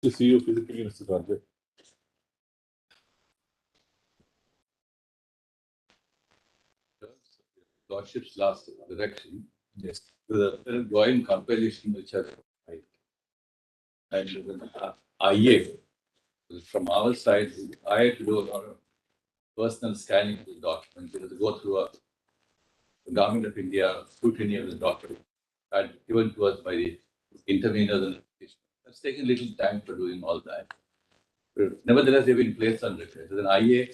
To see you physically, Mr. Sanjay. Lordship's last direction. Yes. The joint compilation which has right. And with IA, from our side, I had to do a lot of personal scanning of the documents. We had to go through the Government of India scrutiny of the document and given to us by the interveners and that's taken a little time for doing all that. But nevertheless, they've been placed on record. There's an IA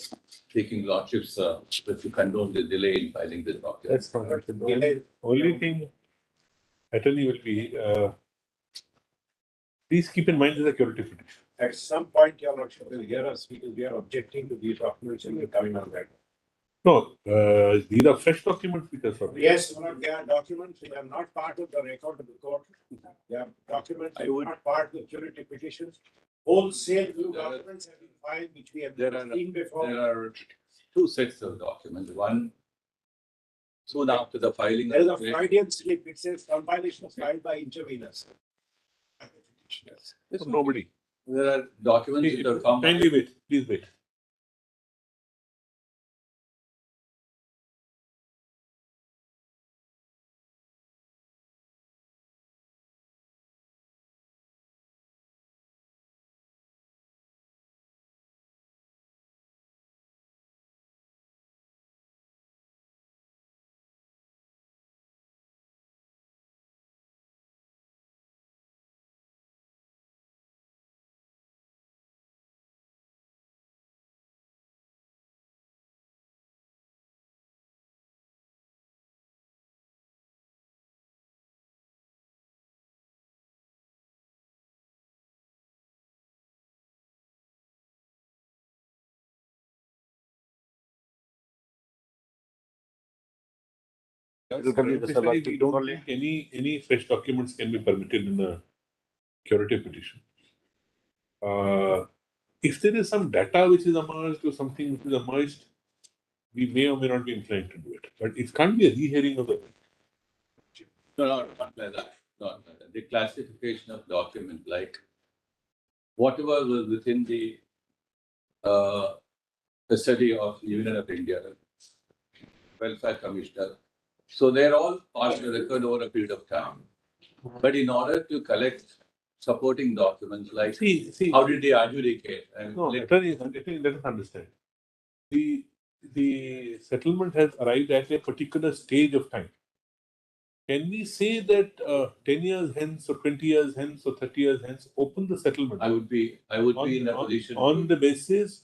taking lordships to condone the delay in filing this document. That's fine. The only thing I tell you will be, please keep in mind the security petition. At some point, your lordship will hear us because we are objecting to these documents and we're coming on that. No, these are fresh documents because of. Yes, they are documents which are not part of the record of the court. They are documents which are not part of the curative petitions. Wholesale new documents have been filed which we have never seen before. There are two sets of documents. One, soon after the filing. There is a Freudian slip. It says compilation filed by interveners. Yes. Nobody. There are documents that are Kindly wait. Please wait. We don't think any fresh documents can be permitted in a curative petition. If there is some data which is emerged or something which is emerged, we may or may not be inclined to do it. But it can't be a rehearing of the. No, not like that. Not like that. The classification of document, like whatever was within the custody of the Union of India, Welfare Commissioner. So they're all part of the record over a period of time. But in order to collect supporting documents like how did they adjudicate? Let us understand. The settlement has arrived at a particular stage of time. Can we say that 10 years hence or 20 years hence or 30 years hence open the settlement? I would be in a position on the basis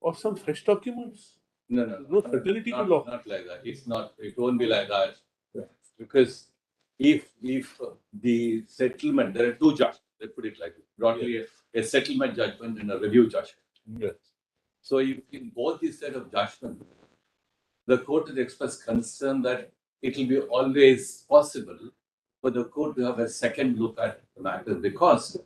of some fresh documents. No certainty to law. Not like that. It's not. It won't be like that. Yeah. Because if the settlement, there are two judgments. Let's put it like broadly, a settlement judgment and a review judgment. Yes. So if in both these set of judgments, the court has expressed concern that it will be always possible for the court to have a second look at the matter because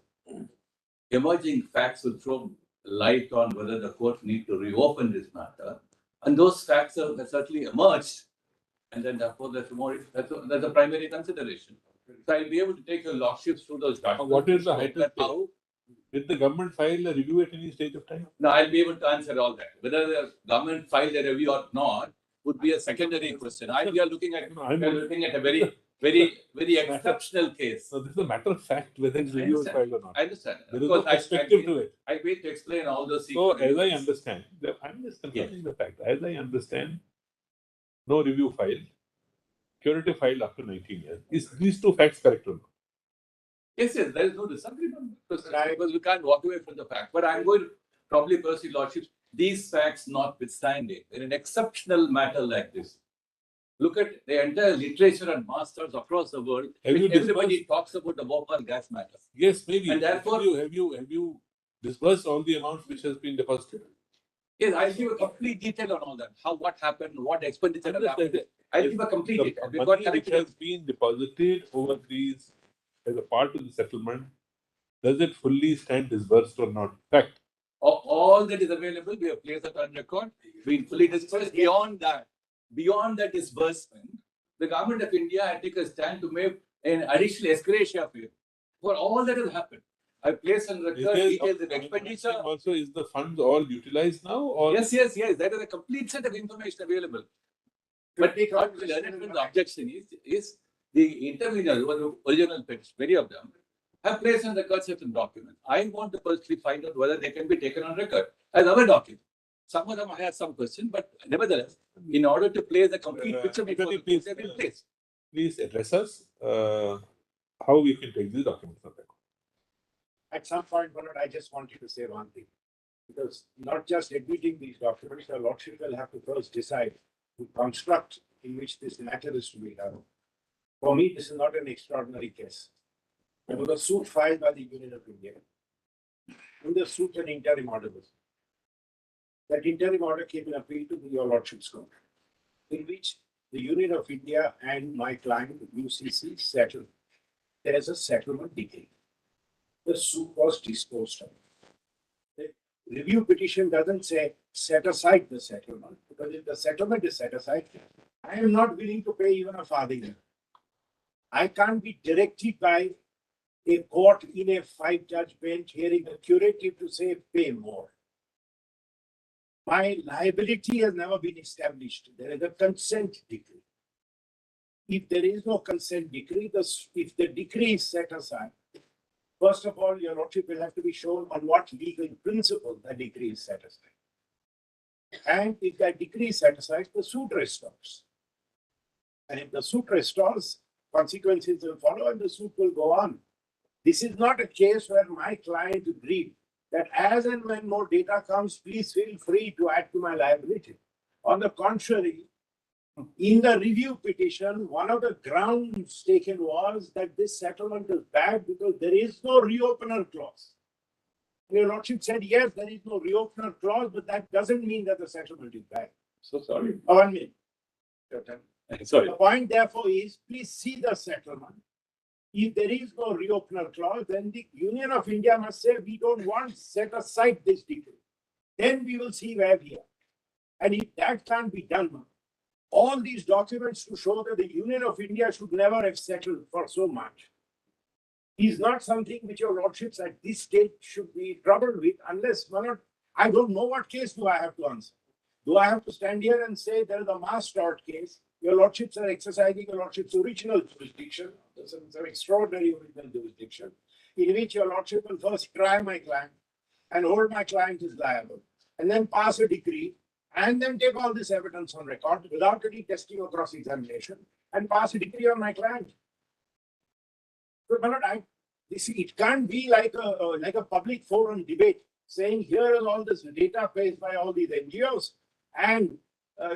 emerging facts will throw light on whether the court need to reopen this matter. And those facts have certainly emerged. And then therefore that's a primary consideration. So I'll be able to take your lordships through those documents. What is the height of how? Did the government file a review at any stage of time? No, I'll be able to answer all that. Whether the government filed a review or not would be a secondary question. We are looking at a very exceptional case. So this is a matter of fact whether it's review is filed or not. I understand. There is no perspective to it. I wait to explain all those things. So as I understand, I'm just confirming the fact. As I understand, no review filed, curative filed after 19 years. Is these two facts correct or not? Yes, there is no disagreement because we can't walk away from the fact. But I'm going to probably pursue lordships. These facts notwithstanding, in an exceptional matter like this, look at the entire literature and masters across the world. Everybody talks about the Bhopal gas matter. Yes, maybe. And therefore, have you disbursed all the amounts which has been deposited? Yes, I'll give a complete detail on all that. How, what happened, what expenditure happened. I'll give a complete The detail. We've got money which collected has been deposited over these as a part of the settlement, does it fully stand disbursed or not? Fact. all that is available. We have placed that on record. Been fully disbursed. Beyond that disbursement, the government of India had taken a stand to make an additional escalation fee for all that has happened. I placed on record details of expenditure. Also, is the funds all utilized now? Or Yes. That is a complete set of information available. But what the learned objection is the interveners who were the original pets, many of them, have placed on record certain documents. I want to personally find out whether they can be taken on record as our document. Some of them I have some question, but nevertheless, in order to place the complete picture before the please, they've been placed. Please address us how we can take these documents on record. At some point, Bernard, I just want you to say one thing. Because not just admitting these documents, the Lordship will have to first decide the construct in which this matter is to be done. For me, this is not an extraordinary case. There was a suit filed by the Union of India. In the suit, an interim order was. That interim order came in appeal to your Lordship's court, in which the Union of India and my client, UCC, settled. There is a settlement decree. The suit was disposed of. The review petition doesn't say set aside the settlement, because if the settlement is set aside, I am not willing to pay even a farthing. I can't be directed by a court in a 5-judge bench hearing a curative to say pay more. My liability has never been established. There is a consent decree. If there is no consent decree, if the decree is set aside, first of all, your Lordship will have to be shown on what legal principle the decree is set aside. And if that decree is set aside, the suit restores. And if the suit restores, consequences will follow and the suit will go on. This is not a case where my client agreed that as and when more data comes, please feel free to add to my liability. On the contrary, in the review petition, one of the grounds taken was that this settlement is bad because there is no reopener clause. Your Lordship said, yes, there is no reopener clause, but that doesn't mean that the settlement is bad. So sorry. 1 minute. Sorry. The point, therefore, is please see the settlement. If there is no reopener clause, then the Union of India must say, we don't want set aside this decree. Then we will see where we are. And if that can't be done, all these documents to show that the Union of India should never have settled for so much is not something which your Lordships at this stage should be troubled with, unless I don't know what case do I have to answer. Do I have to stand here and say there is a mass tort case? Your Lordships are exercising your Lordship's original jurisdiction. It's an extraordinary original jurisdiction, in which your Lordship will first try my client and hold my client is liable, and then pass a decree, and then take all this evidence on record without any testing or cross-examination, and pass a decree on my client. So, it can't be like a public forum debate saying here is all this data placed by all these NGOs, and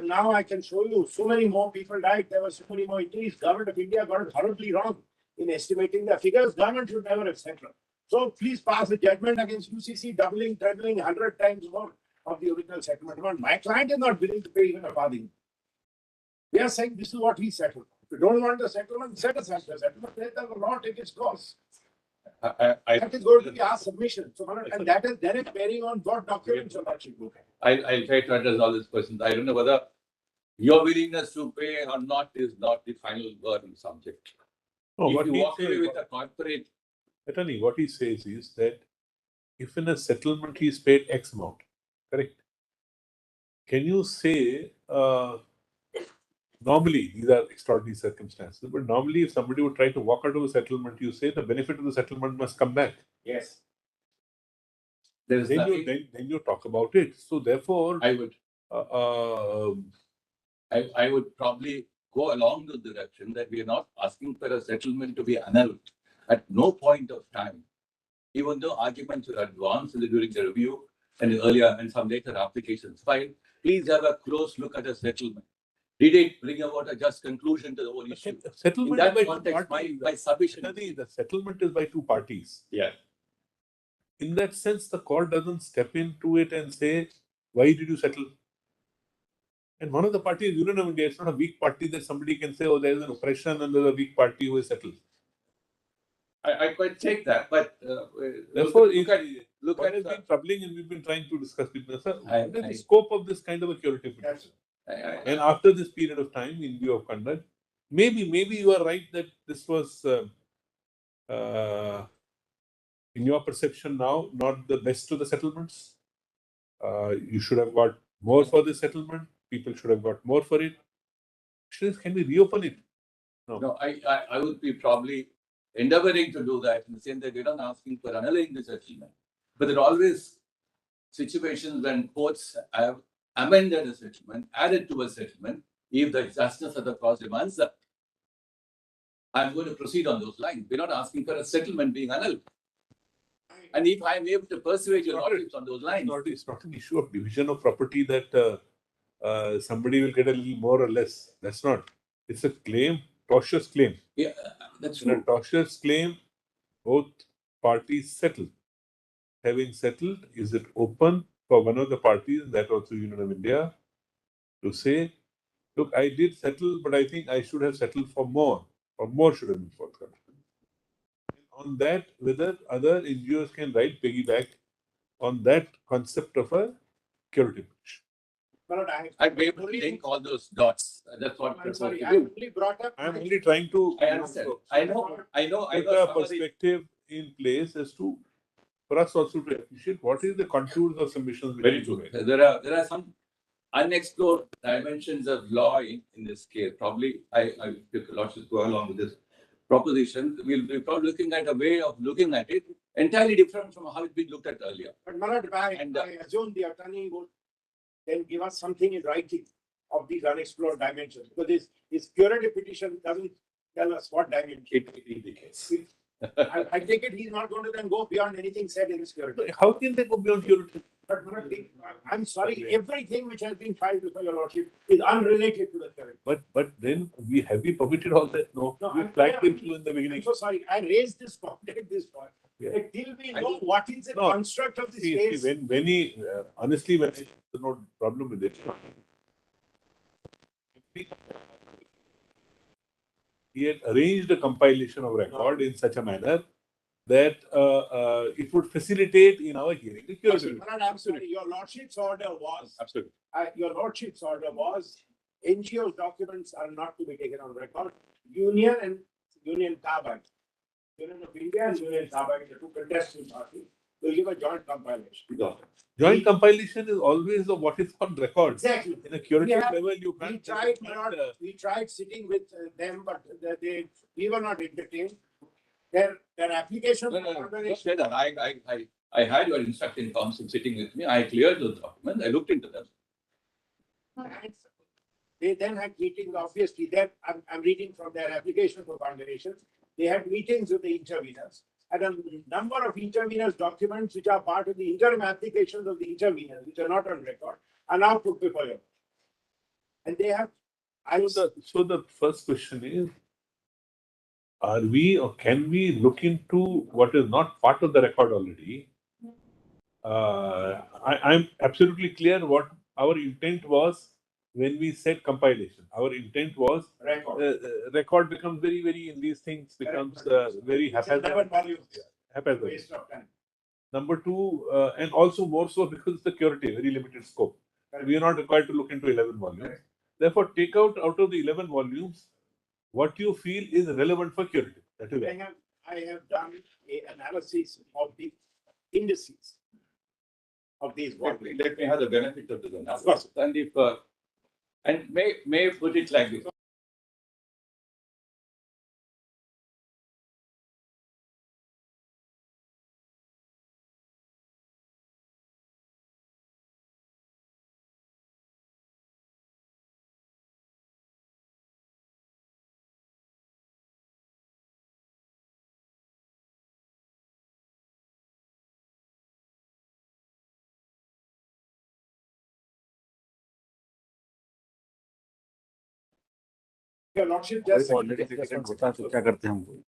now I can show you so many more people died. There were so many more injuries. Government of India got it horribly wrong in estimating the figures. Government should never have settled. So please pass a judgment against UCC, doubling, trebling, 100 times more of the original settlement amount. My client is not willing to pay even a farthing. We are saying this is what he settled. If you don't want the settlement, set aside the settlement. Let the law take its course. That is going to be our submission. So, and that is direct bearing on what documents your Lordship look at. I'll try to address all these questions. I don't know whether your willingness to pay or not is not the final word on the subject. No, if you walk away with a corporate... Attorney, what he says is that if in a settlement he is paid X amount, correct? Can you say, normally these are extraordinary circumstances, but normally if somebody would try to walk out of a settlement, you say the benefit of the settlement must come back. Yes. Then you talk about it. So therefore, I would probably go along the direction that we are not asking for a settlement to be annulled at no point of time, even though arguments were advanced during the review and earlier and some later applications filed. Please have a close look at the settlement. Did it bring about a just conclusion to the whole issue? Settlement in that context, my submission. The settlement is by two parties. Yeah. In that sense, the court doesn't step into it and say, Why did you settle? And one of the parties is Union of India. It's not a weak party that somebody can say, oh, there is an oppression and there's a weak party who is settled. I quite take that, but Therefore, look what at has been troubling, and we've been trying to discuss with Minister, I- what is I- the scope of this kind of a curative petition? And after this period of time, in view of conduct, maybe you are right that this was, in your perception now, not the best of the settlements. You should have got more for the settlement. People should have got more for it. Can we reopen it? No, I would be probably endeavoring to do that in the sense that we're not asking for annulling the settlement. But there are always situations when courts have amended a settlement, added to a settlement, if the justice of the cause demands that. I'm going to proceed on those lines. We're not asking for a settlement being annulled. And if I'm able to persuade your lordships on those lines. It's not an issue of division of property that somebody will get a little more or less. That's not. It's a claim, tortious claim. Yeah, that's In a true. tortious claim, both parties settle. Having settled, is it open for one of the parties, that also Union of India, to say, look, I did settle, but I think I should have settled for more, or more should have been forthcoming. On that, whether other NGOs can write piggyback on that concept of a curative petition. But I may link all those dots. That's what I'm sorry, to I do. only brought up. I'm only trying to I understand. I know. put a perspective in place as to, for us also to appreciate what is the contours of submissions. Very true. There are some unexplored dimensions of law in this case. Probably, if the lordships go along with this proposition, we'll be probably looking at a way of looking at it entirely different from how it's been looked at earlier. But Malad, I assume the attorney would then give us something in writing of these unexplored dimensions, because his curative petition doesn't tell us what dimension. It indicates. I take it he's not going to then go beyond anything said in his curative. How can they go beyond curative? But I'm sorry, everything which has been filed before your lordship is unrelated to the curative. But then we permitted all that? No, we flagged it in the beginning. I'm so sorry, I raised this point at this point. Yeah. Like, till we know what is the construct of this case. When he, honestly, when I have no problem with it, he had arranged a compilation of record in such a manner that it would facilitate in our hearing the curative. I'm sorry, your lordship's order was. Absolutely. Your lordship's order was NGO's documents are not to be taken on record. Union and Union Carbide. Union of India and Union Carbide, the two contesting parties, will give a joint compilation. Joint compilation is always of what is on record. Exactly. In a curative level, you can't. We tried sitting with them, but we were not entertained. Their application. Just say that. I had your instructing counsel sitting with me. I cleared those documents. I looked into them. They then had meetings, obviously. I'm reading from their application for condemnation. They had meetings with the interveners. And a number of interveners' documents, which are part of the interim applications of the interveners, which are not on record, are now put before you. And they have. So the first question is, are we or can we look into what is not part of the record already? I'm absolutely clear what our intent was when we said compilation. Our intent was record becomes very, very in these things becomes very haphazard. Waste of time. Number two, and also more so because it's the curative, very limited scope. We are not required to look into 11 volumes. Therefore, take out of the 11 volumes what you feel is relevant for curative. That is I have done an analysis of the indices of these volumes. Let me have the benefit of the of course. And if and may put it like this. Your lordship just क्या करते हैं हम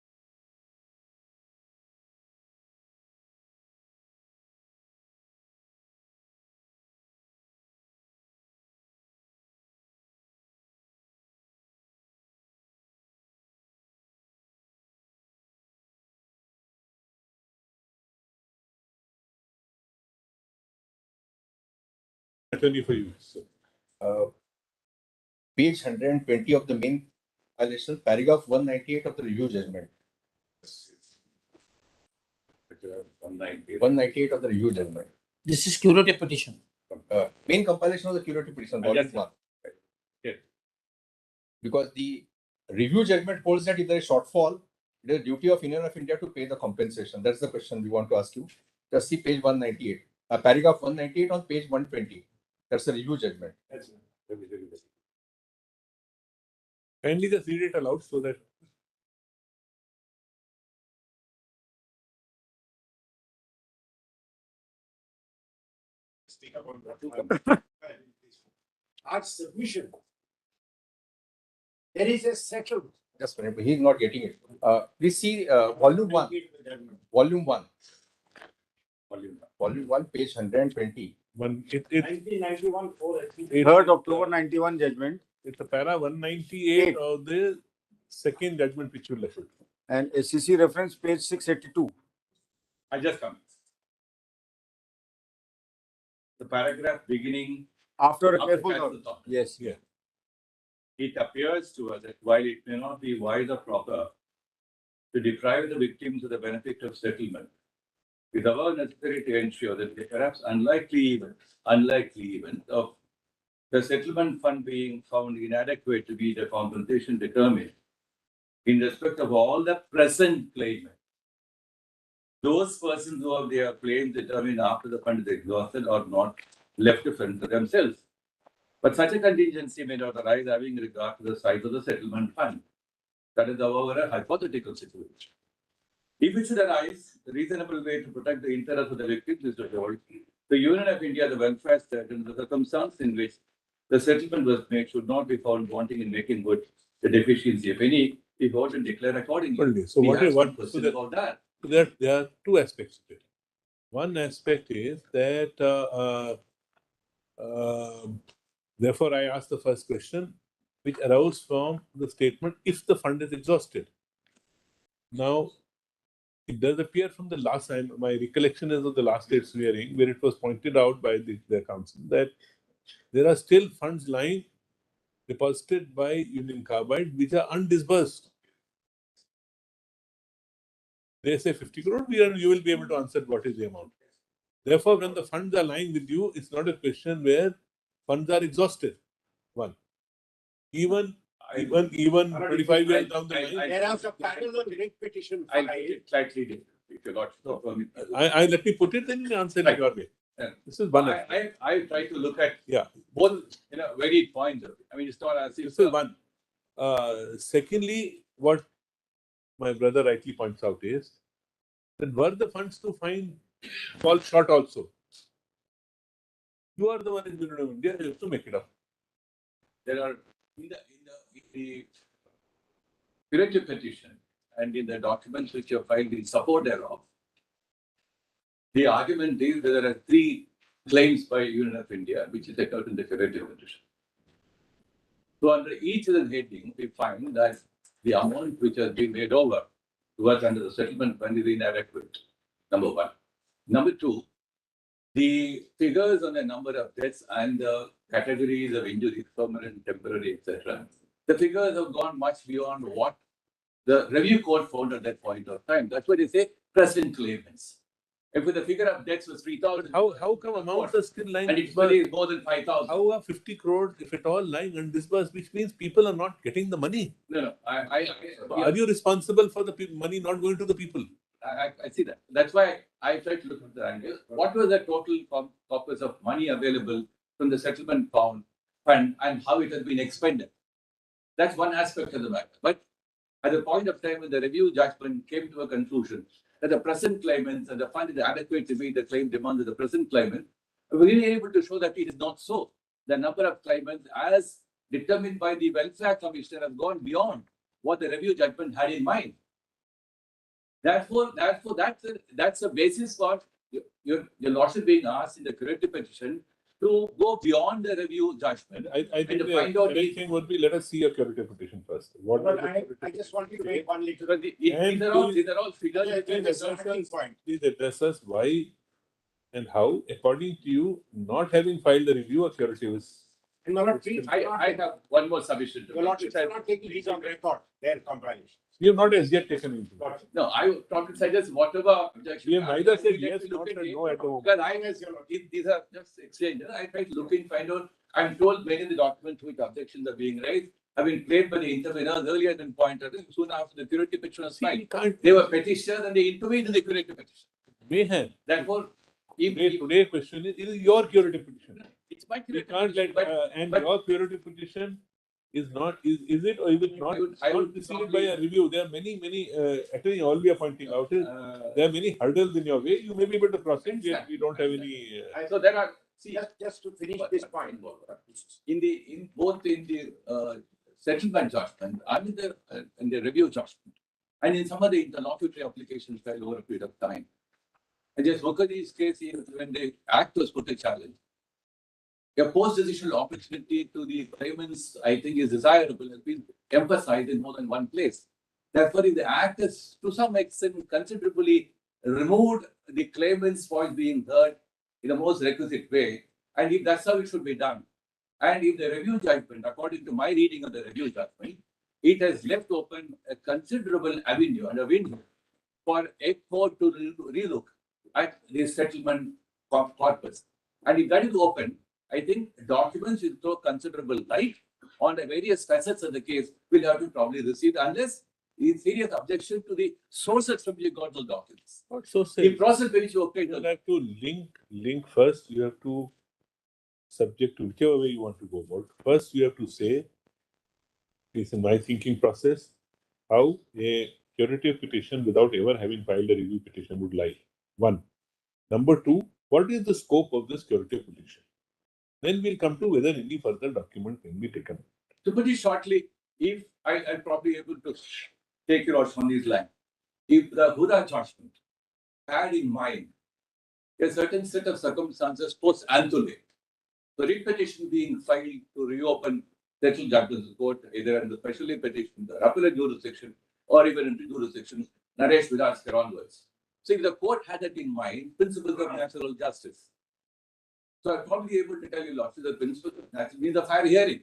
attorney for you. So, Page 120 of the main violation, paragraph 198 of the review judgment. 198 of the review judgment. This is curative petition. Main compilation of the curative petition, volume 1. Yes. Because the review judgment holds that if there is shortfall, it is the duty of Union of India to pay the compensation. That's the question we want to ask you. Just see page 198. Paragraph 198 on page 120. That's the review judgment. kindly just read it aloud so that. Speak about our submission. There is a settled. Just a minute, but he's not getting it. Please see volume 1. Volume 1. Volume 1, page 120. 1991 3rd October 91 judgment It's a para 198 of the second judgment which you left. and SCC reference page 682. I just come. The paragraph beginning After a after careful careful thought. thought. Yes. Yeah. It appears to us that while it may not be wise or proper to deprive the victims of the benefit of settlement, it is however necessary to ensure that the perhaps unlikely event of the settlement fund being found inadequate to be the compensation determined in respect of all the present claimants. Those persons who have their claims determined after the fund is exhausted or not left to fend for themselves. But such a contingency may not arise having regard to the size of the settlement fund. That is, however, a hypothetical situation. If it should arise, the reasonable way to protect the interests of the victims is to hold the Union of India, the welfare state, and the circumstance in which the settlement was made should not be found wanting in making good the deficiency, if any, be hold and declare accordingly. Only. So We what have is some what? question So about that. there are two aspects of it. One aspect is that therefore I asked the first question, which arose from the statement if the fund is exhausted. Now, it does appear from the last time, my recollection is of the last state's hearing, where it was pointed out by the council that there are still funds lying deposited by Union Carbide which are undisbursed. They say 50 crore, you will be able to answer what is the amount. Therefore, when the funds are lying with you, it's not a question where funds are exhausted. One. Even 25 years down the line. There are some parallel writ petition I'll filed. put it slightly different, if you got to. I let me put it in and answer it your way. Yeah. This is one aspect. I try to look at Yeah. both, varied points of it. I mean, it's not as if. This is one. Secondly, what my brother rightly points out is that were the funds to fall short also. You are the one in Union of India, you have to make it up. There are in the curative petition and in the documents which are filed in support thereof, the argument is that there are three claims by Union of India, which is set out in the curative petition. So under each of the heading, we find that the amount which has been made over to us under the settlement fund is inadequate. Number one. Number two, the figures on the number of deaths and the categories of injuries, permanent, temporary, etc. The figures have gone much beyond what the review court found at that point of time. That's why they say present claimants. If the figure of deaths was 3,000, How come amounts are still lying and it's undisbursed? more than 5,000. How are 50 crores, if at all, lying undisbursed, which means people are not getting the money? No. Are you responsible for the money not going to the people? I see that. That's why I try to look at the angle. What was the total corpus of money available from the settlement fund and how it has been expended? That's one aspect of the matter. But at the point of time when the review judgment came to a conclusion that the present claimants and the fund is adequate to meet the claim demands of the present claimant, we were really able to show that it is not so. The number of claimants as determined by the welfare commissioner has gone beyond what the review judgment had in mind. Therefore, that's a basis for your lordship being asked in the curative petition to go beyond the review judgment. I think to the find out correct thing would be, let us see your curative petition first. What But is the I curative just wanted to make one little. Because these are all figures. There's a starting point. Please address us why And how, according to you, not having filed a review of curative is. My lord, please, I have one more submission to your make, lordship, which I- is not taking these on record, their compilation. We have not as yet taken into. Lordship. No, I probably suggest whatever objection. We have neither said let me yes look nor at said it. no at the moment. Because I, Yes, your lordship. if these are just exchanges, I try to look in, find out. I'm told many of the documents which objections are being raised have been played by the interveners earlier than pointed out, soon after the curative petition was See, we filed. can't. They were petitioners and they intervened in the curative petition. May have. Therefore, if, Today question is your curative petition. it's my We curative can't petition, let, and but- your curative petition is not, is it or is it not, I would not preceded probably- by a review? There are many, actually all we are pointing out is, there are many hurdles in your way. You may be able to cross it, yet we don't have any. so there are, see, Just to finish But- this but- point. in both in the settlement judgment and in the review judgment, and in some of the interlocutory applications filed over a period of time. And just look at these cases when the act was put to challenge. A post-decisional opportunity to the claimants, I think, is desirable, has been emphasized in more than one place. Therefore, if the act has to some extent considerably removed the claimant's voice being heard in the most requisite way, and if that's how it should be done, and if the review judgment, according to my reading of the review judgment, it has left open a considerable avenue and a window for a court to relook at the settlement corpus. And if that is open, I think documents will throw considerable light on the various facets of the case will have to probably receive unless the serious objection to the sources from which you got those documents. Not so The simple. process by which you obtain You them. have to link first. You have to subject to whichever way you want to go about. First, you have to say, it's in my thinking process, how a curative petition without ever having filed a review petition would lie. One. Number two, what is the scope of this curative petition? Then we'll come to whether any further document can be taken. To put it shortly, if I'm probably able to take it out on these lines, if the Huda judgment had in mind a certain set of circumstances post Anthony, the writ petition being filed to reopen settled judgments of court, either in the specially petition, the appellate jurisdiction, or even in the jurisdiction, Naresh Vilaskar onwards. So if the court had that in mind, principles of natural justice. So I'm probably able to tell you, Lordship, the principles of natural means a fair hearing.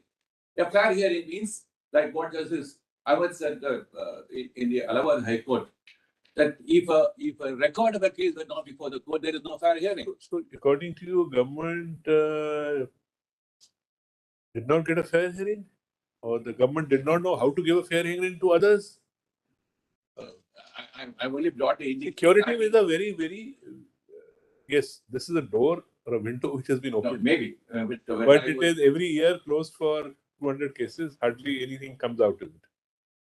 A fair hearing means, like what Justice Ahmed said in the Allahabad High Court, that if a record of a case were not before the court, there is no fair hearing. So, according to you, government did not get a fair hearing, or the government did not know how to give a fair hearing to others? I've only brought a Curative is a very yes. This is a door or a window which has been No, opened, maybe. but it is every year closed for 200 cases. Hardly anything comes out of it,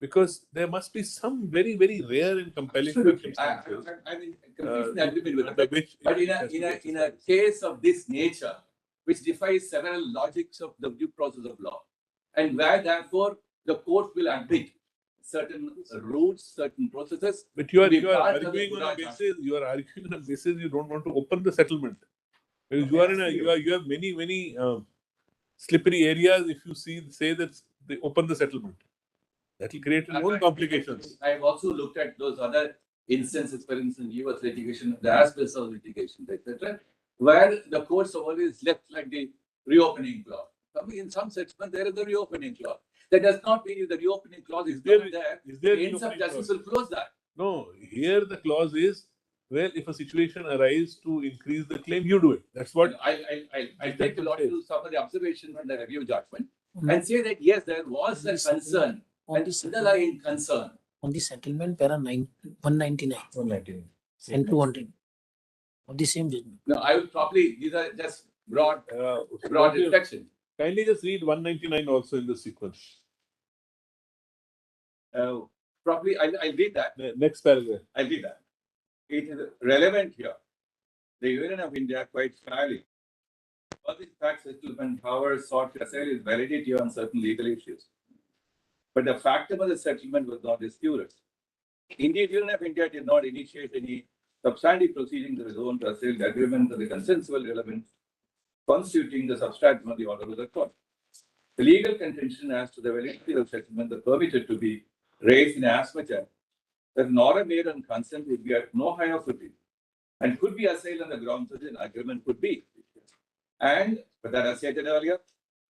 because there must be some very rare and compelling Absolutely. circumstances. I'm in complete agreement with under that. which But it has to be in a exercised. case of this nature, which defies several logics of the due process of law, and where therefore the court will admit certain routes, certain processes. But you are to be part of the arguing on a Buddha basis. You are arguing on a basis you don't want to open the settlement, because you are in a you have many slippery areas. If you say that they open the settlement, that will create its own complications. I've also looked at those other instances, for instance, US litigation, the asbestos litigation, etc., where the courts have always left like the reopening clause. I mean, in some settlement, there is a reopening clause. That does not mean if the reopening clause is there- not there, Is there the ends of reopening justice clause? will close that. No, here the clause is, well, if a situation arises to increase the claim, you do it. That's what. I'll take a lot to some of the observations in the review judgment Mm. and say that yes, there was a concern, On an the settlement, underlying concern. on the settlement, para 199 119. and 200 of the same judgment. No, I would probably, these are just broad Kindly reflections. just read 199 also in the sequence. Probably, I'll read that. Next paragraph. I'll read that. It is relevant here. The Union of India quite fairly. For this fact settlement, however, sought to assail its validity on certain legal issues. But the fact of the settlement was not disputed. Indeed, Union of India did not initiate any substantive proceedings of its own to assail the agreement of the consensual relevance constituting the substratum of the order of the court. The legal contention as to the validity of settlement is permitted to be raised in as much as that an order made on consent would be at no higher footing and could be assailed on the grounds that an agreement could be. But as I stated earlier,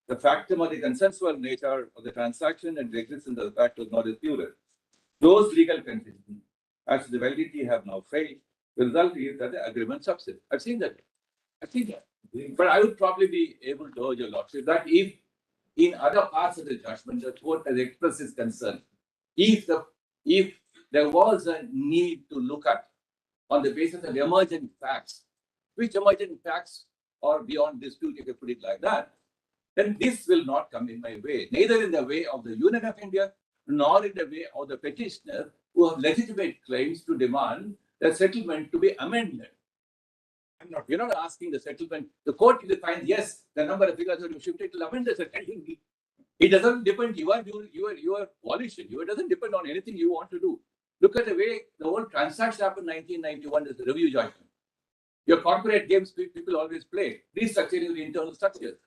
the factum of the consensual nature of the transaction and the existence of the fact was not disputed. Those legal conditions, as the validity have now failed, the result is that the agreement subsists. I've seen that. But I would probably be able to urge your lordship that if in other parts of the judgment the court has expressed its concern, if there was a need to look at on the basis of emergent facts, which emergent facts are beyond dispute, if you put it like that, then this will not come in my way, neither in the way of the Union of India, nor in the way of the petitioner who have legitimate claims to demand the settlement to be amended. We're not asking the settlement. The court will find, yes, the number of figures that you shifted to amend the settlement. It doesn't depend, your volition. It doesn't depend on anything you want to do. Look at the way the whole transaction happened in 1991 as a review judgment. Your corporate games people always play, restructuring the internal structures.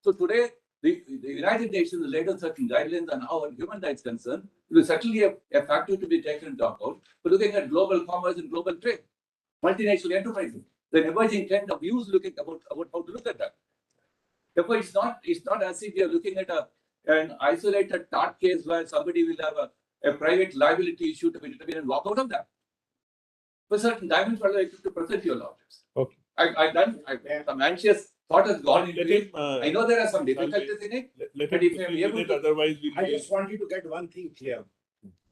So today, the United Nations has laid on certain guidelines on how human rights concerned. It is certainly a factor to be taken into account for looking at global commerce and global trade, multinational enterprises. The emerging trend of views looking about how to look at that. Therefore, it's not as if we are looking at an isolated tort case where somebody will have a private liability issue to be determined and walk out of that. For certain diamonds, what I like to present your lordships. Okay. I'm anxious. Thought has gone into Let it. him, I know there are some difficulties in it. let But him if I am proceed able with it, to- otherwise we'll I be- just want you to get one thing clear.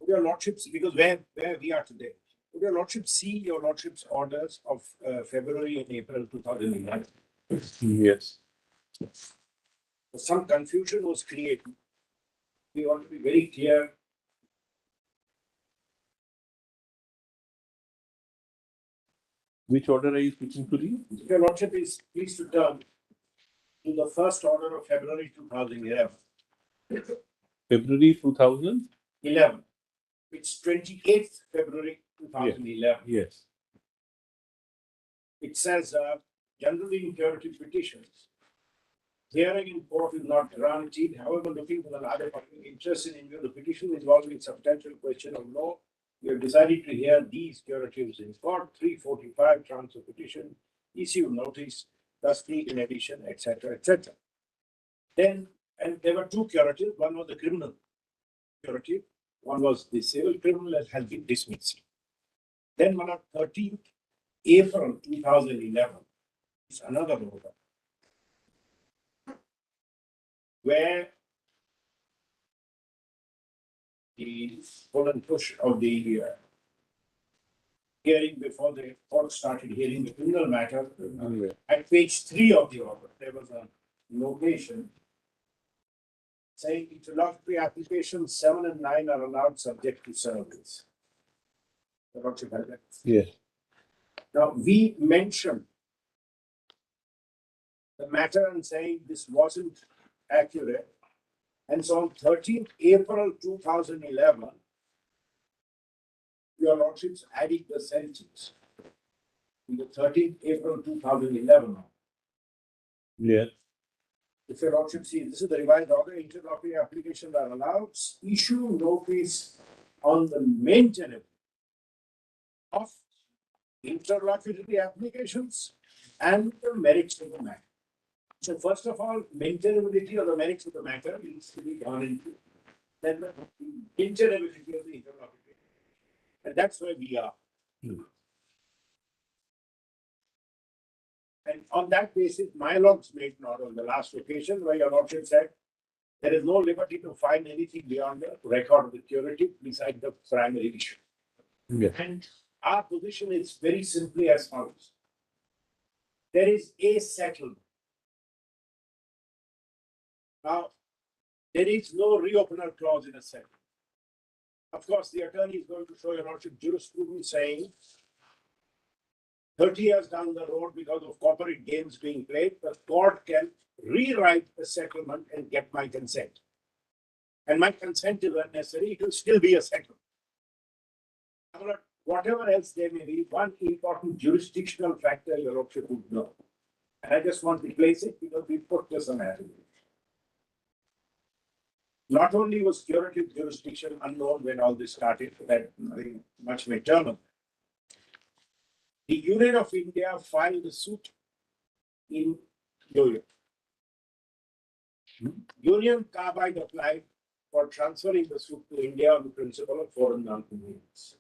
Would your lordships, because where we are today, would your lordship see your lordship's orders of February and April 2011? Yes. Some confusion was created. We want to be very clear. Which order are you speaking to read? Your lordship is pleased to turn to the first order of February 2011. February 2000? 11. It's 28th February 2011. Yes. It says, generally in curative petitions, hearing in court is not guaranteed. However, looking for the larger public interest in India, the petition involving substantial question of law, we have decided to hear these curatives in court. 345 transfer petition, issue notice, custody in addition, etc., etc. Then, and there were two curatives. One was the criminal curative, one was the civil criminal that has been dismissed. Then, on 13th April 2011, it's another order where the pull and push of the hearing before the court started hearing the criminal matter, at page 3 of the order, there was a notation saying interlocutory applications 7 and 9 are allowed subject to service. Yes. Now, we mentioned the matter and saying this wasn't accurate. And so on 13th April 2011, your lordships added the sentence. In the 13th April 2011, Yes. if your lordship sees, this is the revised order, interlocutory applications are allowed, issue notice on the maintenance of interlocutory applications and the merits of the matter. So first of all, maintainability of the merits of the matter needs to be gone into. Then the maintainability of the interlocutory. And that's where we are. And on that basis, my lords made note on the last occasion where your lordship said there is no liberty to find anything beyond the record of the curative beside the primary issue. Yes. And our position is very simply as follows. There is a settlement. Now, there is no reopener clause in a settlement. Of course, the attorney is going to show your lordship jurisprudence saying 30 years down the road, because of corporate games being played, the court can rewrite the settlement and get my consent. And my consent is unnecessary, it will still be a settlement. However, whatever else there may be, one important jurisdictional factor your lordship would know. And I just want to place it because we put this on attitude. Not only was curative jurisdiction unknown when all this started, that nothing much may turn on. The Union of India filed a suit in Union. Union Carbide applied for transferring the suit to India on the principle of foreign non-convenience.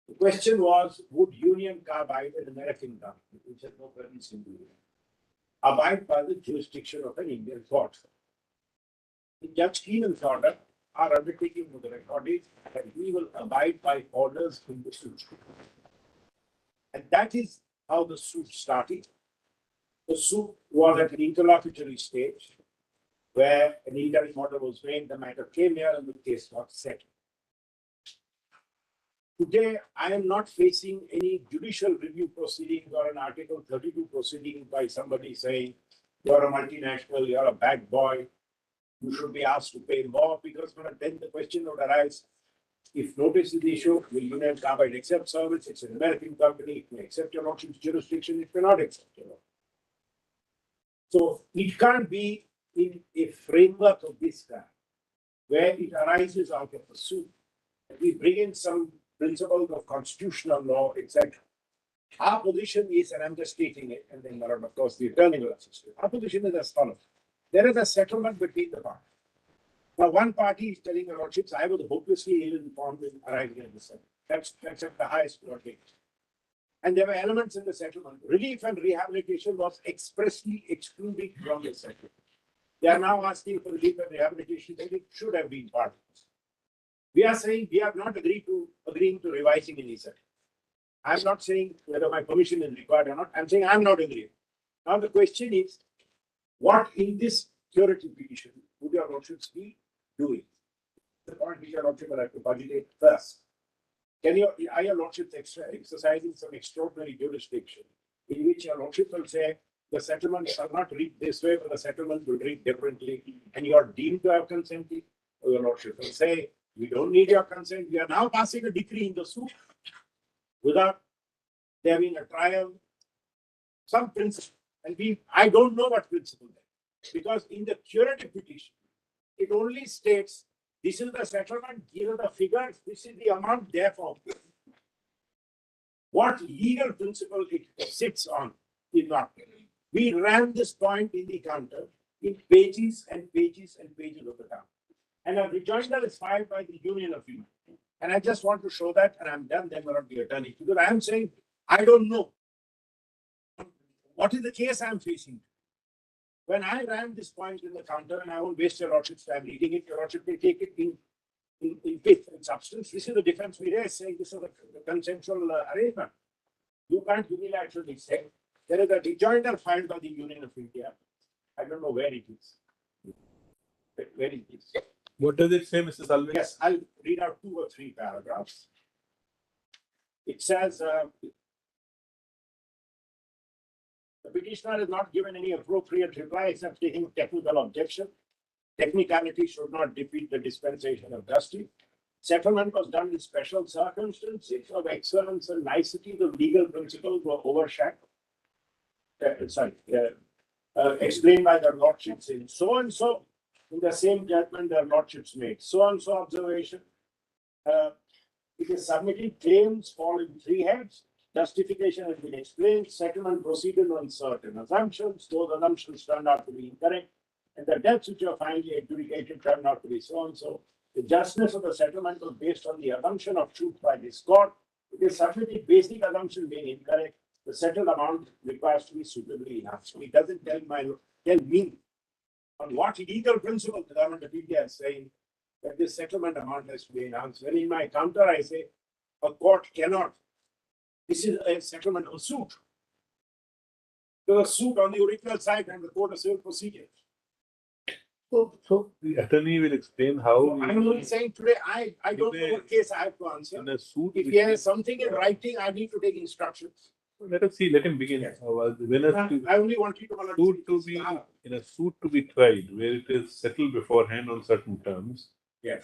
The question was, would Union Carbide, an American company, which has no presence in the Union, abide by the jurisdiction of an Indian court? Judge Keenan's order, our undertaking with the record is that we will abide by orders in the suit. And that is how the suit started. The suit was at an interlocutory stage where an interim order was made, the matter came here and the case got settled. Today, I am not facing any judicial review proceedings or an Article 32 proceeding by somebody saying, you're a multinational, you're a bad boy, you should be asked to pay more, because then the question would arise, if notice is issued, will Union Carbide accept service? It's an American company, it may accept your lordship's jurisdiction, it may not accept your lordship. So it can't be in a framework of this kind, where it arises out of a suit. We bring in some principles of constitutional law, etc. Our position is, and I'm just stating it, and then of course the attorney will assist you. Our position is as follows. There is a settlement between the parties. Now, one party is telling the lordships, I was hopelessly ill-informed in arriving at the settlement. That's at the highest court case. And there were elements in the settlement. Relief and rehabilitation was expressly excluded from the settlement. They are now asking for relief and rehabilitation, and it should have been part of this. We are saying we have not agreeing to revising any settlement. I'm not saying whether my permission is required or not. I'm saying I'm not agreeing. Now the question is, what in this curative petition would your lordships be doing? The point which your lordship will have to budget first. Are your lordships exercising some extraordinary jurisdiction in which your lordship will say the settlement shall not read this way, but the settlement will read differently, and you are deemed to have consented? Or your lordship will say, we don't need your consent. We are now passing a decree in the suit without there being a trial, some principle. And I don't know what principle there, because in the curative petition, it only states this is the settlement, here are the figures, this is the amount, therefore. What legal principle it sits on is not clear. We ran this point in the counter in pages and pages and pages of the counter. And a rejoinder is filed by the Union of India. And I just want to show that, and I'm done, then we're not the attorney. Because I am saying, I don't know. What is the case I'm facing? When I ran this point in the counter, and I won't waste your lordship's time reading it, your lordship will take it in pith and substance. This is the defense we raise, saying this is a consensual arrangement. You can't unilaterally say. There is a rejoinder filed by the Union of India. I don't know where it is. Where it is. What does it say, Mr. Salve? Yes, I'll read out 2 or 3 paragraphs. It says, the petitioner has not given any appropriate reply except taking technical objection. Technicality should not defeat the dispensation of justice. Settlement was done in special circumstances of excellence and nicety. The legal principles were overshadowed. Explained by their lordships in so and so. In the same judgment, their lordships made so and so observation. It is submitted, claims fall in 3 heads. Justification has been explained. Settlement proceeded on certain assumptions. Those assumptions turned out to be incorrect. And the debts which are finally adjudicated turned out to be so and so. The justness of the settlement was based on the assumption of truth by this court. It is submitted, basic assumption being incorrect. The settled amount requires to be suitably enough. So it doesn't tell me on what legal principle the government of India is saying that this settlement amount has to be announced. When in my counter I say a court cannot. This is a settlement of a suit. There's a suit on the original side and the court of civil procedure. So the attorney will explain how. I'm only saying today, I don't know what case I have to answer. In a suit, If he has something in writing, I need to take instructions. let us see. Let him begin. Yes. I I only want you to suit to be in a suit to be tried, where it is settled beforehand on certain terms. Yes.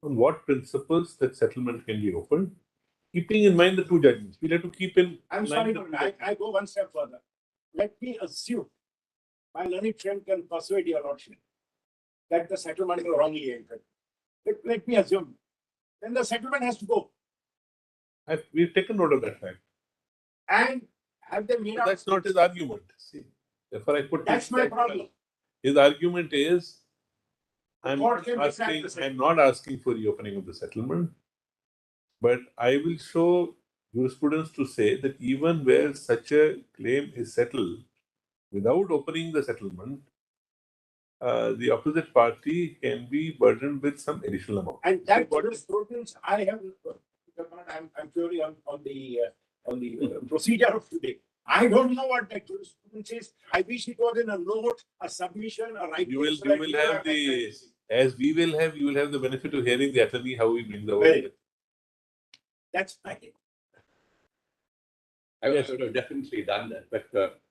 On what principles that settlement can be opened, keeping in mind the 2 judgments. We have to keep in I'm mind sorry, the but 2 I judgments. go one step further. Let me assume my learned friend can persuade your lordship that the settlement was wrongly entered. Let me assume. Then the settlement has to go. We've taken note of that fact. And have they made But up? that's not his argument. See, therefore I put That's this my back. problem. His argument is, The court can decide the same. I'm not asking for reopening of the settlement, but I will show jurisprudence to say that even where such a claim is settled, without opening the settlement, the opposite party can be burdened with some additional amount. And that jurisprudence I have, I'm purely on the procedure of today. I don't know what that jurisprudence is. I wish it was in a note, a submission, a right. You will have the, as we will have, you will have the benefit of hearing the attorney how we bring the Very. That's my thing. I would have definitely done that, but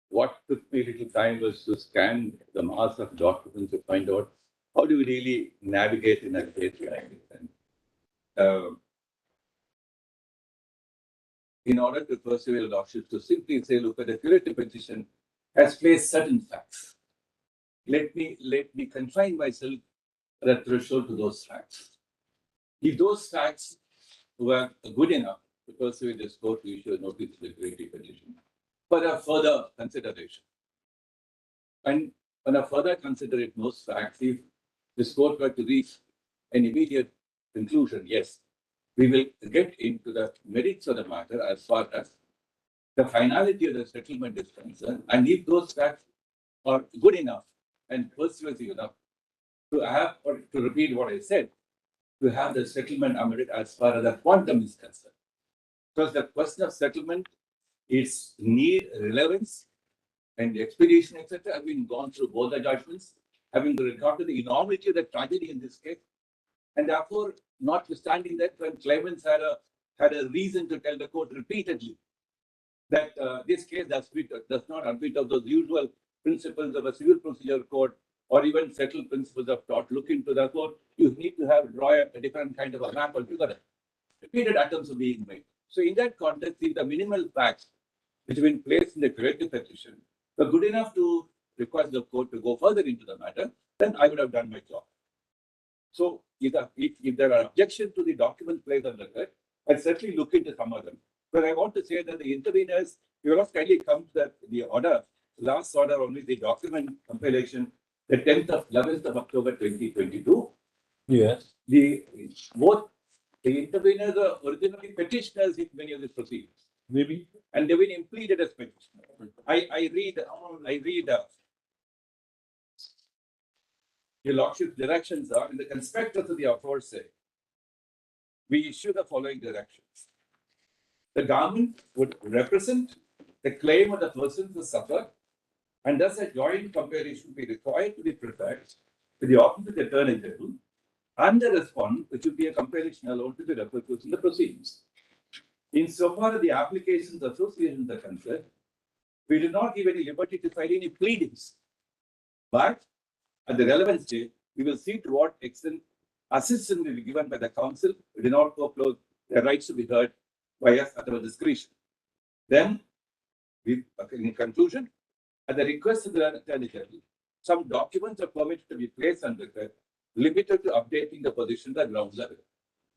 what took me a little time was to scan the mass of documents to find out how do we really navigate in a case like this. And in order to pursue a lordship, to simply say, look, at the curative petition has placed certain facts. Let me confine myself at a threshold to those facts. If those facts were good enough to pursue this court, we should notice the curative petition for a further consideration. And on a further considerate those facts, if this court were to reach an immediate conclusion, yes, we will get into the merits of the matter as far as the finality of the settlement is concerned. And if those facts are good enough and persuasive enough to have, or to repeat what I said, to have the settlement amended as far as the quantum is concerned. Because the question of settlement, its need, relevance, and expedition, etc., have been gone through both the judgments, having regard to the enormity of the tragedy in this case. And therefore, notwithstanding that, when claimants had a reason to tell the court repeatedly that this case does not admit of those usual principles of a civil procedure code or even settled principles of tort, look into the court, you need to draw a different kind of a map altogether. Repeated attempts are being made. So in that context, if the minimal facts which have been placed in the curative petition were good enough to request the court to go further into the matter, then I would have done my job. So if there are objections to the document placed on the record, I'll certainly look into some of them. But I want to say that the interveners, you have kindly come to the order, last order only the document compilation, the 11th of October 2022. Yes. Both the interveners are originally petitioners in many of the proceedings. Maybe. And they've been implemented as petitioners. I read Your Lordship's directions are in the conspectus of the aforesaid. We issue the following directions. The government would represent the claim of the person who suffered, and thus a joint comparison be required to be prepared with the office of the Attorney General and the respondent, which would be a comparison alone to be referred to in the proceedings. Insofar as the applications associations are concerned, we do not give any liberty to file any pleadings, but at the relevant stage, we will see to what extent assistance will be given by the council. We do not foreclose their rights to be heard by us at our discretion. Then, in conclusion, at the request of the Attorney General, some documents are permitted to be placed on record, limited to updating the position at the ground level.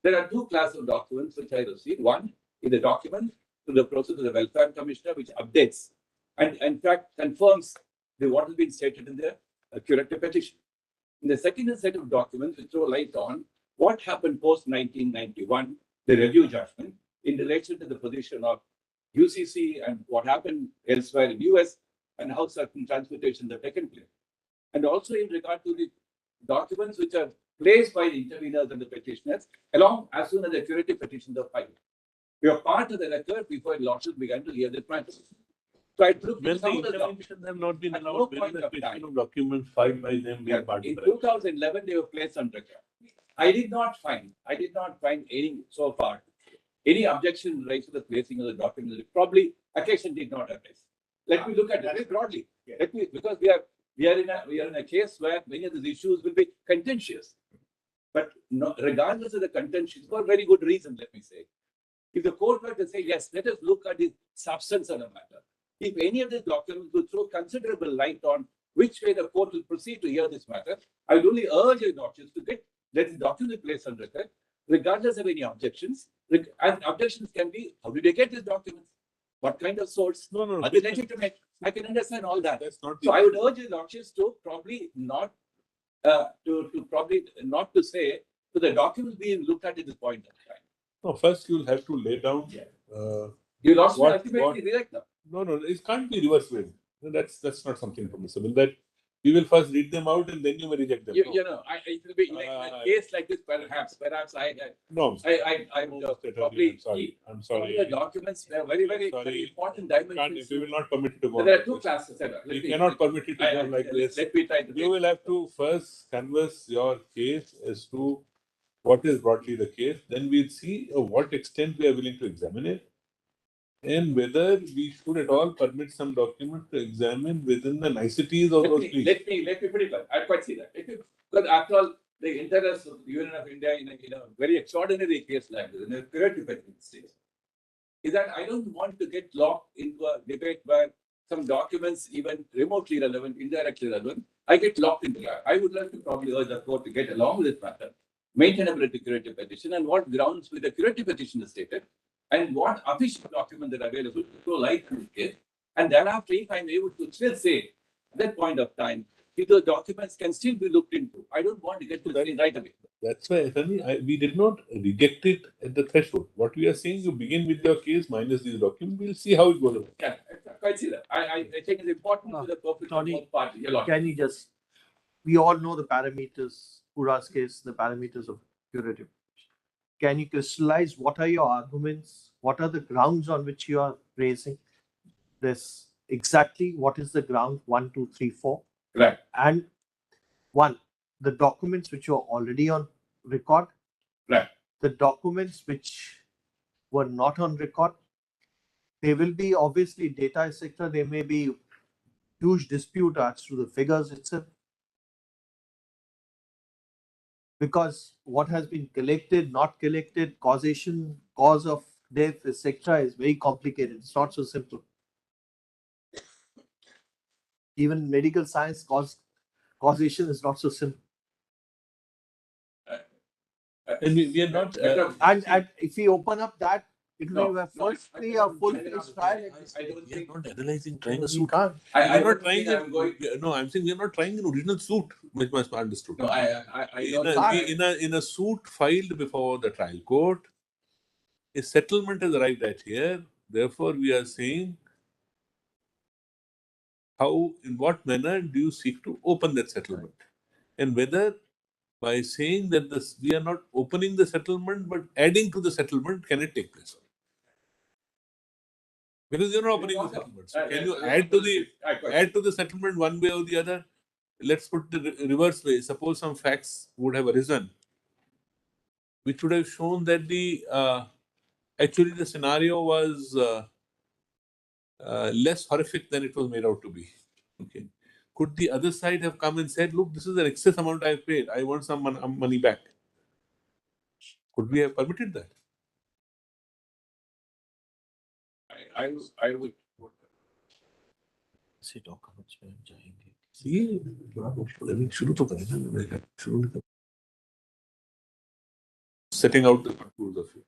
There are two classes of documents which I received. One is the document to the process of the Welfare Commissioner, which updates and, in fact, confirms what has been stated in the curative petition. And the second is a set of documents which throw light on what happened post 1991, the review judgment, in relation to the position of UCC and what happened elsewhere in US and how certain transmutations have taken place. And also in regard to the documents which are placed by the interveners and the petitioners, along as soon as the curative petitions are filed. We are part of the record before lawsuits began to hear the matter. So I took When some the of the interventions have not been at no allowed, when point the of petition time. of documents filed by them being part In of the 2011, they were placed on record. I did not find any so far any objection raised to the placing of the document. Probably occasion did not arise. Let me look at it very broadly. Because we are in a case where many of these issues will be contentious. But regardless of the contention, for very good reason, let me say. If the court were to say, yes, let us look at the substance of the matter. If any of these documents will throw considerable light on which way the court will proceed to hear this matter, I would only urge your doctors to let the document be placed on record, regardless of any objections. And objections can be, how did they get these documents? what kind of source, No, no, are they legitimate? I can understand all that. that's not So the I would urge the Lordships to probably not, to probably not to say, so the documents being looked at this point of time. No, first you'll have to lay down. Yeah. Uh, You lost me What- ultimately reject them. no, it can't be reverse way. No, that's not something permissible. That we will first read them out and then you may reject them. You know, it will be like a case like this, perhaps No, I would probably I'm sorry. keep I'm some of sorry. the documents, they're very, very, Sorry. very important Can't, dimensions. we will not permit it to go So on there are like two this. classes. We cannot permit it to go like this. Let me try to. You will have to first canvass your case as to what is broadly the case. Then we'll see what extent we are willing to examine it, and whether we should at all permit some document to examine within the niceties of those trees. Let me put it like I quite see that. Because after all, the interest of the Union of India in a very extraordinary case like this, in a creative state, is that I don't want to get locked into a debate where some documents, even remotely relevant, indirectly relevant, I get locked into that. I would like to probably urge the court to get along with this matter, maintainability curative petition, and what grounds with the curative petition is stated, and what official documents are available to throw light on the case. And thereafter, if I'm able to still say at that point of time, if the documents can still be looked into, I don't want to get to that right away. That's why, Attorney, we did not reject it at the threshold. What we are saying, you begin with your case minus these documents. We'll see how it goes. Yeah, I quite see that. I think it's important to the purpose of Tony, both parties. A lot. Can you just, we all know the parameters, Pura's case, the parameters of curative. Can you crystallize what are your arguments? What are the grounds on which you are raising this? Exactly what is the ground 1, 2, 3, 4? Right. And one, the documents which were already on record. Right. The documents which were not on record. There will be obviously data, etc. There may be huge dispute as to the figures itself. Because what has been collected, not collected, causation, cause of death, etc., is very complicated. It's not so simple. Even medical science causation is not so simple. And we are not. And if we open up that, it will No, be firstly a full-fledged trial. I don't We are think. not analyzing trying a We suit. can't. We I are don't not trying. think I'm going. No, I'm saying we are not trying an original suit, which must be understood. No, I don't. In a suit filed before the trial court, a settlement has arrived at here. Therefore, we are saying how, in what manner do you seek to open that settlement, and whether by saying that we are not opening the settlement but adding to the settlement, can it take place? Because you're not opening the settlement. So can you add to the settlement one way or the other? Let's put the reverse way. Suppose some facts would have arisen, which would have shown that actually the scenario was less horrific than it was made out to be. Okay, could the other side have come and said, "Look, this is an excess amount I've paid. I want some money back." Could we have permitted that? I would. से documents में हम जाएंगे See, अभी शुरू तो करें ना, शुरू नहीं कर- setting out the contours of it.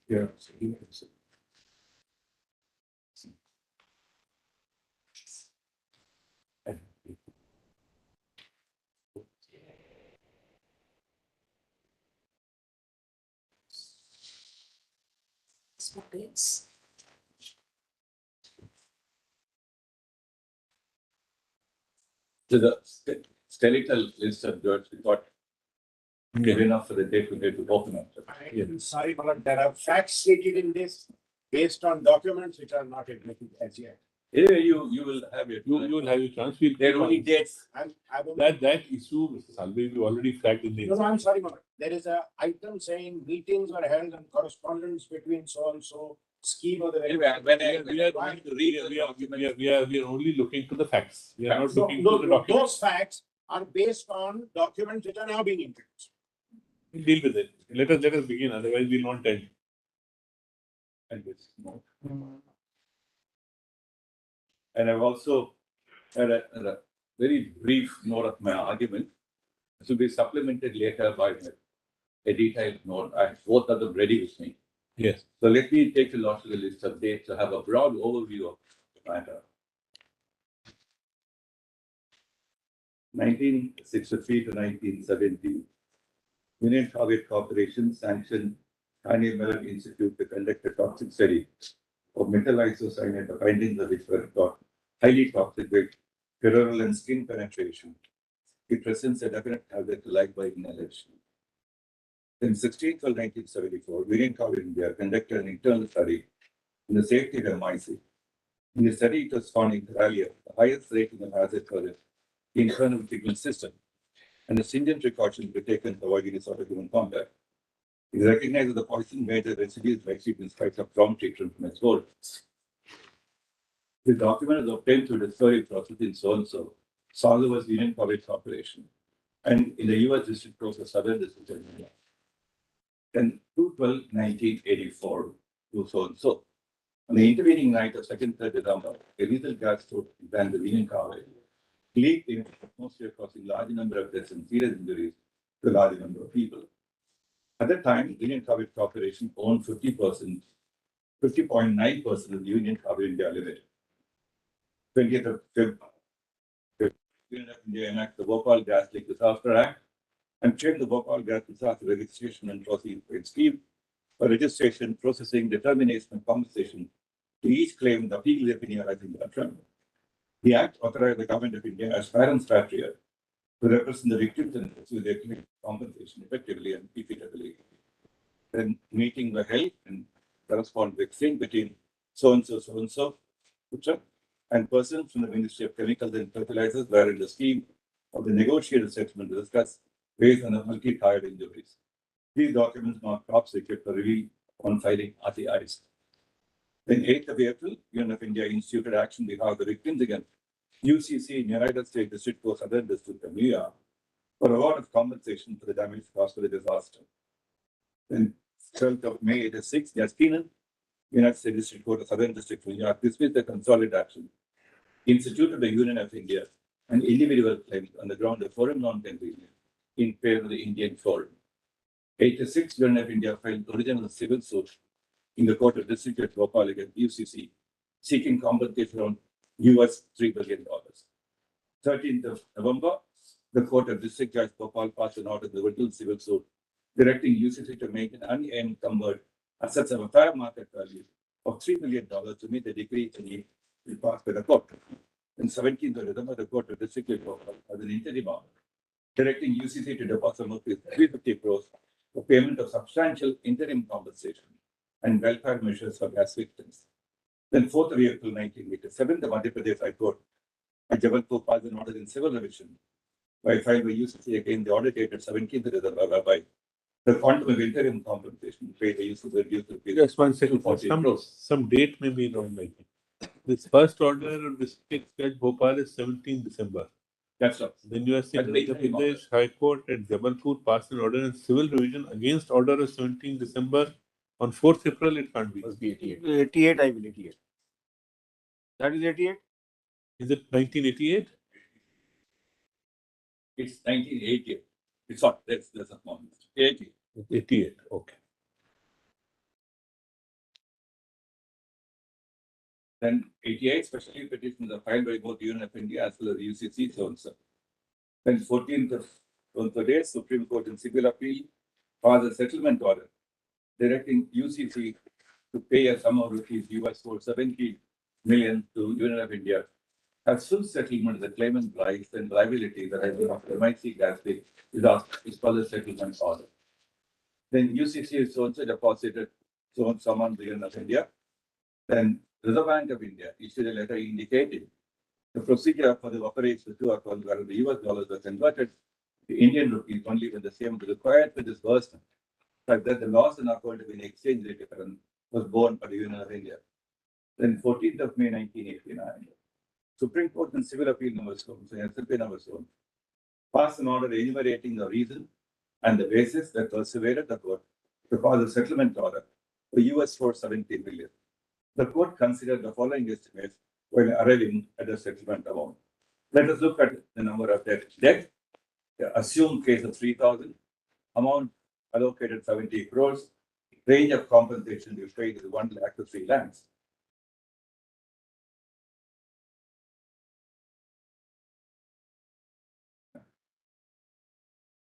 Yeah. So the skeletal list of goods we thought good enough for the day to open up. I'm sorry, but there are facts stated in this based on documents which are not admitted as yet. Yeah, you will have it. You will have your chance. We'll There keep are only on- dates. I will. that issue, Mr. Salvi, we already flagged in the. No, I'm sorry, Manoj. There is a item saying meetings were held and correspondence between so and so scheme of the. Anyway, when I We are going to we read are- the we are- document, we are only looking to the facts. We are not No, looking no, to the no, documents. those facts are based on documents which are now being introduced. We'll deal with it. Let us begin, otherwise we'll not end. and it's more. And I've also had a very brief note of my argument. This will be supplemented later by a detailed note. I have both of them ready with me. Yes. So let me take a lot of the list of dates to have a broad overview of the matter. 1963 to 1970, Union Carbide Corporation sanctioned Carnegie Mellon Institute to conduct a toxic study of metal isocyanate, the findings of which were thought highly toxic with virulent skin penetration. It presents a definite hazard to life by inhalation. In 16th of 1974, Union Carbide India conducted an internal study in the safety of MIC. In the study, it was found in Kerala, the highest rating of hazard for the internal pigment system, and the stringent precautions were taken to avoid any sort of human contact. It is recognized that the poison made the residues likely in spite of prompt treatment from its source. The document is obtained through discovery process in so-and-so, Saga was Union Carbide Corporation, and in the U.S. District Court of Southern District of India. Then 2/12/1984 to so-and-so. On the intervening night of 2nd, 3rd December, a lethal gas throat began the Union Carbide leaked in the atmosphere, causing large number of deaths and serious injuries to a large number of people. At that time, Union Carbide Corporation owned 50.9% of the Union Carbide India Limited. 20th of February, Union of India enacted the Bhopal Gas Leak Disaster Act and changed the Bhopal Gas Disaster Registration and Processing Scheme for registration, processing, determination, and compensation to each claim the appeal opinion arising therefrom. The Act authorized the Government of India as parent patriot to represent the victims and pursue their compensation effectively and equitably. Then meeting were held and corresponded exchange between so-and-so, and persons from the Ministry of Chemicals and Fertilizers were in the scheme of the negotiated settlement to discuss based on the multi-tiered injuries. These documents mark top secret for review on filing RTIs. Then 8th of April, Union of India instituted action behalf of the victims against UCC in United States District Court Southern District of New York for award of compensation for the damage caused by the disaster. Then 12th of May, 86, Judge Keenan, United States District Court of Southern District of New York dismissed the consolidated action instituted by Union of India and individual claims on the ground of foreign non-convenience in favor of the Indian foreign. 86, Union of India filed original civil suit in the Court of District at Bhopal against UCC, seeking compensation on US $3 billion. 13th of November, the Court of District Judge Bhopal passed an order in the original civil suit directing UCC to make an unencumbered assets of a fair market value of $3 billion to meet the decree passed by the court. In 17th of December, the Court of District of Bhopal has an interim order directing UCC to deposit rupees 350 crores for payment of substantial interim compensation and welfare measures for gas victims. Then 4th of April 1987, the Madhya Pradesh High Court at Jabalpur passed an order in civil revision by filed by UCC against the order dated 17th of December, whereby the quantum of interim compensation paid by UCC reduced to Just 1 second. 240 crores. Some date may be wrong, I think. This first order of District Judge Bhopal is 17 December. That's right. Then you are saying But wait Madhya a moment. Pradesh High Court at Jabalpur passed an order in civil revision against order of 17 December On 4th April, it can't be. Must be 88. 88, I will 88. That is 88? Is it 1988? It's 1980. It's not, that's a moment. 80. 88, okay. Then 88 special petitions are filed by both the Union of India as well as the UCC, so on. Then 14th of today, Supreme Court in civil appeal passed a settlement order directing UCC to pay a sum of rupees US for 70 million to Union of India as full settlement of the claimant rights and liability that has been of MIC gas leak is called a settlement order. Then UCC is also deposited sum on the Union of India. Then Reserve Bank of India issued a letter indicating the procedure for the operations to account where the US dollars were converted to Indian rupees only when the same was required for disbursement. But that the loss in account of an exchange rate difference was borne by the Union of India. Then 14th of May 1989, Supreme Court in Civil Appeal number 7, SLP number 7, passed an order enumerating the reason and the basis that persevered the court to pass a settlement order for US for 70 million. The court considered the following estimates while arriving at the settlement amount. Let us look at the number of debt. Debt, the assumed case of 3,000, amount allocated 70 crores, range of compensation to be paid is 1 lakh to 3 lakhs.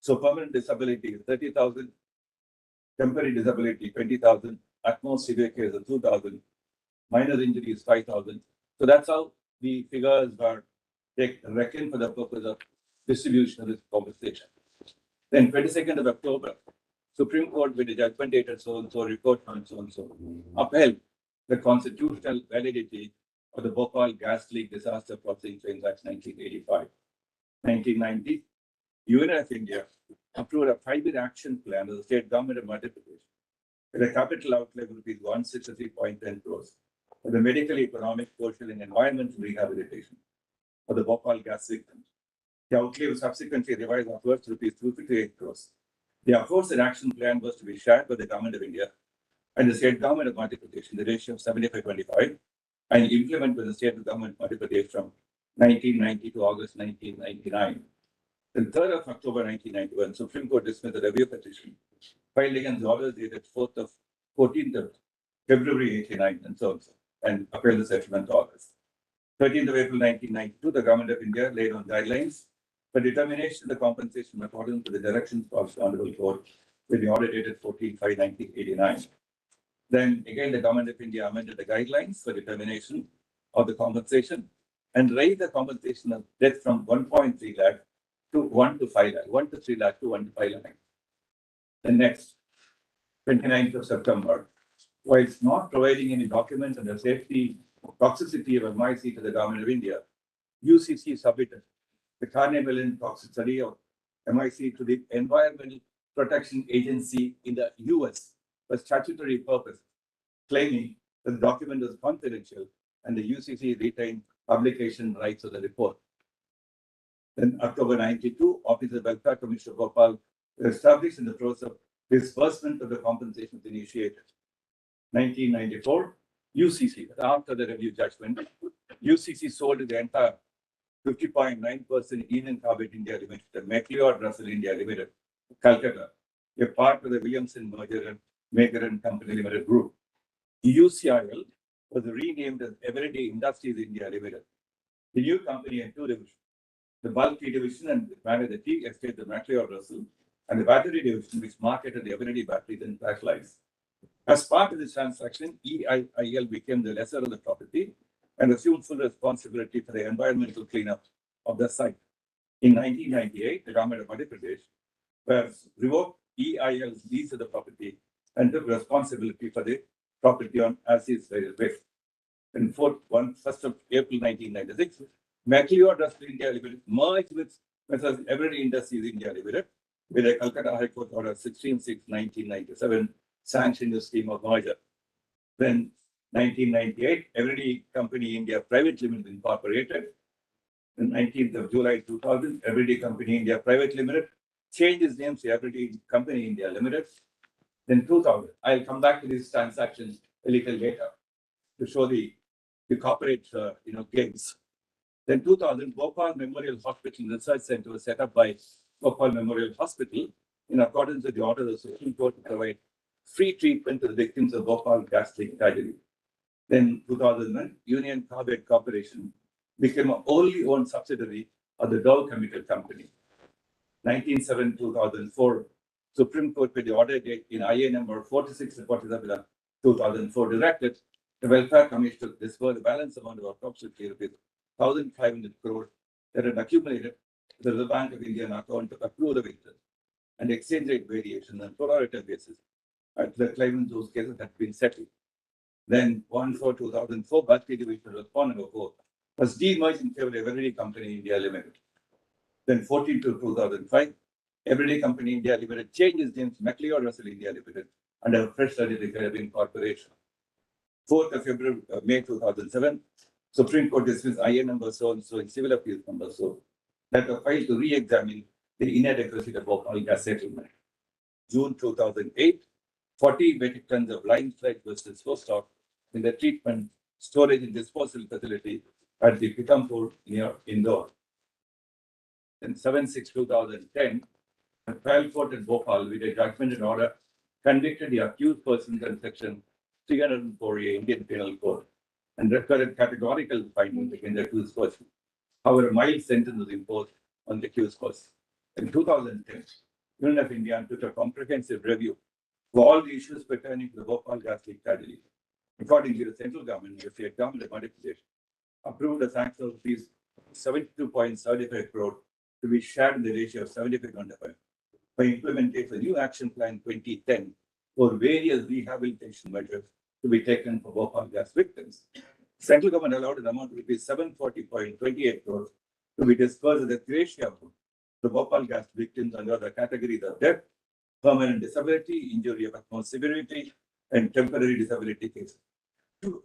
So permanent disability is 30,000, temporary disability 20,000, at most severe case of 2,000, minor injury is 5,000. So that's how the figures are reckoned for the purpose of distribution of this compensation. Then 22nd of October, Supreme Court with a judgment dated so-and-so, report on so-and-so, upheld the constitutional validity of the Bhopal gas leak disaster processing transaction 1985. 1990, Union of India approved a 5-year action plan of the state government of Madhya Pradesh with a capital outlay of rupees 163.10 crores for the medical, economic, social, and environmental rehabilitation for the Bhopal gas victims. The outlay was subsequently revised upwards to rupees 258 crores. The aforesaid action plan was to be shared by the government of India and the state government of Madhya Pradesh in the ratio of 75-25 and implemented by the state government of Madhya Pradesh from 1990 to August 1999. The 3rd of October 1991, Supreme Court dismissed the review petition filed against the orders dated 14th of February 89 and so on, and upheld the settlement orders. 13th of April 1992, the government of India laid on guidelines for determination of the compensation according to the directions of the Honorable Court with the order dated 14/5/1989. Then again, the government of India amended the guidelines for determination of the compensation and raised the compensation of death from 1.3 lakh to 1 to 5 lakh, 1 to 3 lakh to 1 to 5 lakh. The next, 29th of September, while not providing any documents on the safety toxicity of MIC to the government of India, UCC submitted the Carney-Mellon toxic study of MIC to the Environmental Protection Agency in the US for statutory purpose, claiming that the document was confidential and the UCC retained publication rights of the report. Then October 92, Office of Welfare Commissioner Gopal was established in the process of disbursement of the compensation initiated. 1994, UCC, after the review judgment, UCC sold the entire 50.9% Union Carbide India Limited, the McLeod Russell India Limited, Calcutta, a part of the Williamson merger and Maker and Company Limited Group. UCIL was renamed as Everyday Industries India Limited. The new company had 2 divisions, the bulk tea division and managed the tea estate, the McLeod Russell, and the battery division, which marketed the Everyday batteries and flashlights. As part of this transaction, EIIL became the lessor of the property and assumed full responsibility for the environmental cleanup of the site. In 1998, the government of Madhya Pradesh revoked EIL's lease of the property and took responsibility for the property on as-is basis. And 1st of April 1996, McLeod Russell India Limited merged with Everyday Industries India Limited with a Calcutta High Court order 16/6/1997 sanctioned the scheme of merger. Then 1998, Everyday Company India Private Limited incorporated. On 19th of July 2000, Everyday Company India Private Limited changed its name to Everyday Company India Limited. Then 2000. I'll come back to these transactions a little later to show the corporate gains. Then 2000, Bhopal Memorial Hospital Research Center was set up by Bhopal Memorial Hospital in accordance with the order of the Supreme Court to provide free treatment to the victims of Bhopal gas leak tragedy. Then 2001, Union Carbide Corporation became a wholly owned subsidiary of the Dow Chemical Company. 1907-2004, Supreme Court with the order date in IA number 46-47, 2004 directed the Welfare Commission to disburse the balance amount of approximately rupees 1,500 crore that had accumulated to the Reserve Bank of India on account of accrual of interest and exchange rate variations on pro rata basis at the claimants whose cases had been settled. Then 1/4/2004, Bharti Division Respond number 4 was demerged in favor of Everyday Company India Limited. Then 14/2005, Everyday Company India Limited changed its name to MacLeod Russell India Limited under a fresh certificate of incorporation. 4th of February, May 2007, Supreme Court dismissed IA number so and so in civil appeals number so that were filed to re-examine the inadequacy of Bhopal gas settlement. June 2008, 40 metric tons of limestone was disposed of in the treatment, storage, and disposal facility at the Pithampur near Indore. In 7/6/2010, the trial court at Bhopal, with a judgment and order, convicted the accused persons in section 304A Indian Penal Code and recorded categorical findings against the accused person. However, a mild sentence was imposed on the accused person. In 2010, Union of India took a comprehensive review of all the issues pertaining to the Bhopal gas leak tragedy. Accordingly, the central government, the state government of Madhya Pradesh, approved a sanction of rupees 72.75 crore to be shared in the ratio of 75-25 by implementing the new action plan 2010 for various rehabilitation measures to be taken for Bhopal gas victims. Central government allowed an amount of rupees 740.28 crore to be disbursed as a gratia of the Bhopal gas victims under the categories of death, permanent disability, injury of utmost severity, and temporary disability cases. Two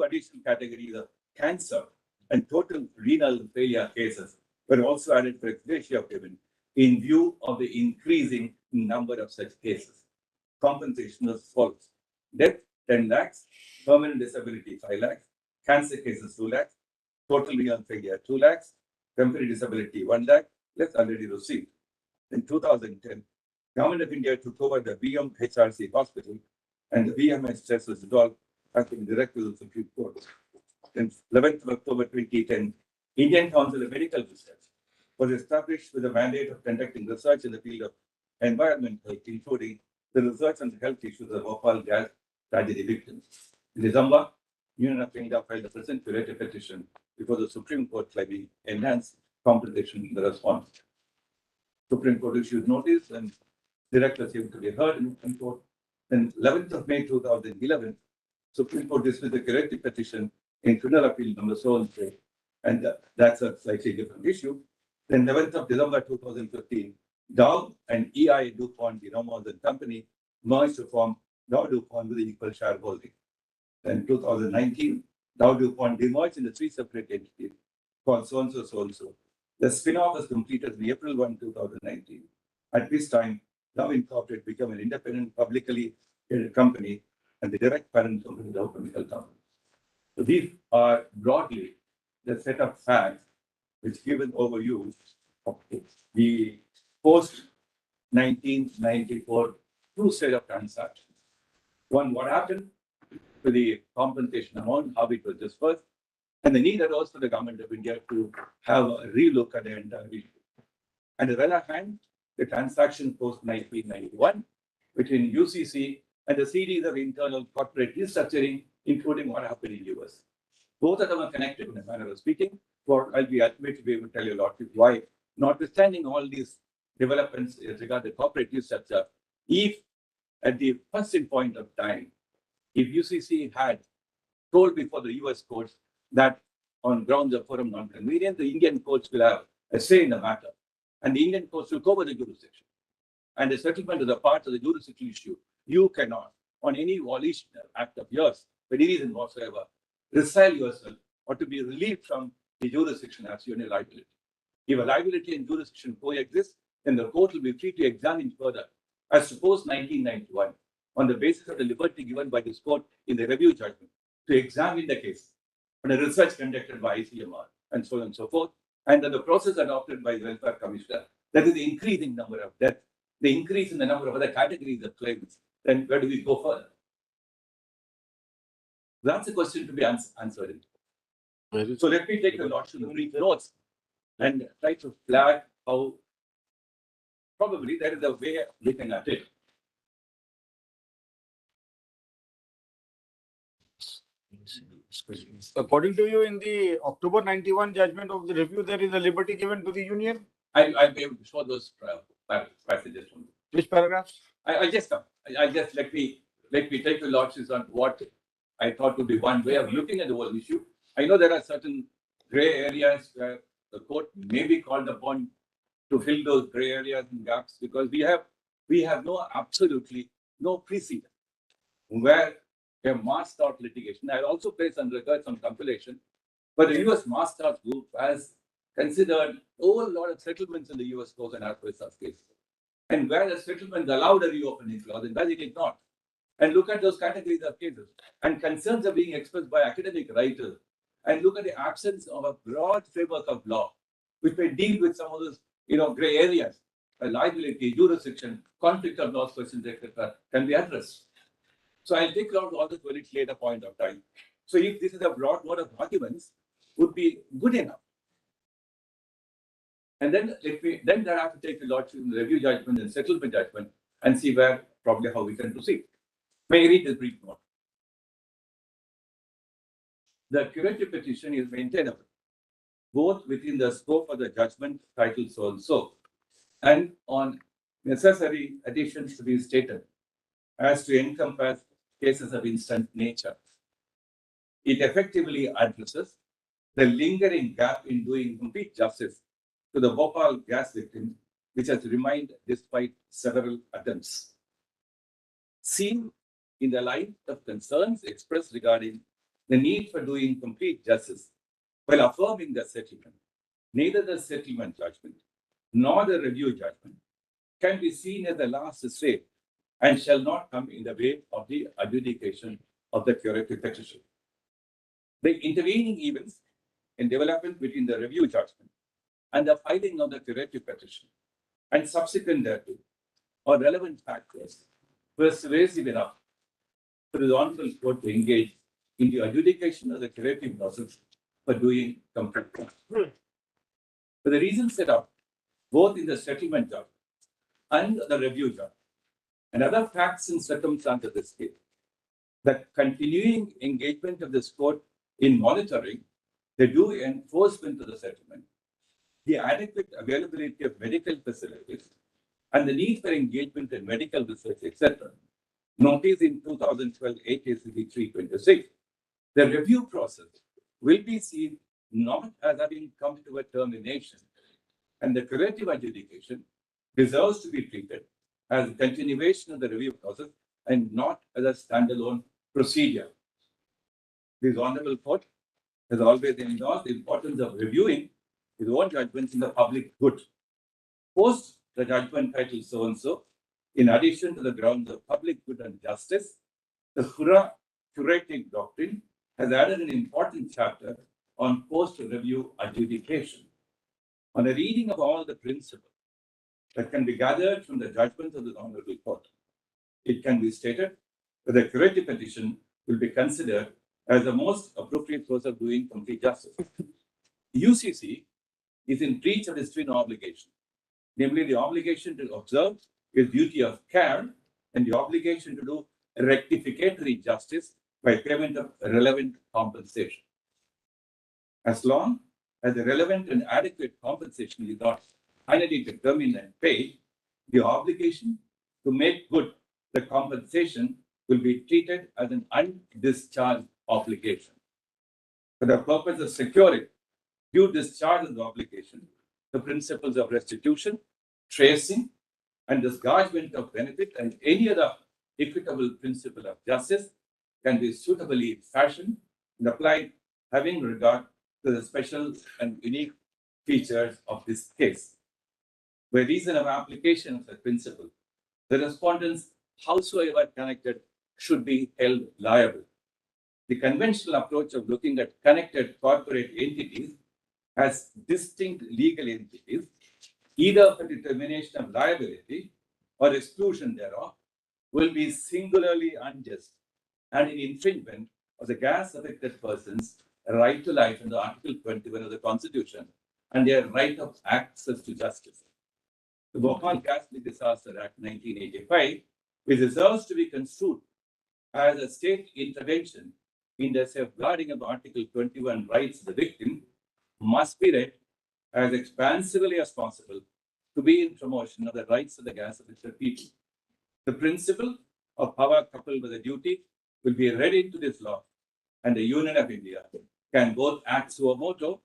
additional categories of cancer and total renal failure cases were also added for ex gratia payment in view of the increasing number of such cases. Compensation was as follows: death 10 lakhs, permanent disability 5 lakhs, cancer cases 2 lakhs, total renal failure 2 lakhs, temporary disability 1 lakh, less already received. In 2010, Government of India took over the BMHRC hospital and the BMS test was dissolved after the directive of the Supreme Court. Then 11th of October 2010, Indian Council of Medical Research was established with the mandate of conducting research in the field of environmental health, including the research on the health issues of Bhopal gas tragedy victims. In December, Union of India filed a present curative petition before the Supreme Court claiming enhanced compensation in the response. Supreme Court issued notice and directors seemed to be heard in Supreme Court. Then 11th of May 2011, Supreme Court dismissed the curative petition in criminal appeal number so and so, and that's a slightly different issue. Then 11th of December 2015, Dow and EI DuPont, the Northern Company, merged to form Dow DuPont with equal shareholding. Then 2019, Dow DuPont demerged into 3 separate entities called so and so, so and so. The spin-off was completed in April 1, 2019. At this time, Dow Incorporated became an independent, publicly traded company and the direct parent company of Dow Chemical Company. So these are broadly the set of facts which give an overview of the post-1994 two set of transactions. One, what happened to the compensation amount, how it was dispersed, and the need arose for the government of India to have a relook at the entire issue. And on the other hand, the transaction post-1991 between UCC and the series of internal corporate restructuring, including what happened in US. Both of them are connected in a manner of speaking. I'll be ultimately be able to tell you a lot of why, notwithstanding all these developments as regard the corporate restructure, if at the first point of time, if UCC had told before the US courts that on grounds of forum non-convenience, the Indian courts will have a say in the matter, and the Indian courts will cover the jurisdiction. And the settlement is a part of the jurisdiction issue. You cannot, on any volitional act of yours, for any reason whatsoever, resile yourself or to be relieved from the jurisdiction as your liability. If a liability and jurisdiction coexist, then the court will be free to examine further. As suppose 1991, on the basis of the liberty given by this court in the review judgment to examine the case on a research conducted by ICMR and so on and so forth, and then the process adopted by the Welfare Commissioner. That is the increasing number of deaths, the increase in the number of other categories of claims. Then where do we go further? That's a question to be answered. So let me take a lot of brief notes and try to flag how probably that is the way of looking at it. According to you, in the October 91 judgment of the review, there is a liberty given to the union. I'll be able to show those passages. Which paragraphs? I just let me take your lordship on what I thought would be one way of looking at the whole issue. I know there are certain gray areas where the court may be called upon to fill those gray areas and gaps because we have absolutely no precedent where a mass tort litigation. I also place on record some compilation, but the US Mass Tort Group has considered a whole lot of settlements in the US courts and adverse cases. And where the settlements allowed a reopening clause and where it did not. And look at those categories of cases. And concerns are being expressed by academic writers. And look at the absence of a broad framework of law, which may deal with some of those, gray areas, liability, jurisdiction, conflict of laws questions, etc., can be addressed. So I'll take out all this very later point of time. So if this is a broad word of arguments, would be good enough. And then I have to take the lordship in the review judgment and settlement judgment and see where probably how we can proceed. May I read this brief note? The curative petition is maintainable, both within the scope of the judgment titled so and so, and on necessary additions to be stated as to encompass cases of instant nature. It effectively addresses the lingering gap in doing complete justice to the Bhopal gas victims, which has remained despite several attempts. Seen in the light of concerns expressed regarding the need for doing complete justice while affirming the settlement, neither the settlement judgment nor the review judgment can be seen as the last say and shall not come in the way of the adjudication of the curative petition. The intervening events in development between the review judgment and the filing of the curative petition and subsequent thereto are relevant factors persuasive enough for the honorable court to engage in the adjudication of the curative process for doing complete justice. For the reasons set out both in the settlement judgment and the review judgment and other facts and circumstances of this case, the continuing engagement of this court in monitoring the due enforcement of the settlement, the adequate availability of medical facilities, and the need for engagement in medical research, etc. Notice in 2012 AKCB 326, the review process will be seen not as having come to a termination, and the curative adjudication deserves to be treated as a continuation of the review process and not as a standalone procedure. This honorable court has always endorsed the importance of reviewing his own judgments in the public good. Post the judgment titled so and so, in addition to the grounds of public good and justice, the curative doctrine has added an important chapter on post-review adjudication. On a reading of all the principles that can be gathered from the judgments of the honorable court, it can be stated that the curative petition will be considered as the most appropriate source of doing complete justice. UCC is in breach of its twin obligation, namely the obligation to observe its duty of care and the obligation to do rectificatory justice by payment of relevant compensation. As long as the relevant and adequate compensation is not finally determined and paid, the obligation to make good the compensation will be treated as an undischarged obligation. For the purpose of securing due discharge of the obligation, the principles of restitution, tracing, and disgorgement of benefit and any other equitable principle of justice can be suitably fashioned and applied having regard to the special and unique features of this case. By reason of application of the principle, the respondents howsoever connected, should be held liable. The conventional approach of looking at connected corporate entities as distinct legal entities, either for determination of liability or exclusion thereof, will be singularly unjust and in infringement of the gas affected persons' right to life under Article 21 of the Constitution and their right of access to justice. The Bhopal Gas Leak Disaster Act 1985 is reserved to be construed as a state intervention in the safeguarding of Article 21 rights of the victim must be read as expansively as possible to be in promotion of the rights of the gas affected people. The principle of power coupled with a duty will be read into this law, and the Union of India can both act suo motu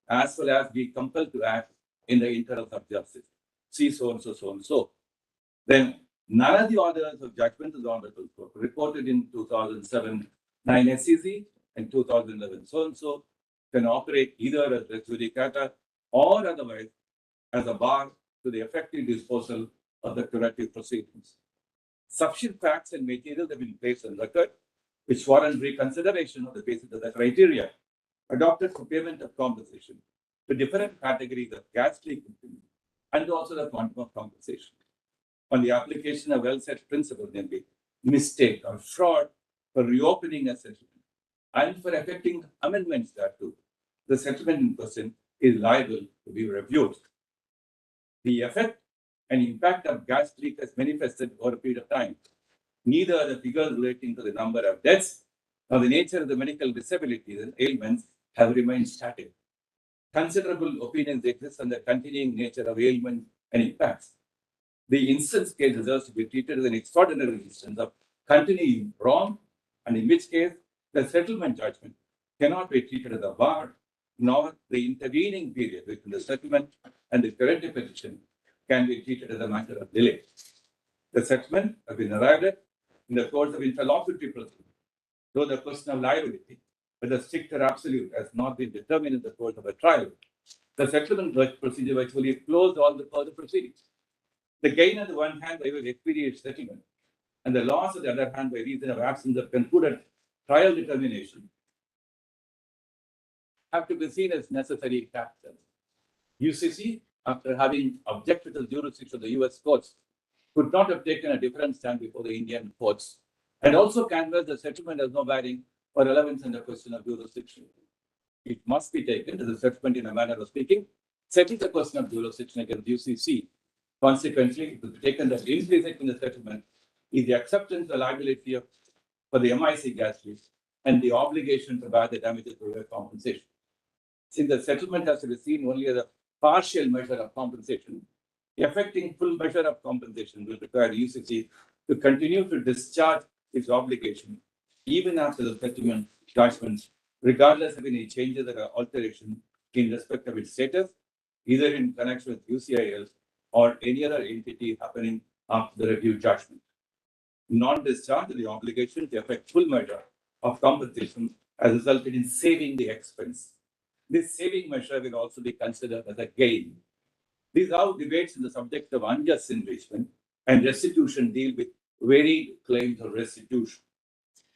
as well as be compelled to act in the interest of justice. See so and so, so and so. Then none of the orders of judgment of the Honorable Court reported in 2007 9 SEC and 2011 so and so can operate either as res judicata or otherwise as a bar to the effective disposal of the curative proceedings. Sufficient facts and materials have been placed on record, which warrant reconsideration of the basis of the criteria adopted for payment of compensation to different categories of gas leak victims and also the quantum of compensation. On the application of well-set principles, namely mistake or fraud for reopening a settlement and for effecting amendments thereto, the settlement in question is liable to be reviewed. The effect and impact of gas leak has manifested over a period of time. Neither the figures relating to the number of deaths nor the nature of the medical disabilities and ailments have remained static. Considerable opinions exist on the continuing nature of ailments and impacts. The instance case deserves to be treated as an extraordinary instance of continuing wrong, and in which case the settlement judgment cannot be treated as a bar, nor the intervening period between the settlement and the corrective petition can be treated as a matter of delay. The settlement has been arrived at in the course of interlocutory proceedings, though the question of liability, whether strict or absolute, has not been determined in the course of a trial. The settlement procedure virtually closed all the further proceedings. The gain on the one hand by way of expeditious settlement, and the loss on the other hand by reason of absence of concluded trial determination, have to be seen as necessary factors. UCC, after having objected to the jurisdiction of the US courts, could not have taken a different stand before the Indian courts, and also canvassed the settlement has no bearing or relevance in the question of jurisdiction. It must be taken as a settlement in a manner of speaking, settling the question of jurisdiction against UCC. Consequently, it will be taken that implicit in the settlement is the acceptance of the liability for the MIC gas leak and the obligation to bear the damages through compensation. Since the settlement has to be seen only as a partial measure of compensation, affecting full measure of compensation will require UCC to continue to discharge its obligation even after the settlement judgment, regardless of any changes or alteration in respect of its status, either in connection with UCIL or any other entity happening after the review judgment. Non-discharge of the obligation to effect full measure of compensation has resulted in saving the expense. This saving measure will also be considered as a gain. These are debates in the subject of unjust enrichment and restitution deal with varied claims of restitution.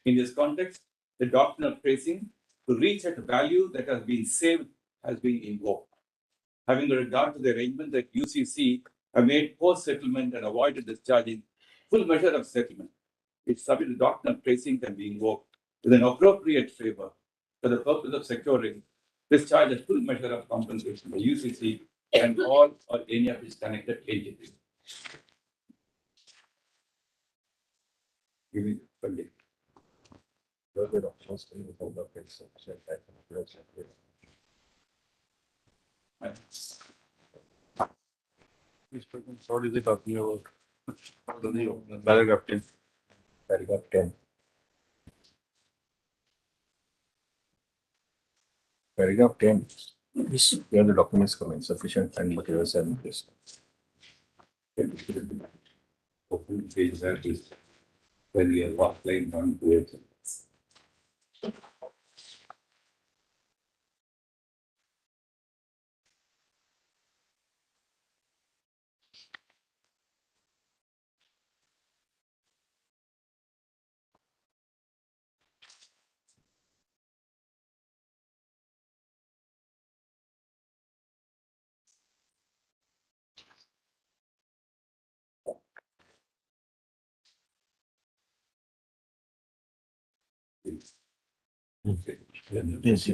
In this context, the doctrine of tracing to reach at a value that has been saved has been invoked. Having regard to the arrangement that UCC have made post-settlement and avoided discharging full measure of settlement, its subject to doctrine of tracing can be invoked with an appropriate favor for the purpose of securing discharge a full measure of compensation by UCC and all or any of its connected entities. What is it talking about? Paragraph 10. Paragraph 10. Paragraph 10. Here the documents come in sufficient and materials are in place. Open page that is when we are line on to it. Okay. Yes,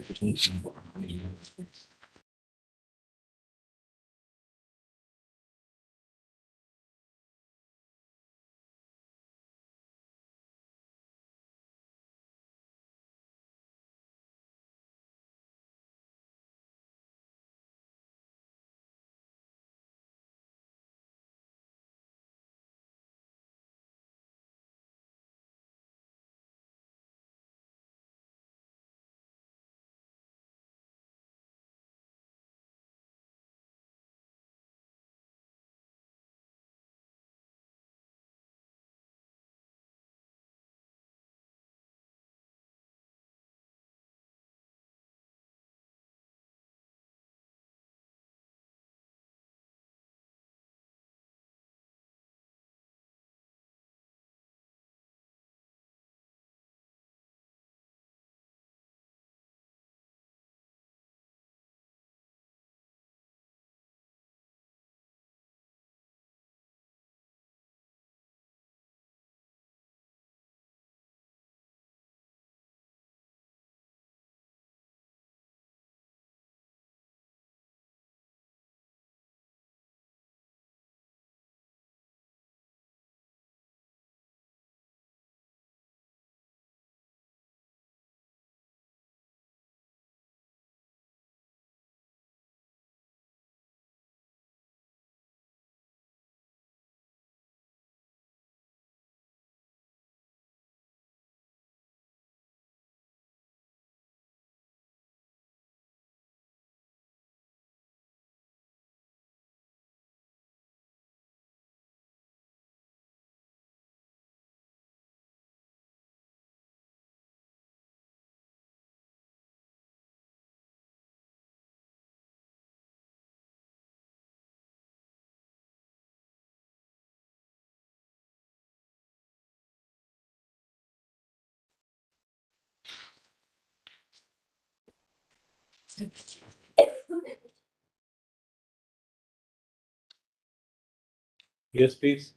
Yes, please.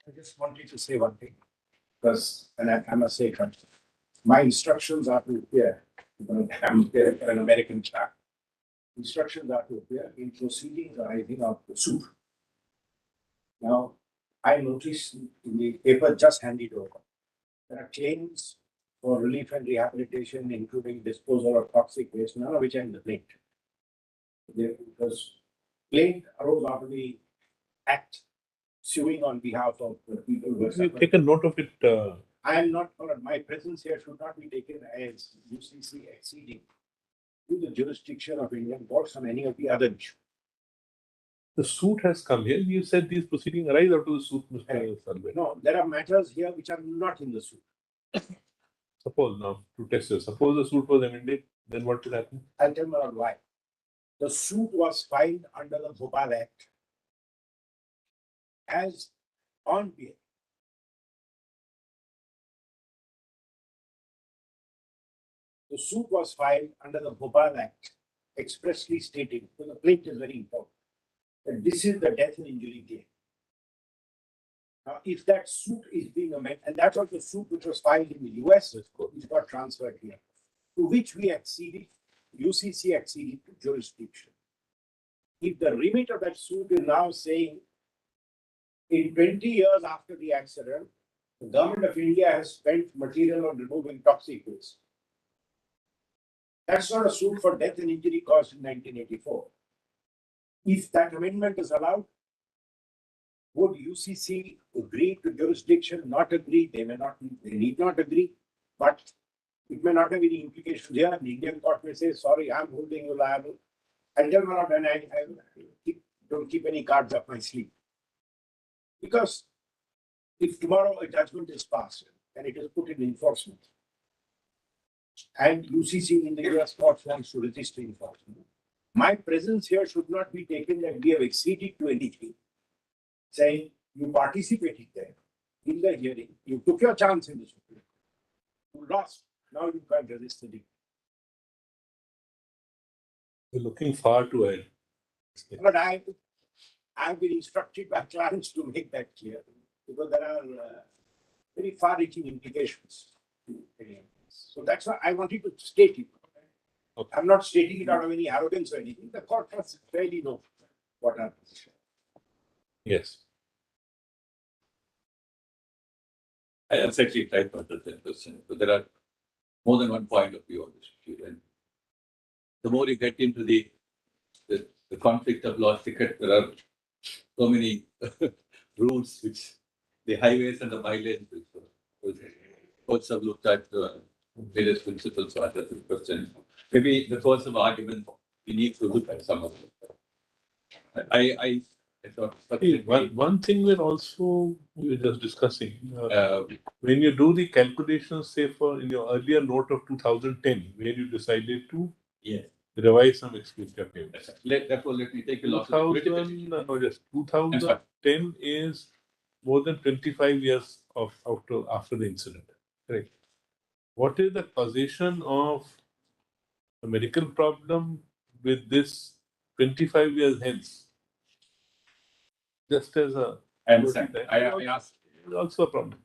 I just wanted to say one thing, because, and I must say, my instructions are to appear, I'm an American chap. Instructions are to appear in proceedings arising out of the suit. Now, I noticed in the paper just handed over, there are claims for relief and rehabilitation, including disposal of toxic waste, none of which are in the plaint. Because plaint arose out of the act suing on behalf of the people who were We've suffering. taken note of it. I am not, my presence here should not be taken as UCC acceding to the jurisdiction of Indian courts on any of the other issues. The suit has come here. You said these proceedings arise out of the suit, Mr. Salve. No, there are matters here which are not in the suit. Suppose now, to test you, suppose the suit was amended, then what will happen? I'll tell you why. The suit was filed under the Bhopal Act as on behalf. The suit was filed under the Bhopal Act, expressly stating, so the plaintiff is very important, that this is the death and injury claim. Now, if that suit is being amended, and that was the suit which was filed in the US, which got transferred here, to which we acceded, UCC acceded to jurisdiction. If the remit of that suit is now saying, in 20 years after the accident, the government of India has spent material on removing toxic waste. That's not a suit for death and injury caused in 1984. If that amendment is allowed, would UCC agree to jurisdiction, not agree? They need not agree, but it may not have any implications here. The Indian court may say, sorry, I'm holding you liable. And then don't keep any cards up my sleeve. Because if tomorrow a judgment is passed and it is put in enforcement, and UCC in the US court wants to resist enforcement, my presence here should not be taken that we have acceded to anything. Saying you participated there in the hearing, you took your chance in the Supreme Court, you lost, now you can't resist the decree. You're looking far too ahead. But I have been instructed by clients to make that clear because there are very far-reaching implications. So that's why I wanted to state it. Okay. I'm not stating it out of any arrogance or anything. The court must fairly know what our position is. Yes. I exactly tried to address that question. So there are more than one point of view on this issue. And the more you get into the conflict of law ticket, there are so many rules which the highways and the bylanes which courts have looked at various principles to address this question. Maybe the course of argument, we need to look at some of them. I thought See, one thing we were just discussing, when you do the calculations, say for in your earlier note of 2010, where you decided to yes. revise some expenditure payments. Therefore, let me take a loss. 2010 is more than 25 years after the incident. Correct. What is the causation of a medical problem with this 25 years hence? Just as a I understand. I asked. It's also a problem.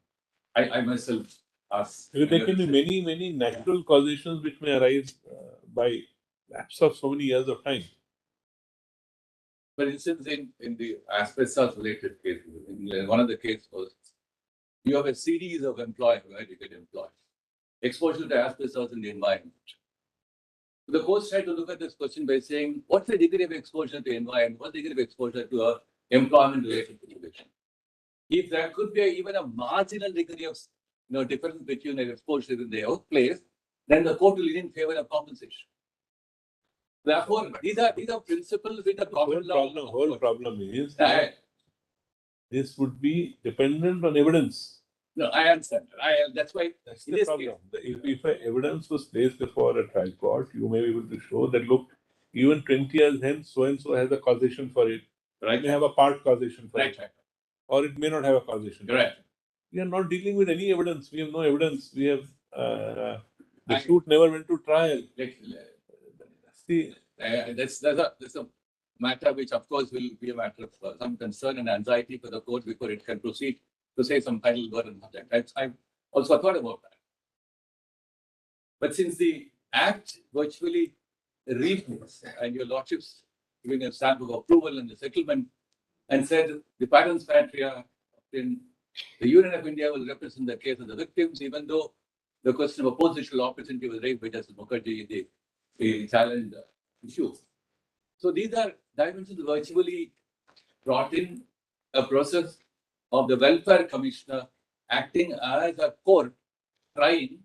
I myself asked. There can be many natural causations which may arise by lapse of so many years of time. For instance, in the asbestos related cases, one of the cases was you have a series of employers where you get employed. Exposure to asbestos in the environment. The courts tried to look at this question by saying, what's the degree of exposure to environment? What's the degree of exposure to a employment related situation? If there could be even a marginal degree of difference between an exposure in the workplace, then the court will lean in favor of compensation. Therefore, these are principles which the whole problem is that this would be dependent on evidence. No, I understand. That's why that's the problem. If evidence was placed before a trial court, you may be able to show that look, even 20 years hence, so and so has a causation for it. Right. It may have a part causation for it. Right. Or it may not have a causation. Correct. We are not dealing with any evidence. We have no evidence. We have the suit never went to trial. That's a matter which, of course, will be a matter of some concern and anxiety for the court before it can proceed to say some final word on that. I've also thought about that. But since the Act virtually reads, and your lordships giving a stamp of approval and the settlement, and said the parents' patria in the Union of India will represent the case of the victims, even though the question of oppositional opportunity was raised by Justice Mukherjee, the challenge issue. So these are dimensions virtually brought in a process of the welfare commissioner acting as a court, trying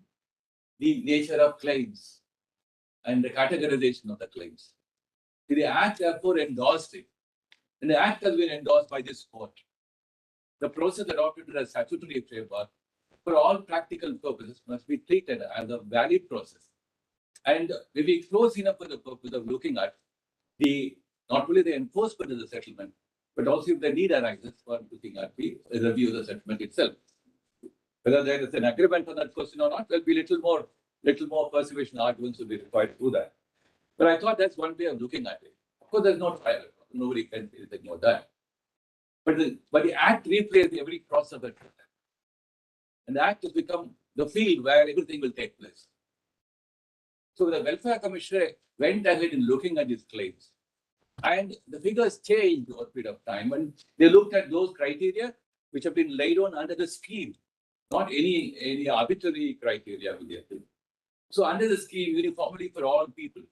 the nature of claims and the categorization of the claims. The Act therefore endorsed it, and the Act has been endorsed by this court. The process adopted as statutory framework for all practical purposes must be treated as a valid process, and if we close enough for the purpose of looking at not only the enforcement of the settlement, but also if the need arises for looking at the review of the settlement itself. Whether there is an agreement on that question or not, there'll be little more persuasion arguments will be required to do that. But I thought that's one way of looking at it. Of course, there's no trial. Nobody can ignore that. But the Act replays every process of that. And the Act has become the field where everything will take place. So the Welfare Commissioner went ahead in looking at these claims. And the figures changed over a period of time. And they looked at those criteria which have been laid on under the scheme, not any arbitrary criteria. So under the scheme, uniformly for all people.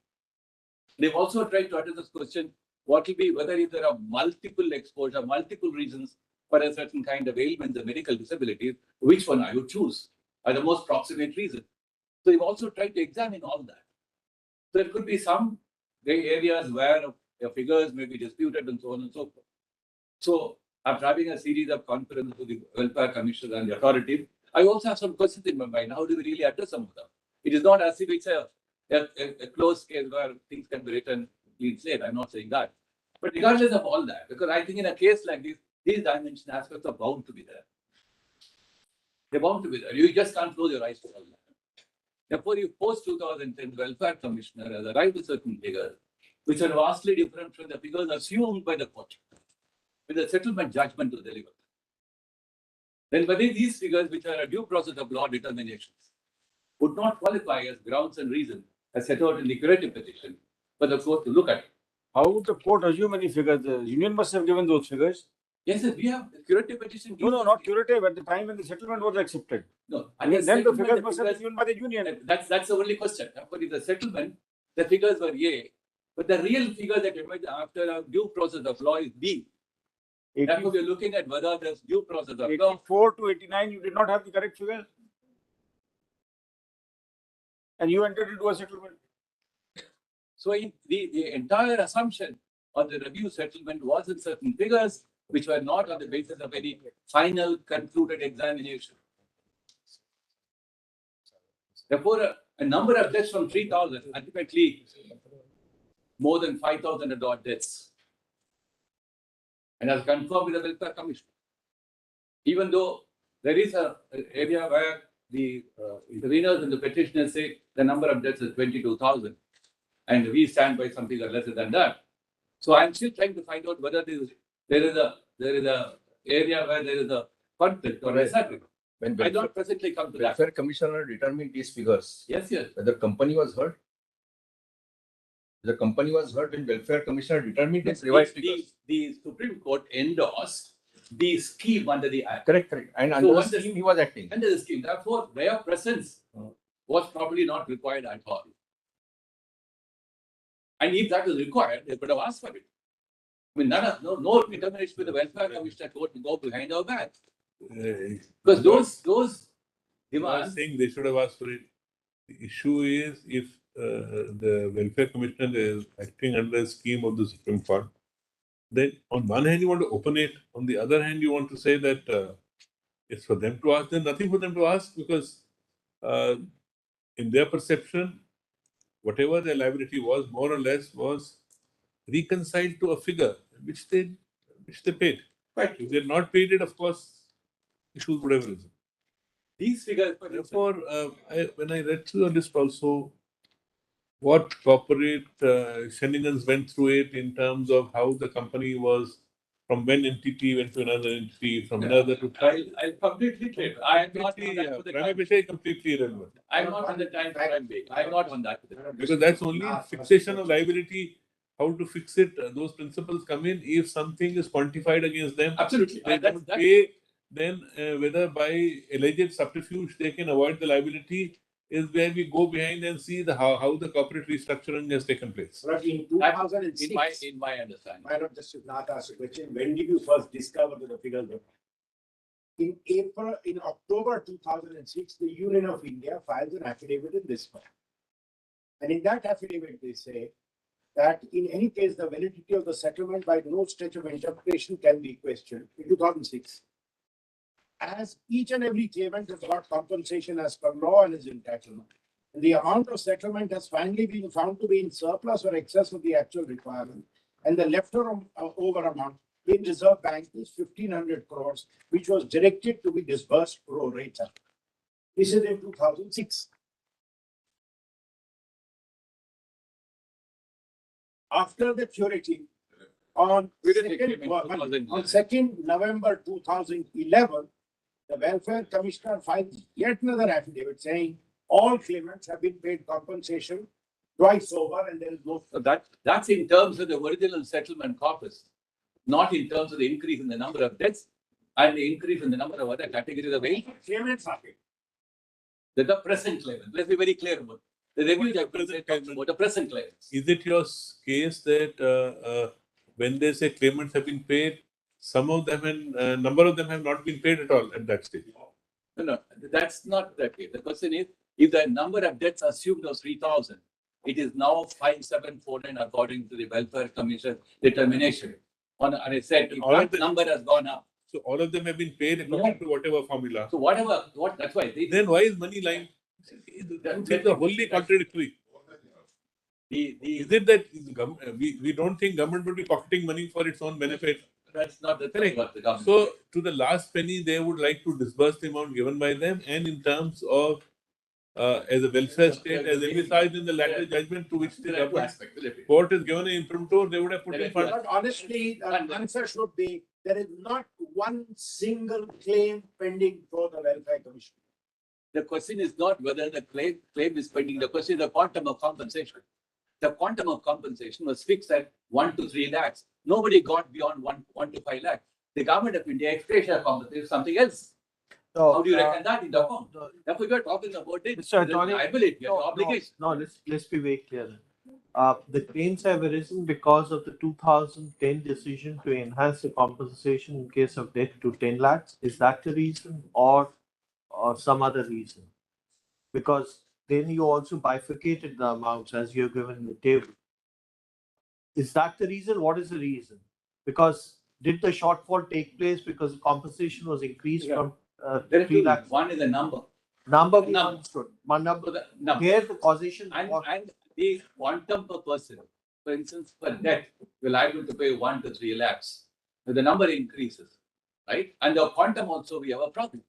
They've also tried to address this question, what will be whether if there are multiple exposure, multiple reasons for a certain kind of ailment, the medical disabilities, which one I would choose as the most proximate reason. So they've also tried to examine all that. So there could be some areas where the figures may be disputed and so on and so forth. So after having a series of conferences with the Welfare Commissioner and the authorities, I also have some questions in my mind. How do we really address some of them? It is not as if it's a closed case where things can be written clean slate. I'm not saying that. But regardless of all that, because I think in a case like this, these dimension aspects are bound to be there. They're bound to be there. You just can't close your eyes to all that. Therefore, you post-2010 Welfare Commissioner has arrived at certain figures, which are vastly different from the figures assumed by the court. with a settlement judgment to deliver. Then whether these figures, which are a due process of law determinations, would not qualify as grounds and reasons as set out in the curative petition for the court to look at. How would the court assume any figures? The union must have given those figures. Yes, sir, we have the curative petition. No, not curative. At the time when the settlement was accepted. No, And then the settlement, figures must have been given by the union. That's the only question. According to the settlement, the figures were A, but the real figure that emerged after a due process of law is B. Therefore, we are looking at whether there's due process of law. 84 to 89, you did not have the correct figure. And you entered into a settlement. So in the entire assumption of the review settlement was in certain figures which were not on the basis of any final concluded examination. Therefore, a number of deaths from 3,000, ultimately more than 5,000 odd deaths. And as confirmed with the Welfare Commission. Even though there is an area where the interveners and the petitioners say the number of deaths is 22,000, and we stand by something lesser than that. So I'm still trying to find out whether there is a area where there is a conflict or disagreement. When I don't presently come to that. Welfare Commissioner determined these figures, Yes, yes. whether company was heard. The company was heard when Welfare Commissioner determined its revised figures. The Supreme Court endorsed the scheme under the Act. Correct. And So under the once the- scheme, he was acting. Under the scheme, therefore, their presence was probably not required at all. And if that was required, they could have asked for it. I mean, no determination with the Welfare Commissioner Court to go behind our back. Because those I was demands, saying they should have asked for it. The issue is if the Welfare Commissioner is acting under a scheme of the Supreme Court, then on one hand you want to open it, on the other hand you want to say that it's for them to ask. There's nothing for them to ask because in their perception, whatever their liability was, more or less, was reconciled to a figure which they paid. Right. If they had not paid it, of course, issues would have arisen. these figures, for instance, Therefore, when I read through the list also, what corporate shenanigans went through it in terms of how the company was, from one entity went to another entity, from another to I'll completely clear. I am not on that for the prima time. facie completely irrelevant. I'm not on the time frame being. I'm not on that. Because that's only fixation of liability. How to fix it, those principles come in if something is quantified against them. Absolutely. They don't pay, then whether by alleged subterfuge they can avoid the liability is where we go behind and see how the corporate restructuring has taken place. But in That- 2006, in my understanding. why not just not ask a question? When did you first discover that the figures were? In October 2006, the Union of India files an affidavit in this form. And in that affidavit, they say that in any case, the validity of the settlement by no stretch of interpretation can be questioned in 2006. As each and every claimant has got compensation as per law and is entitled. And the amount of settlement has finally been found to be in surplus or excess of the actual requirement. And the leftover amount in Reserve Bank is 1,500 crores, which was directed to be disbursed pro rata. This is in 2006. After the curative, on Curative came 2nd, in 2011. on 2nd November 2011, the Welfare Commissioner files yet another affidavit saying all claimants have been paid compensation twice over and there is no. So that's in terms of the original settlement corpus, not in terms of the increase in the number of deaths and the increase in the number of other categories of age. Claimants are paid. The present claimants. Let's be very clear about it. The review judgment present talks claimant? about the present claimants. Is it your case that when they say claimants have been paid, some of them and number of them have not been paid at all at that stage? No, that's not the case. The question is, if the number of deaths assumed was 3,000, it is now 5,749 according to the Welfare Commission determination. And I said, if All of that the- number has gone up, So all of them have been paid according to whatever formula. so that's why Then why is money lying? Things are wholly contradictory. Is it that we don't think government will be pocketing money for its own benefit? that's not the Correct. thing about the government. So to the last penny, they would like to disburse the amount given by them, and in terms of as a welfare state, as envisaged in the latter judgment to which the There are two government aspects. Let me- court is given an imprimatur, they would have put There are in two funds. But honestly, the answer should be there is not one single claim pending for the Welfare Commission. The question is not whether the claim is pending. The question is the quantum of compensation. The quantum of compensation was fixed at 1 to 3 lakhs. Nobody got beyond 1 to 5 lakhs. The government of India extra compensated something else. So, How do you reckon that in the account? no, Therefore, we are talking about it. Mr. Attorney, Liability, no, obligation. No, let's be very clear. The claims have arisen because of the 2010 decision to enhance the compensation in case of death to 10 lakhs. Is that the reason or some other reason? Because then you also bifurcated the amounts as you're given in the table. Is that the reason? What is the reason? Because did the shortfall take place because the compensation was increased Yeah. from There are 3 two. lakhs? One is a number. Number we Number. understood. One So number. the number. There the causation And was the quantum per person, for instance, for death, we're liable to pay 1 to 3 lakhs. But the number increases, right? And the quantum also, we have a problem.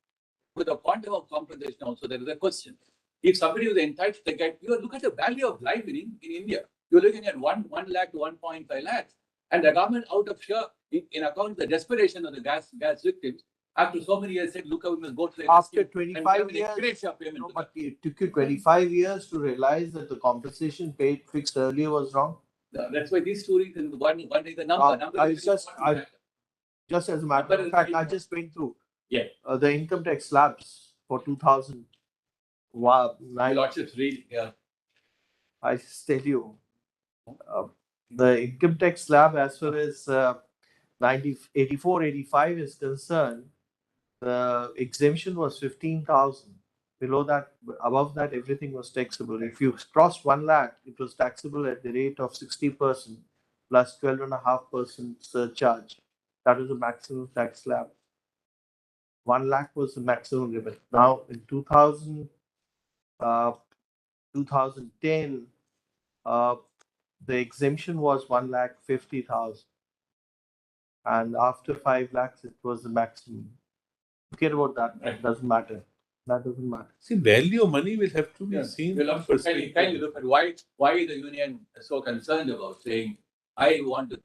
With the quantum of compensation also, there is a question. If somebody was entitled to get, you look at the value of life in India. You're looking at 1 lakh to 1.5 lakhs. And the government, out of sheer, in account of the desperation of the gas victims, after so many years said, look, we must go to the after rescue 25 and years. encourage your payment No, to but it took you 25 years to realize that the compensation paid fixed earlier was wrong. That's why these two reasons, one is the number. Number I is just- important factor. Just as a matter But of it's fact, very I just went through Yeah. the income tax slabs for 2000. Wow, My lordship's read, yeah. I just tell you, the income tax slab as far as 84-85 is concerned, the exemption was 15,000. Below that, above that, everything was taxable. If you crossed 1 lakh, it was taxable at the rate of 60% plus 12.5% surcharge. That was the maximum tax slab. 1 lakh was the maximum limit. Now in 2010, the exemption was 1,50,000, and after 5 lakhs, it was the maximum. Forget about that. That doesn't matter. That doesn't matter. See, value of money will have to be Yeah. seen Well, from can you perspective. look at why is the union so concerned about saying, I want to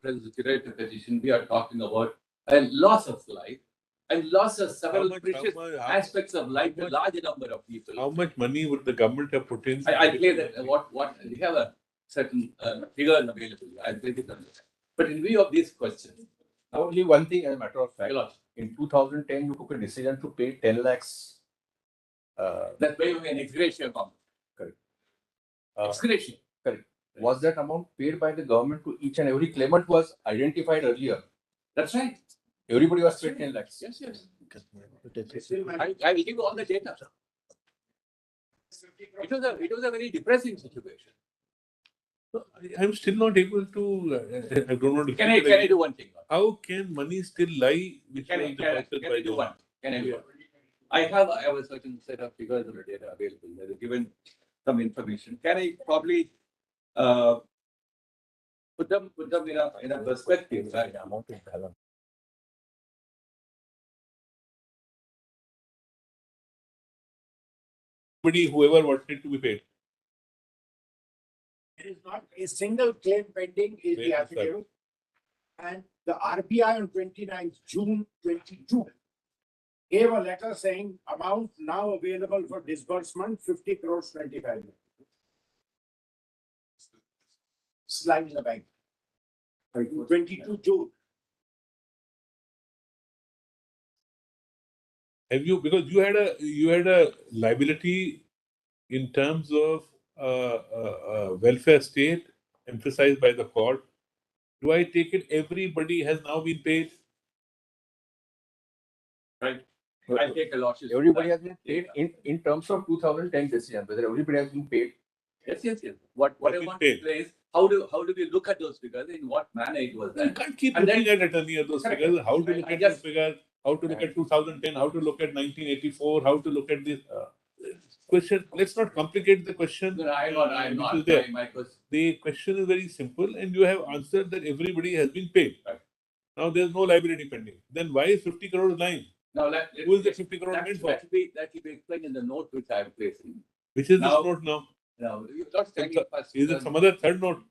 create a petition? We are talking about a loss of life and loss of several precious aspects of life to a large number of people. How much money would the government have put in? I play that. What we have a certain figure available. I play it on that. But in view of these questions, Only one thing, as a matter of fact, your lordship, in 2010, you took a decision to pay 10 lakhs. that's why we an ex gratia account. Correct. Ex gratia. Was that amount paid by the government to each and every claimant who was identified earlier? That's right. Everybody was paid 10 lakhs. Yes, yes. I will give you all the data. It was a very depressing situation. So, I'm still not able to. I don't know. Can I do one thing? How can money still lie? Which Can was I deposited by do the- one? Can I do one? I have a certain set of figures of the data available. That is given some information. Can I probably put them in a perspective? Right? Whoever wanted to be paid. There is not a single claim pending is Wait, the sir. affidavit. And the RBI on 29th June 22 gave a letter saying amount now available for disbursement 50 crores 25 lakhs. Slide in the bank. 22 June. Have you, because you had a liability in terms of welfare state emphasized by the court. Do I take it everybody has now been paid? Right. I take a loss. Everybody has been paid in terms of 2010 decision, whether everybody has been paid. Yes. What I been want paid. to say is how do we look at those figures? In what manner it was You done? can't keep And looking then- at any of those Correct. figures. How to I- look I at just- those figures? How to look at 2010? How to look at 1984? How to look at this question? Let's not complicate the question. No, I'm which not. is there. My question. The question is very simple, and you have answered that everybody has been paid. Right. Now there's no liability pending. Then why is 50 crores lying? Now Who is the 50 crores meant for? that will be explained in the note which I am placing. Which is this Now- note now? Now, you're not standing first. Is it some other third note?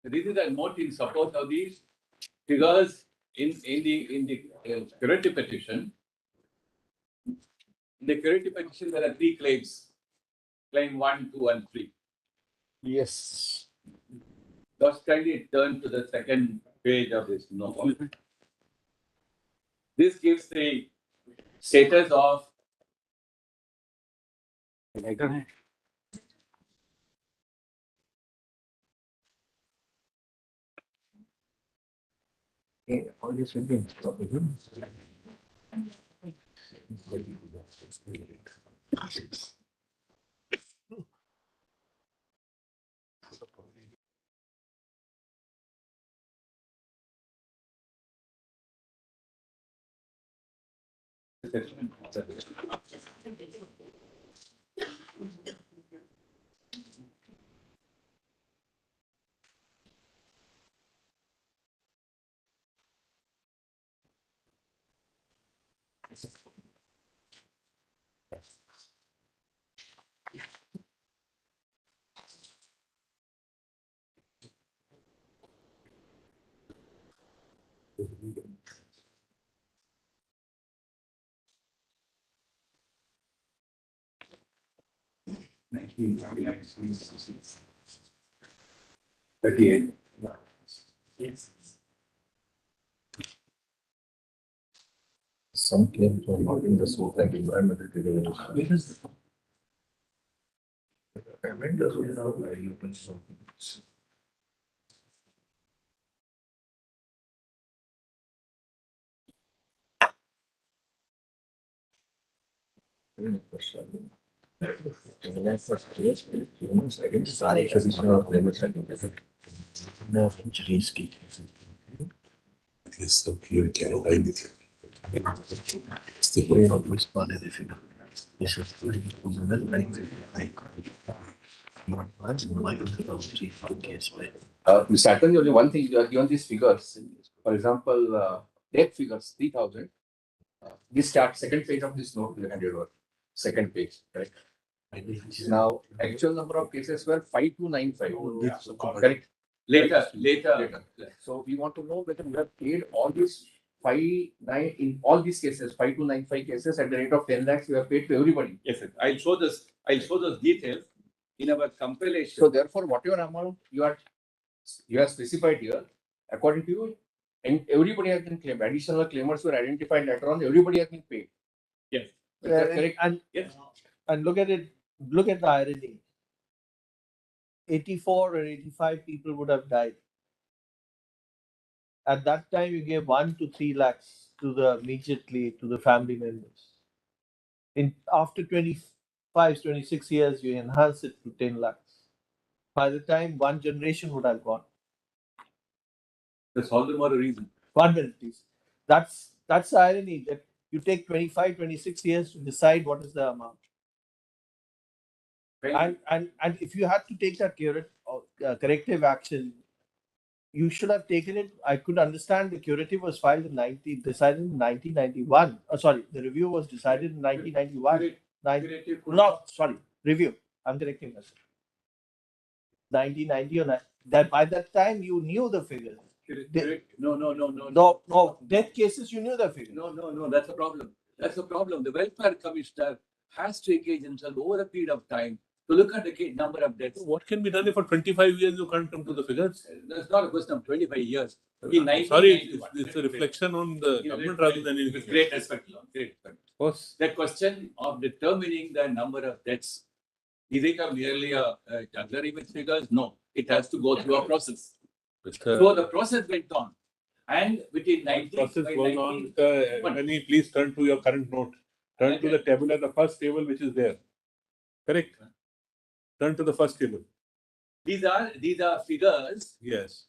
This is a note in support of these figures in the curative petition, there are three claims. Claim 1, 2, and 3. Yes. Just kindly turn to the second page of this note. This gives the status of All this will be. Some claims are not in the source like environmental degradation. Vendors will now very open source. सारे traditional of limits are different. No injuries की. Yes, so here can I with you. It's the way of responding if you know. This is very well like. Mr. Attorney, only one thing, you are given these figures. For example, death figures 3,000. This start second page of this note, you handed over. Second page, correct? Now, actual number of cases were 5295. Correct? later. So we want to know whether we have paid all these 59 in all these cases, 5295 cases at the rate of 10 lakhs, we have paid to everybody. Yes, sir. I'll show those details in our compilation. So therefore, whatever amount you have specified here, according to you, and everybody has been claimed. Additional claimers were identified later on. Everybody has been paid. Yes. Is that correct? Yes. And look at it, look at the irony. 84 or 85 people would have died. At that time, you gave 1 to 3 lakhs to the immediately to the family members. After 25, 26 years, you enhance it to 10 lakhs. By the time one generation would have gone. That's all the more a reason. 1 minute, please. That's the irony that you take 25, 26 years to decide what is the amount. And if you had to take that corrective action, you should have taken it. I could understand the curative was filed decided in 1991. Sorry, the review was decided in 1991. Review. I'm correcting myself. 1990 or that by that time you knew the figures. No. Death cases you knew the figures. No. That's a problem. The welfare commissioner has to engage himself over a period of time to look at the number of deaths. What can be done if for 25 years you can't come to the figures? That's not a question of 25 years. Sorry, it's a reflection on the government rather than anything. Great respect. Of course. The question of determining the number of deaths, is it merely a jugglery with figures? No, it has to go through a process. So the process went on. And within 19... Process goes on. Mani, please turn to your current note. Turn to the table at the first table which is there. Correct? Turn to the first table. These are figures. Yes.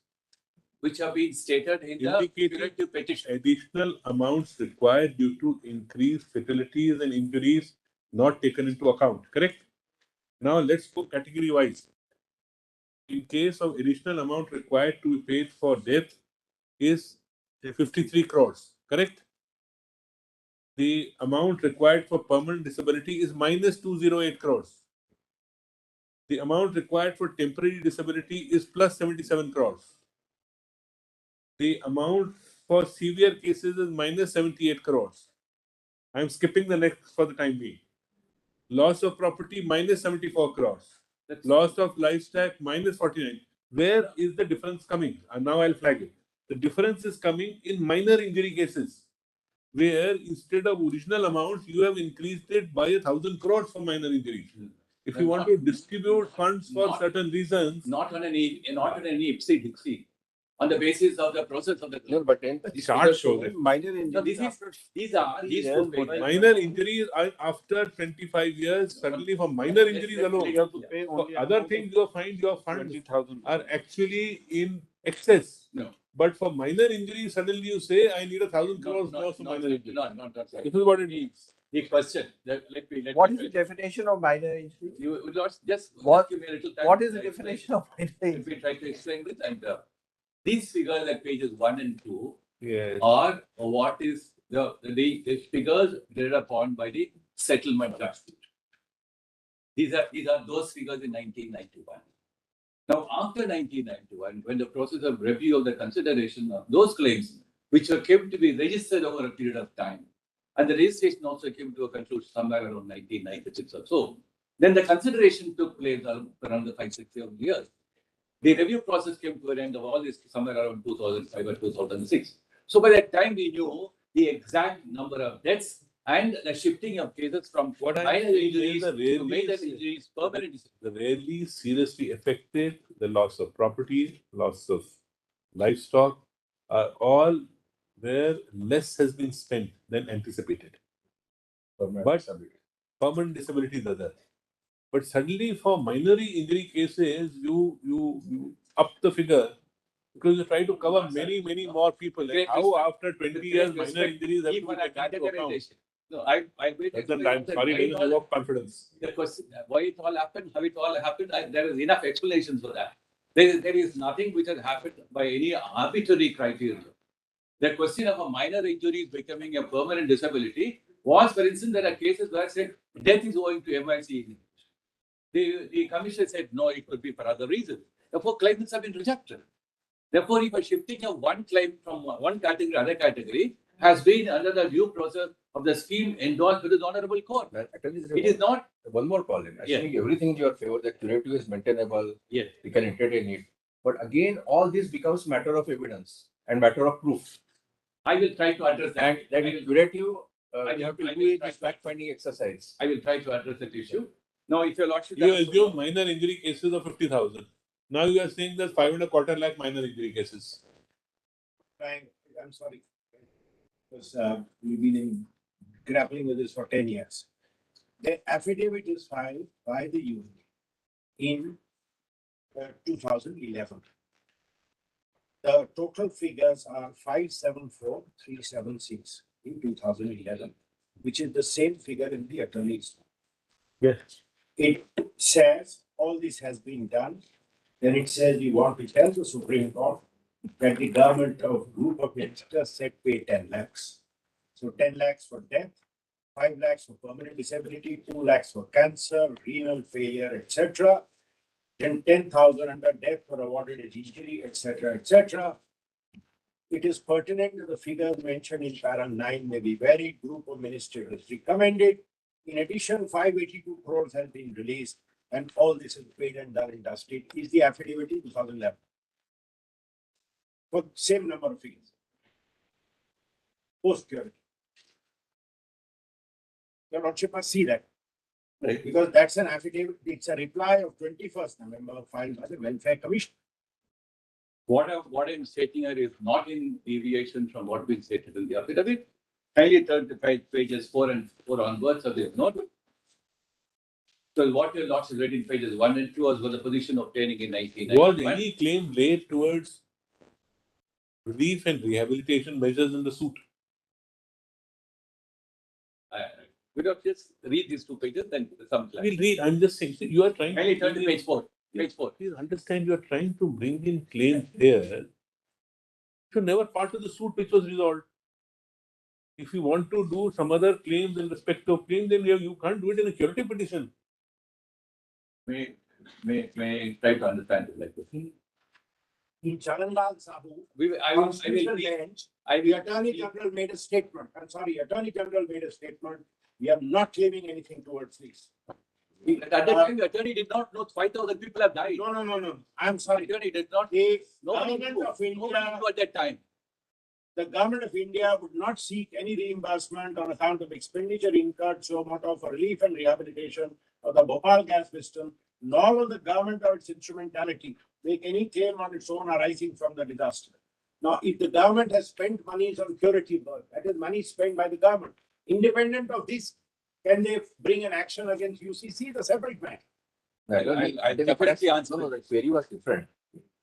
Which have been stated in the curative petition. Additional amounts required due to increased fatalities and injuries not taken into account. Correct? Now let's go category wise. In case of additional amount required to be paid for death is 53 crores. Correct? The amount required for permanent disability is minus 208 crores. The amount required for temporary disability is plus 77 crores. The amount for severe cases is minus 78 crores. I'm skipping the next for the time being. Loss of property minus 74 crores. Loss of livestock minus 49. Where is the difference coming? And now I'll flag it. The difference is coming in minor injury cases, where instead of original amounts, you have increased it by 1,000 crores for minor injuries. If you want to distribute funds for certain reasons, not on any ipsy dixie, on the basis of the process of the claim. No, but then the chart shows it. Minor No, injuries. these are these Yes, two but pages. Minor injuries are after 25 years, suddenly for minor injuries alone. You have to pay For only other things, you find your funds 20,000 are actually in excess. No. But for minor injuries, suddenly you say, I need 1,000 crores more for minor injuries. Not that. This is what it means. The question. Let What me is the try. definition of minor injury? You would not just What- give me a little time. What is the to explain. definition of minor Let injury? me try to explain this. And these figures at pages 1 and 2 Yes. are what is the figures derived upon by the settlement trust. These are those figures in 1991. Now, after 1991, when the process of review of the consideration of those claims, which were kept to be registered over a period of time, and the registration also came to a conclusion somewhere around 1996 or so, then the consideration took place around the 5-6 years. The review process came to an end of all this somewhere around 2005 or 2006. So by that time, we knew the exact number of deaths and the shifting of cases from What I'm minor saying is injuries the to rarely major is- injuries, permanent disability. The rarely seriously affected, the loss of property, loss of livestock, are all where less has been spent than anticipated. But permanent disability is other. But suddenly for minor injury cases, you up the figure because you try to cover many more people. Like Great how respect. after 20 Great years minor respect. injuries have to Even be a taken into account. categorization. No, I wait. I'm sorry, doesn't have of confidence. The question, why it all happened, how it all happened, there is enough explanations for that. There is nothing which has happened by any arbitrary criteria. The question of a minor injury becoming a permanent disability was, for instance, there are cases where said death is owing to MIC. The commission said no, it could be for other reasons. Therefore, claimants have been rejected. Therefore, if a shifting of one claim from one category to other category has been under the due process of the scheme endorsed by the Honorable Court. It is not. One more problem. Yeah. Assuming everything in your favor, the curative is maintainable, Yes. we can entertain it. But again, all this becomes matter of evidence and matter of proof. I will try to address that. And that is curative, I we have to will do try this to- fact-finding exercise. I will try to address that issue. Now, if your lordship. You assume minor injury cases of 50,000. Now you are saying there's 5.25 lakh minor injury cases. I'm sorry. Because we've been grappling with this for 10 years. The affidavit is filed by the union in 2011. The total figures are 574,376 in 2011, which is the same figure in the attorney's. Yes. It says all this has been done. Then it says we want to tell the Supreme Court that the government of group of youngsters said pay 10 lakhs. So 10 lakhs for death, 5 lakhs for permanent disability, 2 lakhs for cancer, renal failure, etc. Then 10,000 under death for awarded as injury, etc., etc. It is pertinent to the figures mentioned in para 9 may be varied. Group of ministers has recommended. In addition, 582 crores has been released, and all this is paid and done and dusted. Is the affidavit in 2011 for same number of figures? Post security. Your lordship must see that. Right. Because that's an affidavit, it's a reply of 21st November filed by the Welfare Commission. What I'm stating here is not in deviation from what we stated in the affidavit. Kindly turn to pages 4 and 4 onwards of this note. So what your lordship read in pages 1 and 2 was the position obtaining in 1991. Was any claim laid towards relief and rehabilitation measures in the suit? We don't just read these 2 pages, then some We'll clarity. read. I'm just saying, see, you are trying Kindly to turn to bring page in, 4. Page 4. please understand you are trying to bring in claims there. So never part of the suit which was resolved. If you want to do some other claims in respect of claim, then you can't do it in a curative petition. May try to understand it like this. in Charanlal Sahu, I will constitutional read. bench, I the will Attorney General made a statement. I'm sorry, Attorney General made a statement. We are not claiming anything towards this. At that time, the attorney did not know 5,000 people have died. No. I'm sorry. The attorney did not. The Nobody government knew. of Nobody India, knew at that time. the government of India would not seek any reimbursement on account of expenditure incurred so moto for relief and rehabilitation of the Bhopal gas system, nor will the government or its instrumentality make any claim on its own arising from the disaster. Now, if the government has spent monies on curative work, that is money spent by the government, independent of this, can they bring an action against UCC, the separate matter? I'll definitely answer. No, the query was different.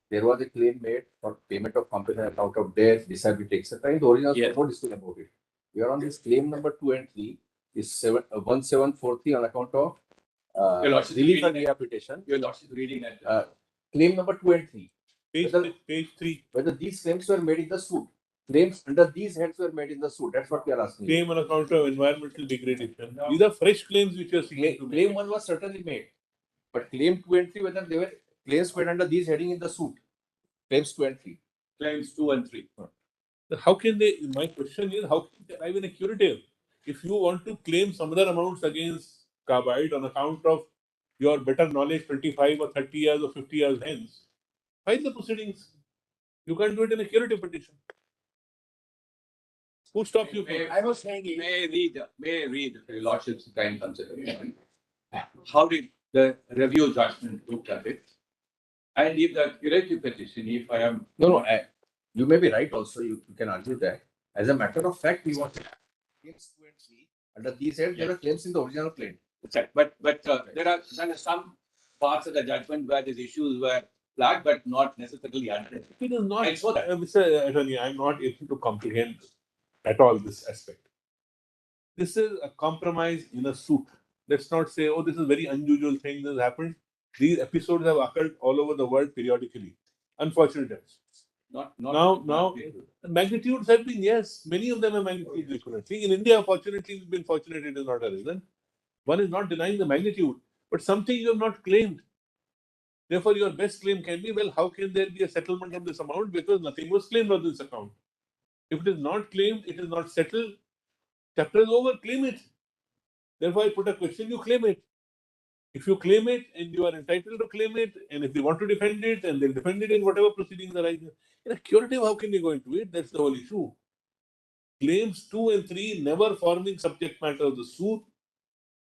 There was a claim made for payment of compensation account of death, disability, etc. In the original, Yes. no discussion about it. We are on this claim number 2 and 3 is 1743 on account of Your Lordship relief and reading rehabilitation. Your Lordship reading that. Claim number 2 and 3. Page, Whether- page 3. Whether these claims were made in the suit. Claims under these heads were made in the suit. That's what we are asking. Claim on account of environmental degradation. These are fresh claims which you are seeking to make. Claim 1 was certainly made. But claim 2 and 3, whether they were claims made under these heading in the suit. Claims 2 and 3. Claims 2 and 3. How can they, my question is, how can they arrive in a curative? If you want to claim some other amounts against carbide on account of your better knowledge 25 or 30 years or 50 years hence, file the proceedings. You can't do it in a curative petition. Who stops you from? I was saying, May I read Your Lordship's kind consideration. How did the review judgment look at it? And if the curative petition, if I am. No, you may be right also. You can argue that. As a matter of fact, we want claims 2 and 3. Under these heads, there are claims in the original claim. Exactly. But there are some parts of the judgment where these issues were flagged but not necessarily addressed. It is not, I saw that. Mr. Attorney, I'm not able to comprehend at all this aspect. This is a compromise in a suit. Let's not say, oh, this is a very unusual thing that has happened. These episodes have occurred all over the world periodically. Unfortunate. Now, magnitudes have been, yes, many of them are magnitudes equivalent. See, in India, fortunately, we've been fortunate it is not arisen. One is not denying the magnitude, but something you have not claimed. Therefore, your best claim can be, well, how can there be a settlement of this amount? Because nothing was claimed on this account. If it is not claimed, it is not settled. Chapter is over, claim it. Therefore, I put a question, you claim it. If you claim it and you are entitled to claim it, and if they want to defend it, and they'll defend it in whatever proceedings arise. In a curative, how can you go into it? That's the whole issue. Claims 2 and 3 never forming subject matter of the suit.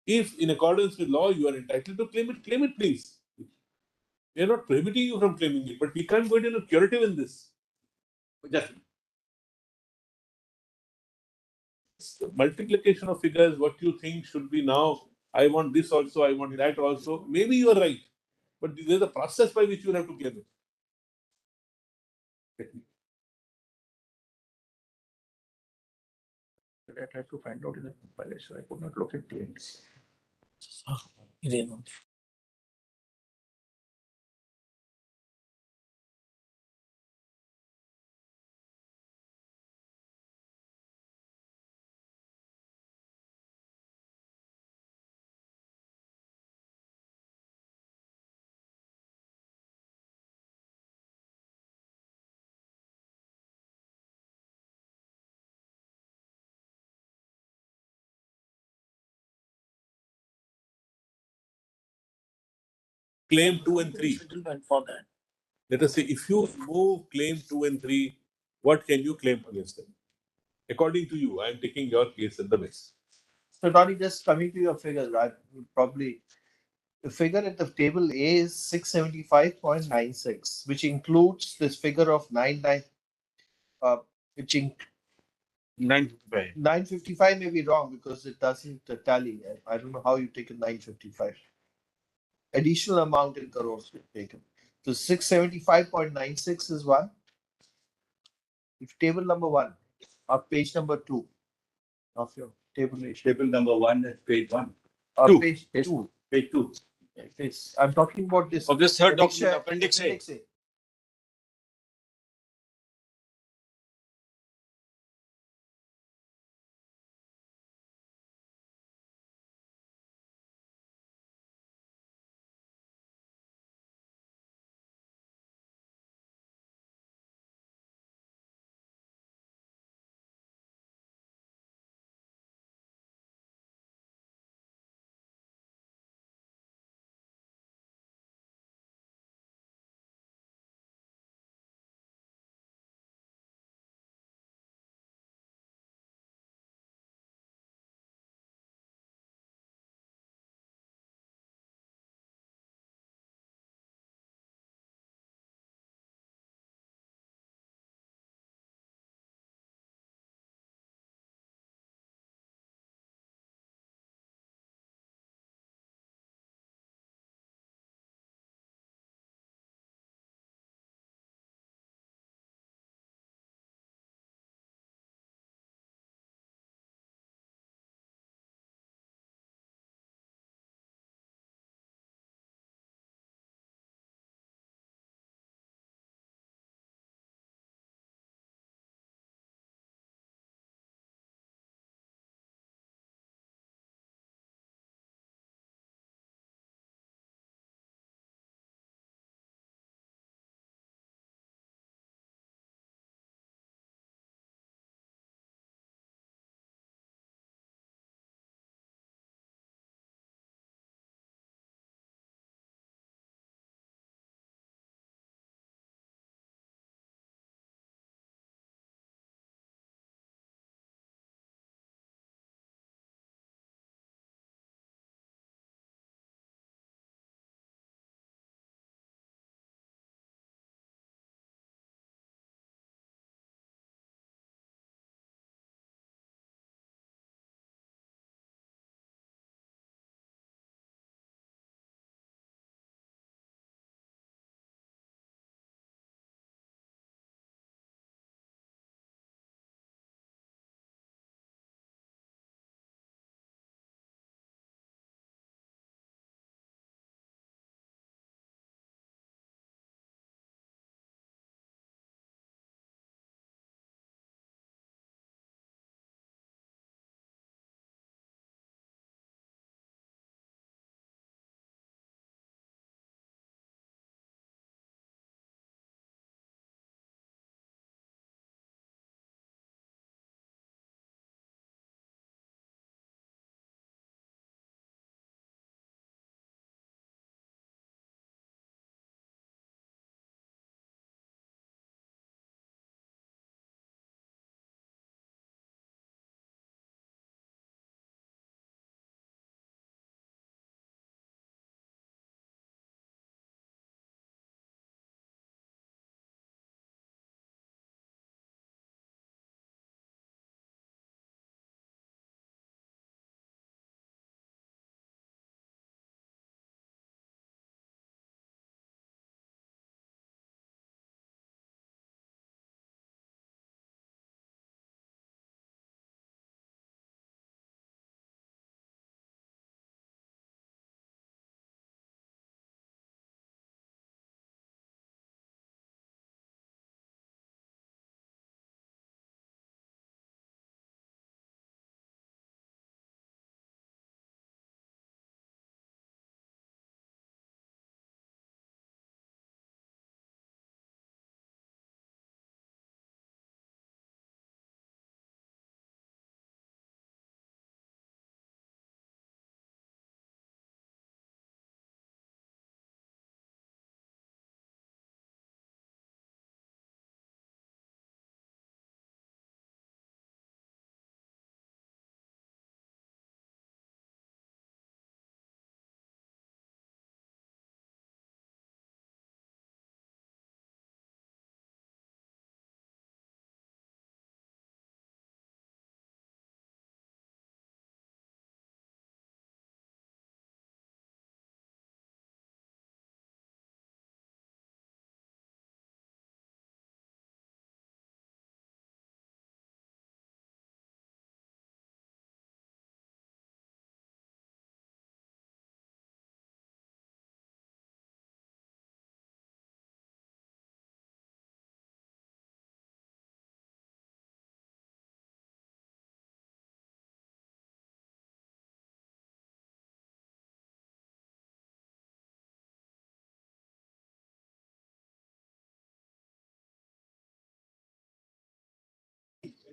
If, in accordance with law, you are entitled to claim it, please. We are not prohibiting you from claiming it, but we can't go into a curative in this. Just Multiplication of figures, what you think should be now, I want this also, I want that also. Maybe you are right, but there's a process by which you will have to claim it. I tried to find out in the compilation. I could not locate claims. Claim 2 and 3. Settlement for that. Let us say, if you move claim 2 and 3, what can you claim against them? According to you, I am taking your case at the best. So, Donnie, just coming to your figures, right? Probably the figure at the table A is 675.96, which includes this figure of 99, which 955. 955 may be wrong because it doesn't tally. I don't know how you taken 955. Additional amount in crores you've taken. So 675.96 is one. If table number 1 or page number 2 of your table A. table number 1 is page 1. Or Two. page 2. Page 2. I'm talking about this. Of this third Appendix document, Appendix A. Appendix A.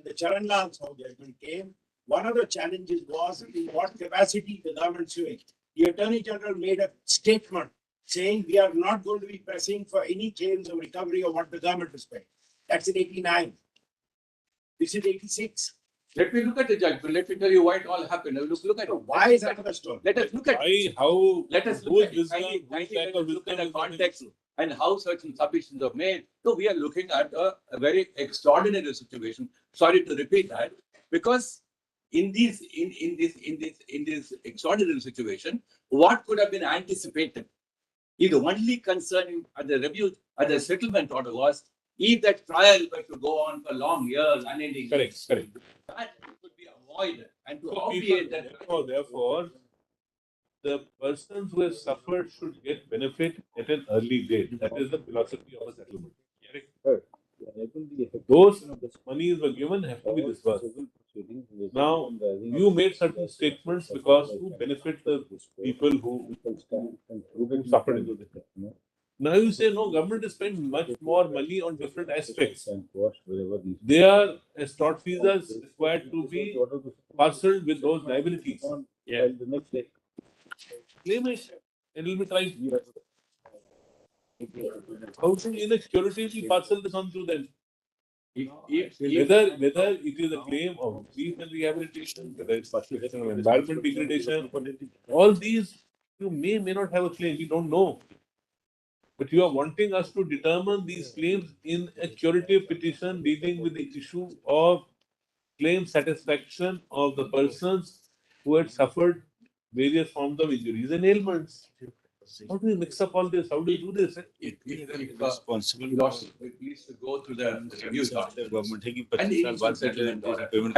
when the Charan Lal Sahu judgment came, one of the challenges was in what capacity the government suing. The Attorney General made a statement saying we are not going to be pressing for any claims of recovery of what the government is paying. That's in 89. This is 86. Let me look at the judgment. Let me tell you why it all happened. Look at So it. why is another story? Let us look at Why, how, Let us whose look at it. wisdom, Kindly- whose kindly lack let of us look wisdom at the is not an context issue. and how certain submissions are made. So we are looking at a very extraordinary situation. Sorry to repeat that, because in this extraordinary situation, what could have been anticipated? The only concern at the review, at the settlement order was if that trial were to go on for long years, unending. Correct, correct. That could be avoided, and to So obviate people, that. therefore, the persons who have suffered should get benefit at an early date. That is the philosophy of a settlement. Correct. Those monies were given have to be disbursed. Now, you made certain statements because to benefit the people who suffered into this. Now you say no, government is spending much more money on different aspects. They are as tort fees are required to be parceled with those liabilities. Yeah. Claim it and it will be tried. How to in a security we parcel this on to them? Whether it is a claim of grief and rehabilitation, whether it's participation of environment degradation, all these you may not have a claim. We don't know. But you are wanting us to determine these claims in a curative petition dealing with the issue of claim satisfaction of the persons who had suffered various forms of injuries and ailments. How do you mix up all this? How do you do this? responsible It needs to go through the review document. government है कि And 25 it साल बाद is settlement order. payment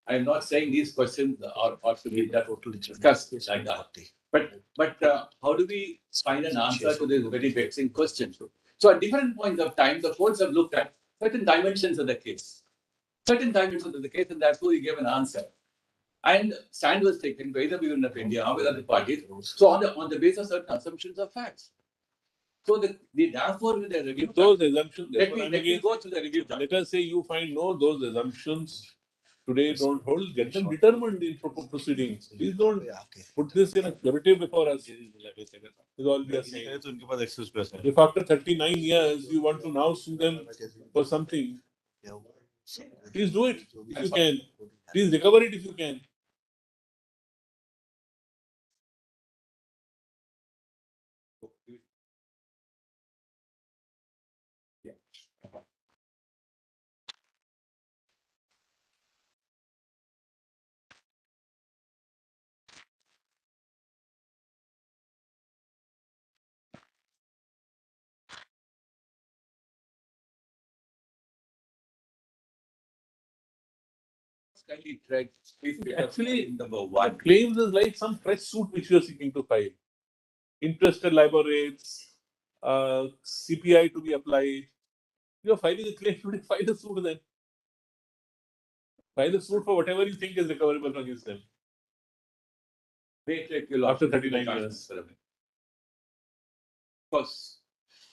I'm not saying these questions are to be discussed like that. But how do we find an answer to this very vexing question? So at different points of time, the courts have looked at certain dimensions of the case. Certain dimensions of the case, and therefore we gave an answer. And stand was taken by the government of India with other parties. So on the basis of certain assumptions of facts. So therefore with the review. Those assumptions, Let me go to the review. let us say you find no, those assumptions today don't hold, get them determined in proper proceedings. Please don't put this in a curative before us. Is all we are saying. तो उनके पास access to ऐसा है। If after 39 years you want to now sue them for something, please do it if you can. Please recover it if you can. Actually, number one. claims is like some fresh suit which you are seeking to file. Interest and LIBOR rates, CPI to be applied. You are filing a claim, you file a suit then. File a suit for whatever you think is recoverable against them. After 39 years. Of course.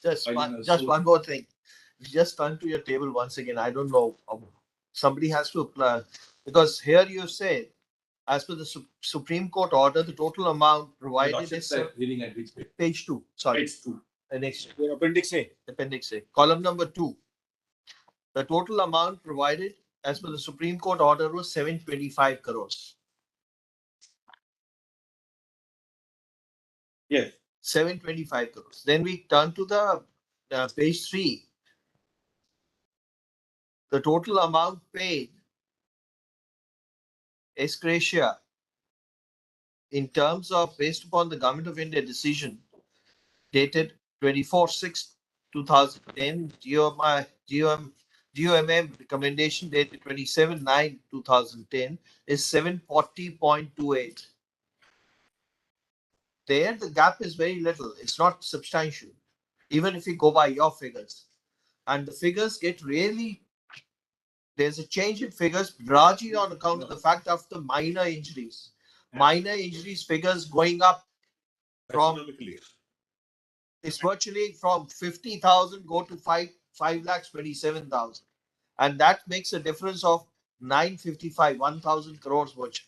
Just Filing one, a just suit. one more thing. Just turn to your table once again. I don't know. Somebody has to apply because here you say, as per the Supreme Court order, the total amount provided is Reading at which page? page 2. Sorry, Page 2. the next Appendix A. appendix A, column number 2. The total amount provided as per the Supreme Court order was 725 crores. Yes. 725 crores. Then we turn to the page 3. The total amount paid ex gratia in terms of based upon the Government of India decision dated 24/6/2010, GOMM recommendation dated 27/9/2010 is 740.28. There, the gap is very little. It's not substantial, even if you go by your figures. And the figures get really, there's a change in figures largely on account of the fact of the minor injuries. Minor injuries figures going up from, Astronomically. it's virtually from 50,000 go to 5,27,000. And that makes a difference of 955, 1,000 crores virtually.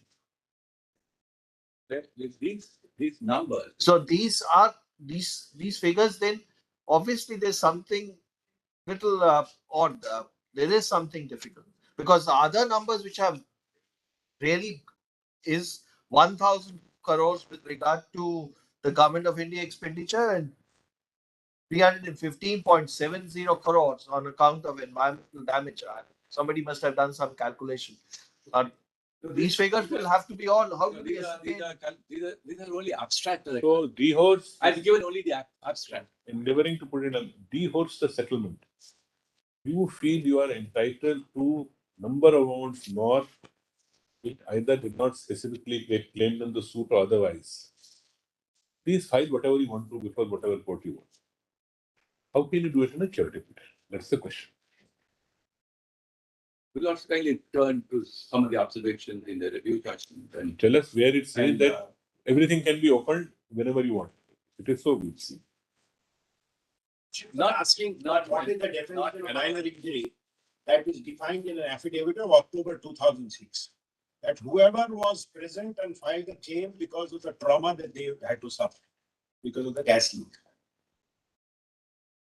These numbers. So these are these figures. Then obviously there's something little odd. There is something difficult because the other numbers which have really is 1,000 crores with regard to the government of India expenditure and 315.70 crores on account of environmental damage. Somebody must have done some calculation. These figures will have to be all. How do we estimate? These are only abstract. So dehorse, I've given only the abstract. endeavoring to put it on dehorse the settlement. You feel you are entitled to number amounts more. It either did not specifically get claimed in the suit or otherwise. Please file whatever you want to before whatever court you want. How can you do it in a curative petition? That's the question. We'll also kindly turn to some of the observations in the review judgment. And Tell us where it says And, that everything can be opened whenever you want. It is so, we'll see. Not asking what is the definition of minor injury that is defined in an affidavit of October 2006. That whoever was present and filed a claim because of the trauma that they had to suffer because of the gas leak.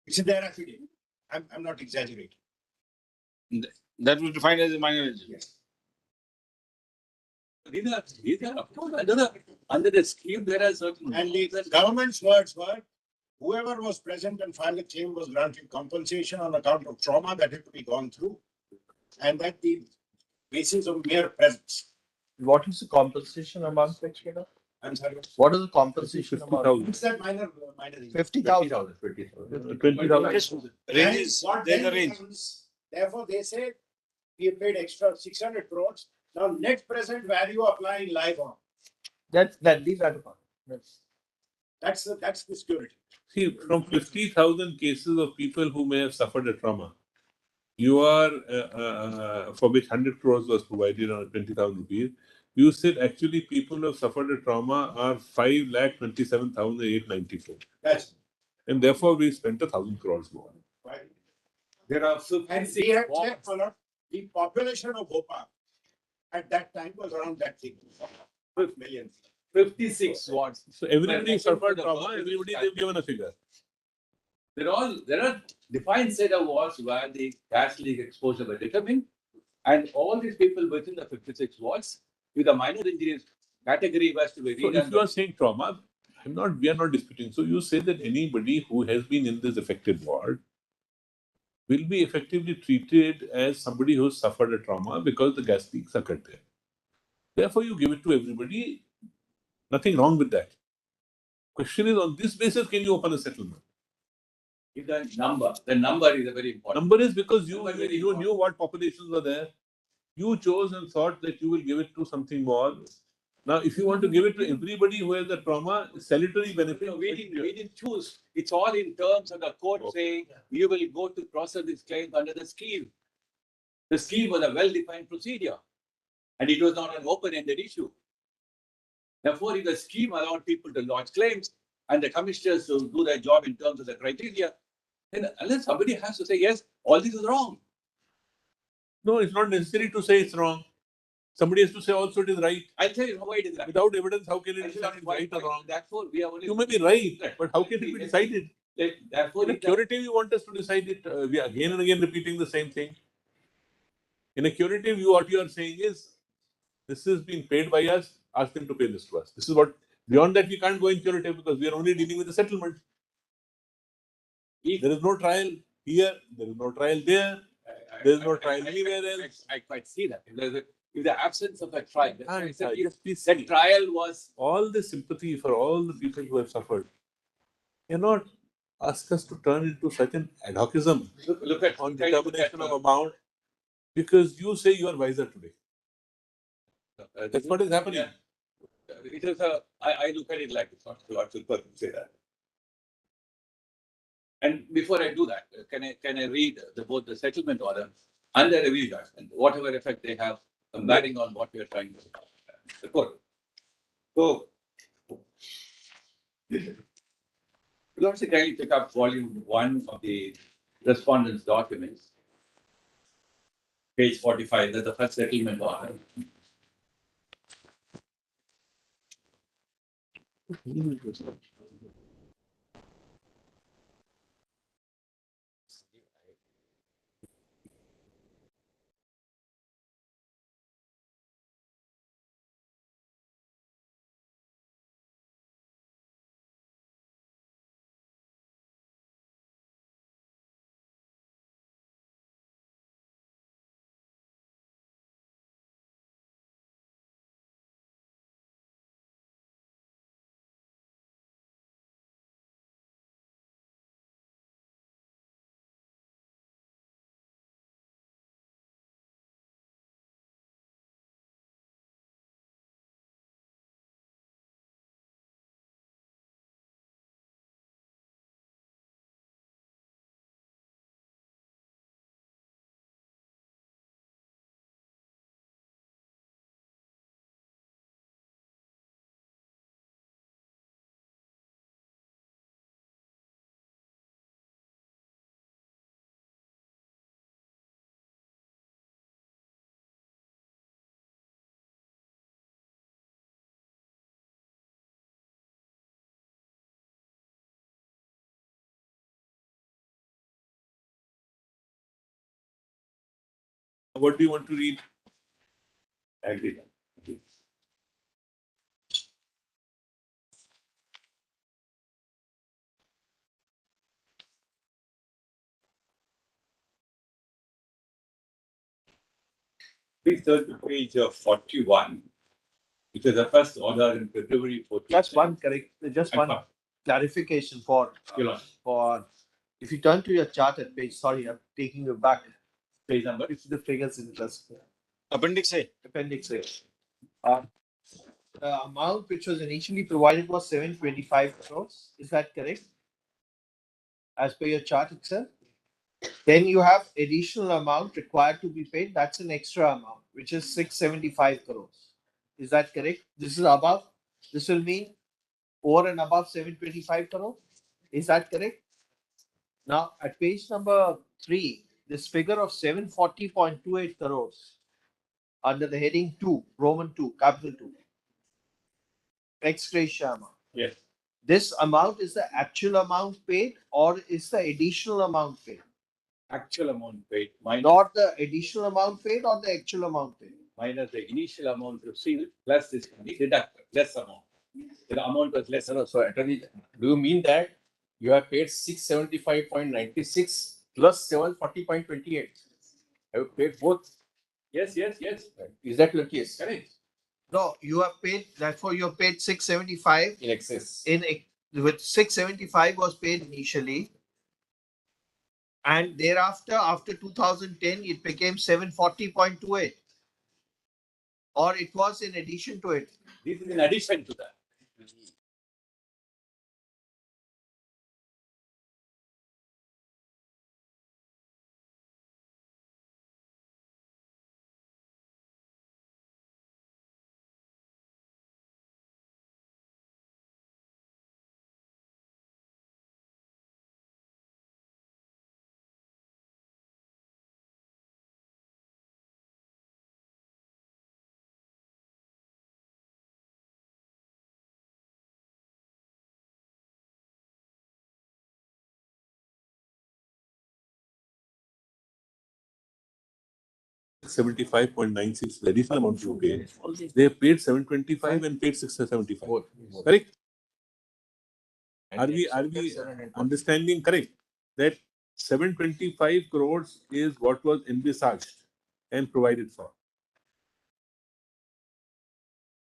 It's in their affidavit. I'm not exaggerating. That was defined as a minor injury. Yes. these are under the scheme, there are certain. And the government's words were, whoever was present and filed a claim was granted compensation on account of trauma that had to be gone through. And that the basis of mere presence. What is the compensation amount, Secretary? I'm sorry. What is the compensation amount? 50,000. What's that minor? 50,000. 20,000. Ranges, there's a range. Therefore, they say we have paid extra 600 crores. Now net present value applying live on. That leave that apart. That's the security. See, from 50,000 cases of people who may have suffered a trauma, you are, for which 100 crores was provided on 20,000 rupees, you said actually people who have suffered a trauma are 5,27,894. That's And therefore we spent 1,000 crores more. right. There are And we had checked for the population of Bhopal at that time was around that thing, 5 million. 56 wards. So everybody But suffered the trauma, purpose everybody is they've given a figure. There are defined set of wards where the gas leak exposure were determined, and all these people within the 56 wards with a minor injuries category was to be So redone. if you are saying trauma, we are not disputing. So you say that anybody who has been in this affected ward will be effectively treated as somebody who suffered a trauma because the gas leaks occurred there. Therefore, you give it to everybody. Nothing wrong with that. Question is, on this basis, can you open a settlement? The number is a very important. Number is because you Number very knew important. what populations were there. You chose and thought that you will give it to something more. Now, if you want to give it to everybody who has a trauma, salutary benefit. No, we didn't choose. It's all in terms of the court saying you will go to process this claim under the scheme. The scheme was a well-defined procedure, and it was not an open-ended issue. Therefore, if the scheme allowed people to lodge claims and the commissioners to do their job in terms of the criteria, then unless somebody has to say, yes, all this is wrong. No, it's not necessary to say it's wrong. Somebody has to say also it is right. I'll tell you why it is right. Without evidence, how can I it be should have right or wrong? Therefore, we are only. You may be right, but how can it be decided? Therefore, In a curative, you want us to decide it. We are again and again repeating the same thing. In a curative, what you are saying is, this is being paid by us, ask them to pay this to us. This is what, beyond that, we can't go in curative because we are only dealing with the settlement. There is no trial here, there is no trial there, there is no trial anywhere else. I quite see that. If the absence of a trial, Just the trial was. all the sympathy for all the people who have suffered. Cannot ask us to turn into such an ad hocism Look at on determination of amount because you say you are wiser today. That's what is happening. It is I look at it like it's not logical person say that. And before I do that, can I read both the settlement order and the review judgment, whatever effect they have, bearing on what we are trying to report. So, we'll also kindly pick up volume 1 of the respondent's documents. Page 45, that's the first settlement order. What do you want to read? Agree. Please turn to page 41, which is the first order in February 14. Just one clarification for, if you turn to your chart at page, sorry, I'm taking you back. Page number? If the figures interest. Appendix A. Appendix A. The amount which was initially provided was 725 crores. Is that correct? As per your chart itself? Then you have additional amount required to be paid. That's an extra amount, which is 675 crores. Is that correct? This is above. This will mean over and above 725 crore. Is that correct? Now, at page number 3, this figure of 740.28 crores under the heading 2, Roman 2, capital 2, ex gratia amount. Yes. This amount is the actual amount paid or is the additional amount paid? Actual amount paid minus, Not the additional amount paid or the actual amount paid? minus the initial amount received plus this deducted, less amount. The amount was less. No, so attorney, do you mean that you have paid 675.96 plus 740.28? Have you paid both? Yes, yes, yes. Is that your case? Correct. No, you have paid, therefore you have paid 675 In excess. with 675 was paid initially. And thereafter, after 2010, it became 740.28. Or it was in addition to it. This is in addition to that. $75.96 the additional amount you pay. They paid 725 and paid 675. Both. Correct? And Are then we that's 740. understanding correct that 725 crores is what was envisaged and provided for?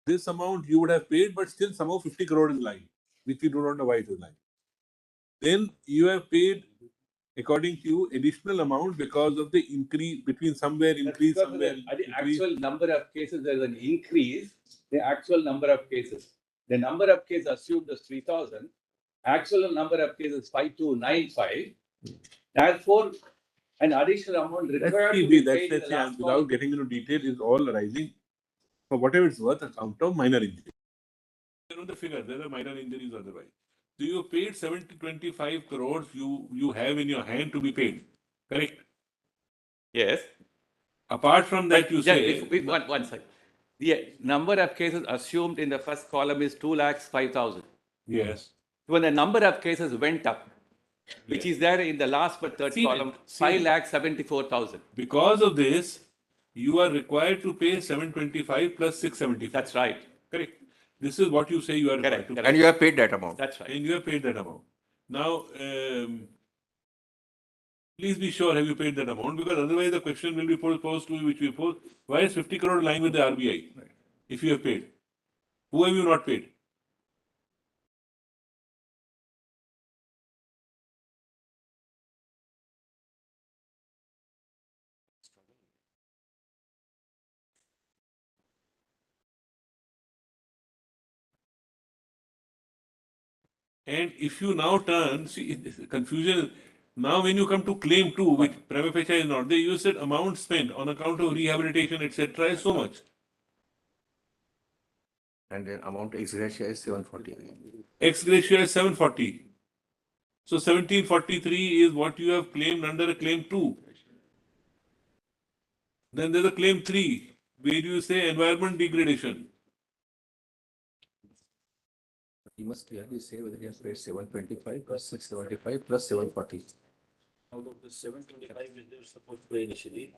This amount you would have paid, but still somehow 50 crore is lying, which we do not know why it is lying. Then you have paid, according to you, additional amount because of the increase between somewhere increase, Because somewhere the decrease. actual number of cases, there's an increase. The actual number of cases. The number of cases assumed is 3,000. Actual number of cases 5295. Therefore, an additional amount required to be paid in the last Without column. getting into detail, is all arising for whatever it's worth account of minor injury. There are the figures, there are minor injuries otherwise. So you paid 725 crores you have in your hand to be paid. Correct? Yes. Apart from that, you say, One second. The number of cases assumed in the first column is 2,05,000. yes. When the number of cases went up, which Yes. is there in the last but third See, column, see. 5,74,000. Because of this, you are required to pay 725 plus 675. That's right. Correct. This is what you say you are required to pay. And you have paid that amount. That's right. And you have paid that amount. Now, please be sure have you paid that amount, because otherwise the question will be posed to you, which we pose. Why is 50 crore lying with the RBI if you have paid? Who have you not paid? And if you now turn, see, confusion. Now, when you come to claim 2, which prima facie is not, they use said amount spent on account of rehabilitation, etc., is so much. And the amount ex gratia is 740. Ex gratia is 740. So 1743 is what you have claimed under a claim 2. Then there's a claim 3, where you say environment degradation. You must clearly say whether you have paid 725 plus 675 plus 740. Out of the 725 which they were supposed to pay initially,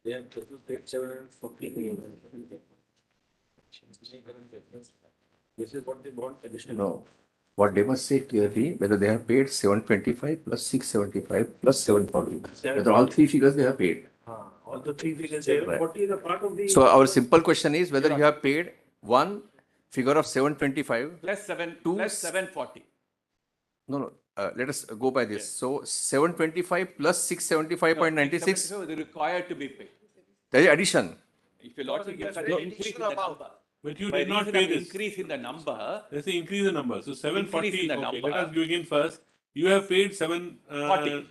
they have paid 740. This is what they want additional. No. What they must say clearly, whether they have paid 725 plus 675 plus 740. Whether all three figures they have paid. All the three figures, 740 is a part of the. So our simple question is whether you have paid one figure of 725 Plus 740. No. Let us go by this. So 725 plus 675.96. 675 is required to be paid. There is addition. If you lordship gives an increase in the number. But you By did not reason pay of this. increase in the number, Let's say increase the number. So 740. Increase in the Okay, number. let us begin first. You have paid 40.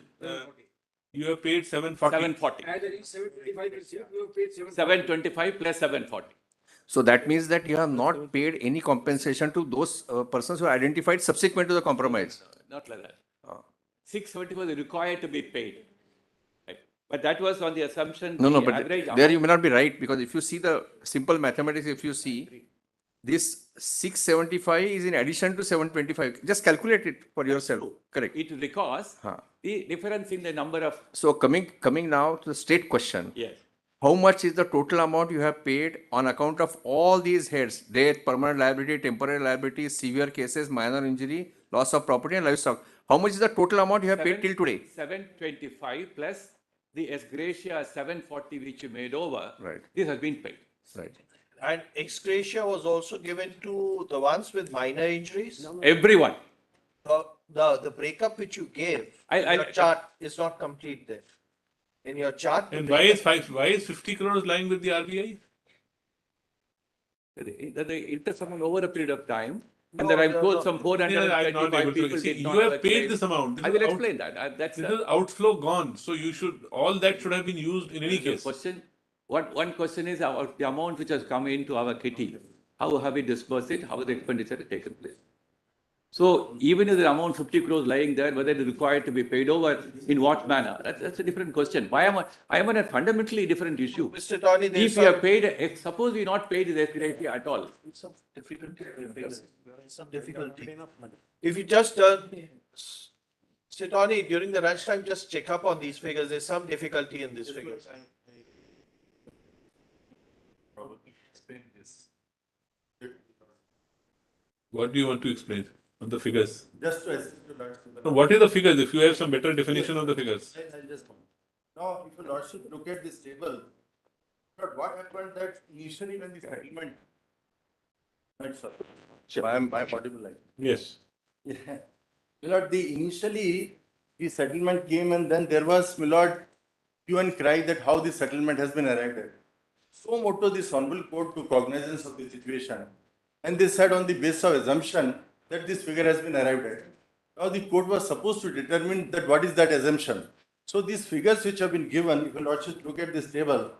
You have paid 740. 740. As against 725 received, we have paid 725 plus 740. So that means that you have not paid any compensation to those persons who are identified subsequent to the compromise. Not like that. 670 was required to be paid. Right. But that was on the assumption. No, the but average there amount- you may not be right, because if you see the simple mathematics, if you see this 675 is in addition to 725. Just calculate it for yourself. Correct. It because the difference in the number of. So coming now to the straight question. Yes. How much is the total amount you have paid on account of all these heads? Death, permanent liability, temporary liability, severe cases, minor injury, loss of property and livestock. How much is the total amount you have paid till today? 725 plus the ex gratia 740 which you made over. Right. This has been paid. Right. And ex gratia was also given to the ones with minor injuries. Everyone. The breakup which you gave, your chart is not complete there. In your chart. And why is 50 crores lying with the RBI? The interest amount over a period of time. And No, then I've no, told no. some I'm not 425 able to people see. did not You have have paid claim. this amount. I will explain that. That's This is outflow gone. So you should, all that should have been used in any the case. question. One question is about the amount which has come into our kitty. How have we disbursed it? How the expenditure has taken place? So even if the amount 50 crores lying there, whether it is required to be paid over, in what manner? That's a different question. I am on a fundamentally different issue. Mr. Tony, If you have paid, suppose we not paid the gratia at all. some difficulty. Some difficulty. If you just Mr. Tony, during the lunchtime, just check up on these figures. There's some difficulty in these figures. What do you want to explain on the figures? Just to assist your lordship. No, what is the figures? If you have some better definition of the figures. I'll just come. Now, if your lordship look at this table, but what happened that initially when the settlement. Right, sir. I'm audible like. Yes. Yeah. Milord, initially the settlement came and then there was, Milord, hue and cry that how the settlement has been arrived at. So motto this honorable court took cognizance of the situation. And they said on the basis of assumption that this figure has been arrived at. Now the court was supposed to determine that what is that assumption. So these figures which have been given, if you Lordship look at this table,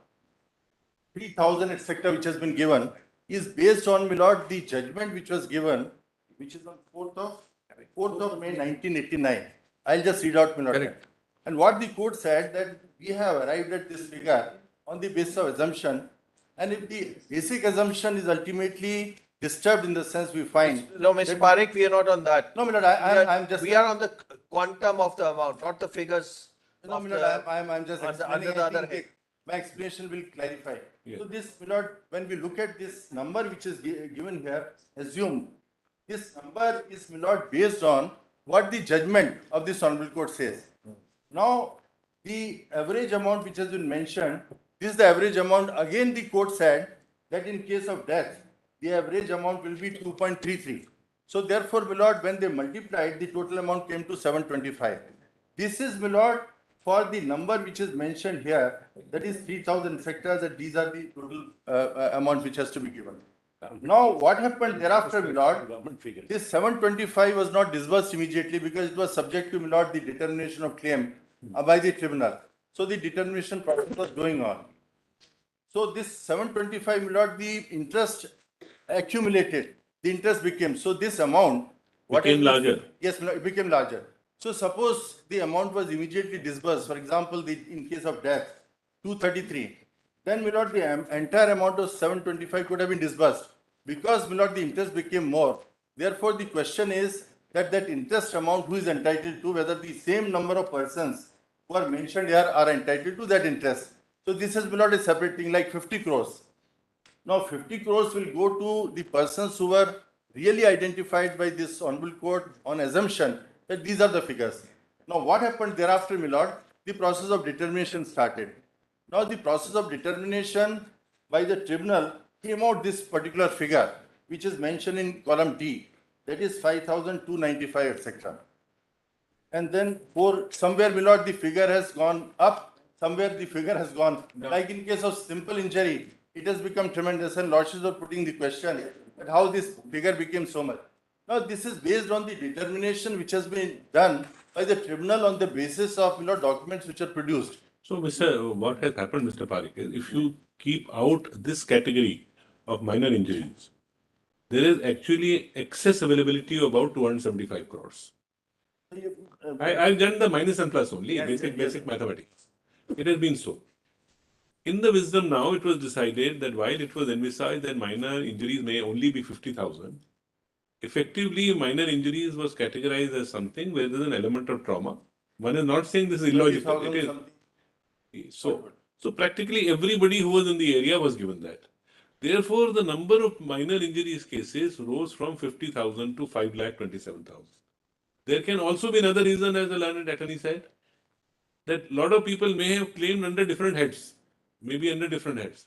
3,000 etc. which has been given is based on, my lord, the judgment which was given, which is on 4th of May 1989. I'll just read out, my lord. Correct. And what the court said that we have arrived at this figure on the basis of assumption. And if the basic assumption is ultimately disturbed in the sense we find. No, Mr. Parekh, we are not on that. No, Milord, I'm just. We are on the quantum of the amount, not the figures. No, of Milord, the- I'm just under explaining. the I other think head. my explanation will clarify. Yeah. So this, Milord, when we look at this number which is given here, assume this number is, Milord, based on what the judgment of this Honorable Court says. Now, the average amount which has been mentioned, this is the average amount. Again, the court said that in case of death, the average amount will be 2.33. So therefore, Milord, when they multiplied, the total amount came to 725. This is, Milord, for the number which is mentioned here, that is 3,000 sectors, that these are the total amount which has to be given. Now, what happened thereafter, Milord? This 725 was not disbursed immediately because it was subject to, Milord, the determination of claim by the tribunal. So the determination process was going on. So this 725, Milord, the interest accumulated. The interest became, so this amount. Became larger. Yes, Milord, it became larger. So suppose the amount was immediately disbursed, for example, in case of death, 233. Then, Milord, the entire amount of 725 could have been disbursed. Because, Milord, the interest became more. Therefore, the question is that interest amount who is entitled to, whether the same number of persons who are mentioned here are entitled to that interest. So this is, Milord, a separate thing like 50 crores. Now 50 crores will go to the persons who were really identified by this Honorable Court on assumption that these are the figures. Now what happened thereafter, Milord? The process of determination started. Now the process of determination by the tribunal came out this particular figure, which is mentioned in column D, that is 5,295, etc. And then for somewhere, Milord, the figure has gone up, somewhere the figure has gone. Like in case of simple injury, it has become tremendous, and lordships are putting the question that how this figure became so much. Now this is based on the determination which has been done by the tribunal on the basis of, Milord, documents which are produced. So, what has happened, Mr. Parekh, is if you keep out this category of minor injuries, there is actually excess availability of about 275 crores. I've done the minus and plus only, basic mathematics. It has been so. In the wisdom now, it was decided that while it was envisaged that minor injuries may only be 50,000, effectively minor injuries was categorized as something where there is an element of trauma. One is not saying this is illogical. 30,000 It something. is. So practically everybody who was in the area was given that. Therefore, the number of minor injuries cases rose from 50,000 to 5,27,000. There can also be another reason, as the learned attorney said, that a lot of people may have claimed under different heads, maybe under different heads.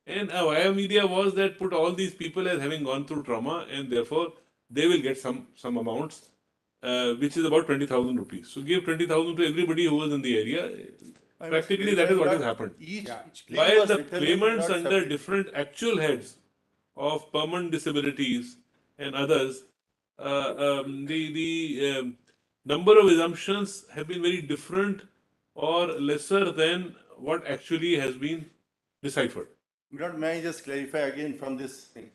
And via media was that put all these people as having gone through trauma, and therefore they will get some amounts, which is about 20,000 rupees. So give 20,000 to everybody who was in the area. Practically, that is what has happened. Each claim While was the written in, claimants Milord, under separate. different actual heads of permanent disabilities and others, the number of assumptions have been very different or lesser than what actually has been deciphered. Milord, may I just clarify again from this thing?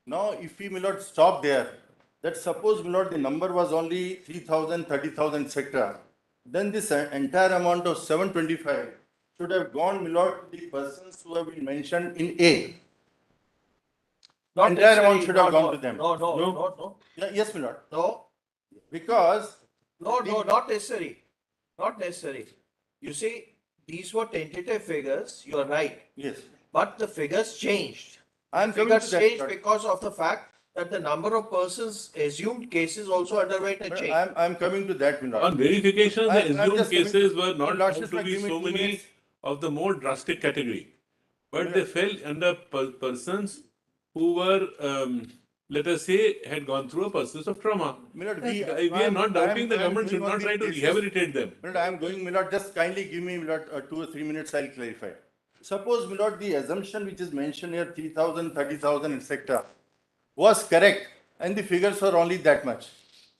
Now, if we, Milord, stop there, that suppose, Milord, the number was only 3,000, 30,000, etc., then this entire amount of 725 should have gone, Milord, to the persons who have been mentioned in A. Not Entire amount necessarily, should have no, gone to them. No. Yes, Milord. No, Because. not necessary. Not necessary. You see, these were tentative figures, you are right, Yes. but the figures changed. I am coming to Figures that. changed Milord. because of the fact that the number of persons assumed cases also underwent a Milord, change. I am coming to that, Milord. On verification, the I'm assumed just coming- cases were not Lord, found just to be give me so 2 many minutes. of the more drastic category, but they fell under persons who were, let us say, had gone through a process of trauma. Milord, We are not doubting the government should not try to rehabilitate them. Milord, I am going, Milord, just kindly give me, Milord, 2 or 3 minutes, I'll clarify. Suppose, Milord, the assumption which is mentioned here, 3,000, 30,000, etc., was correct, and the figures were only that much.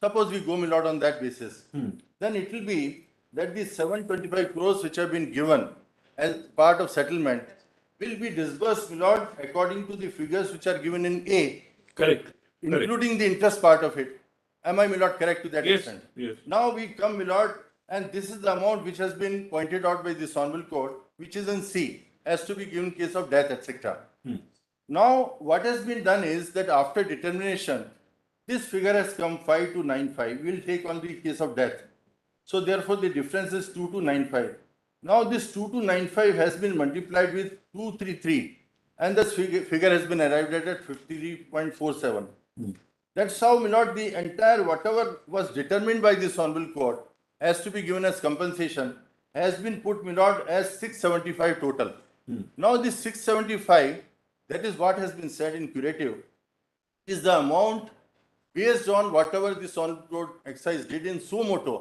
Suppose we go, Milord, on that basis. Then it will be that the 725 crores which have been given as part of settlement will be disbursed, Milord, according to the figures which are given in A, Correct. including the interest part of it. Am I, Milord, correct to that Yes, extent? yes. Now we come, Milord, and this is the amount which has been pointed out by this Honorable Court, which is in C, has to be given in case of death, etc. Hmm. Now, what has been done is that after determination, this figure has come 5295. We will take on the case of death. So therefore, the difference is 2295. Now, this 2295 has been multiplied with 233, and this figure has been arrived at 53.47. That's how, my lord, the entire whatever was determined by this honorable court has to be given as compensation has been put, my lord, as 675 total. Now, this 675, that is what has been said in curative, is the amount based on whatever this honorable court exercise did in suo moto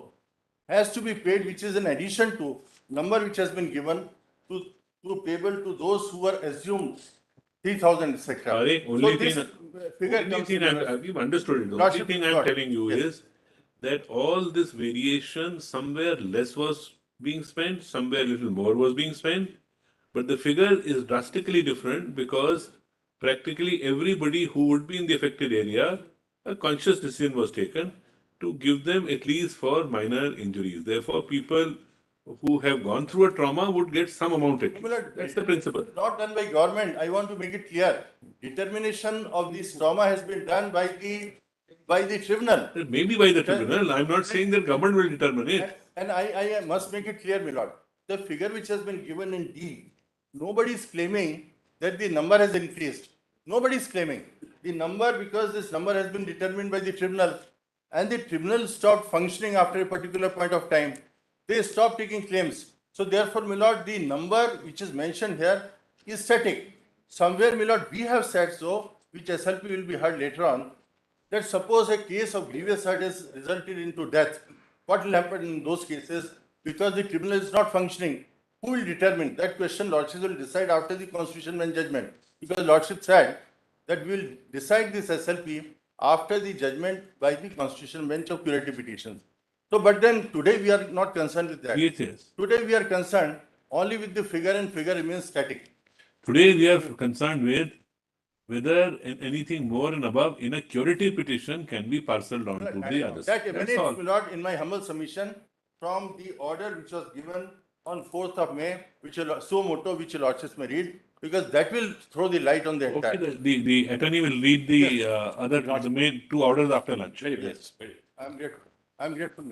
has to be paid, which is in addition to number which has been given to payable to those who were assumed 3,000, etc. Are only So this thing, figure only comes thing to we've understood it. The only Lordship, thing I'm Lord, telling you yes. is that all this variation, somewhere less was being spent, somewhere little more was being spent, but the figure is drastically different because practically everybody who would be in the affected area, a conscious decision was taken to give them at least for minor injuries. Therefore, people who have gone through a trauma would get some amount at least. That's the principle. Not done by government. I want to make it clear. Determination of this trauma has been done by the tribunal. Maybe by the tribunal. I'm not saying that government will determine it. And I must make it clear, my lord. The figure which has been given in D, nobody is claiming that the number has increased. Nobody is claiming. The number, because this number has been determined by the tribunal, and the tribunal stopped functioning after a particular point of time. They stopped taking claims. So therefore, my lord, the number which is mentioned here is static. Somewhere, my lord, we have said so, which SLP will be heard later on, that suppose a case of grievous hurt has resulted into death, what will happen in those cases? Because the tribunal is not functioning, who will determine? That question Lordship will decide after the Constitution Bench judgment. Because Lordship said that we will decide this SLP after the judgment by the Constitution Bench of curative petitions. So, but then today we are not concerned with that. Yes, yes. Today we are concerned only with the figure, and figure remains static. Today we are concerned with whether anything more and above in a curative petition can be parceled on to the others. That That's emanates, all. my lord, in my humble submission from the order which was given on 4th of May, which will, suo moto, which your lordships may read, because that will throw the light on the Okay, entire. the attorney will read the Yes. the main two orders after lunch. Very well. Yes. I'm grateful. I'm grateful.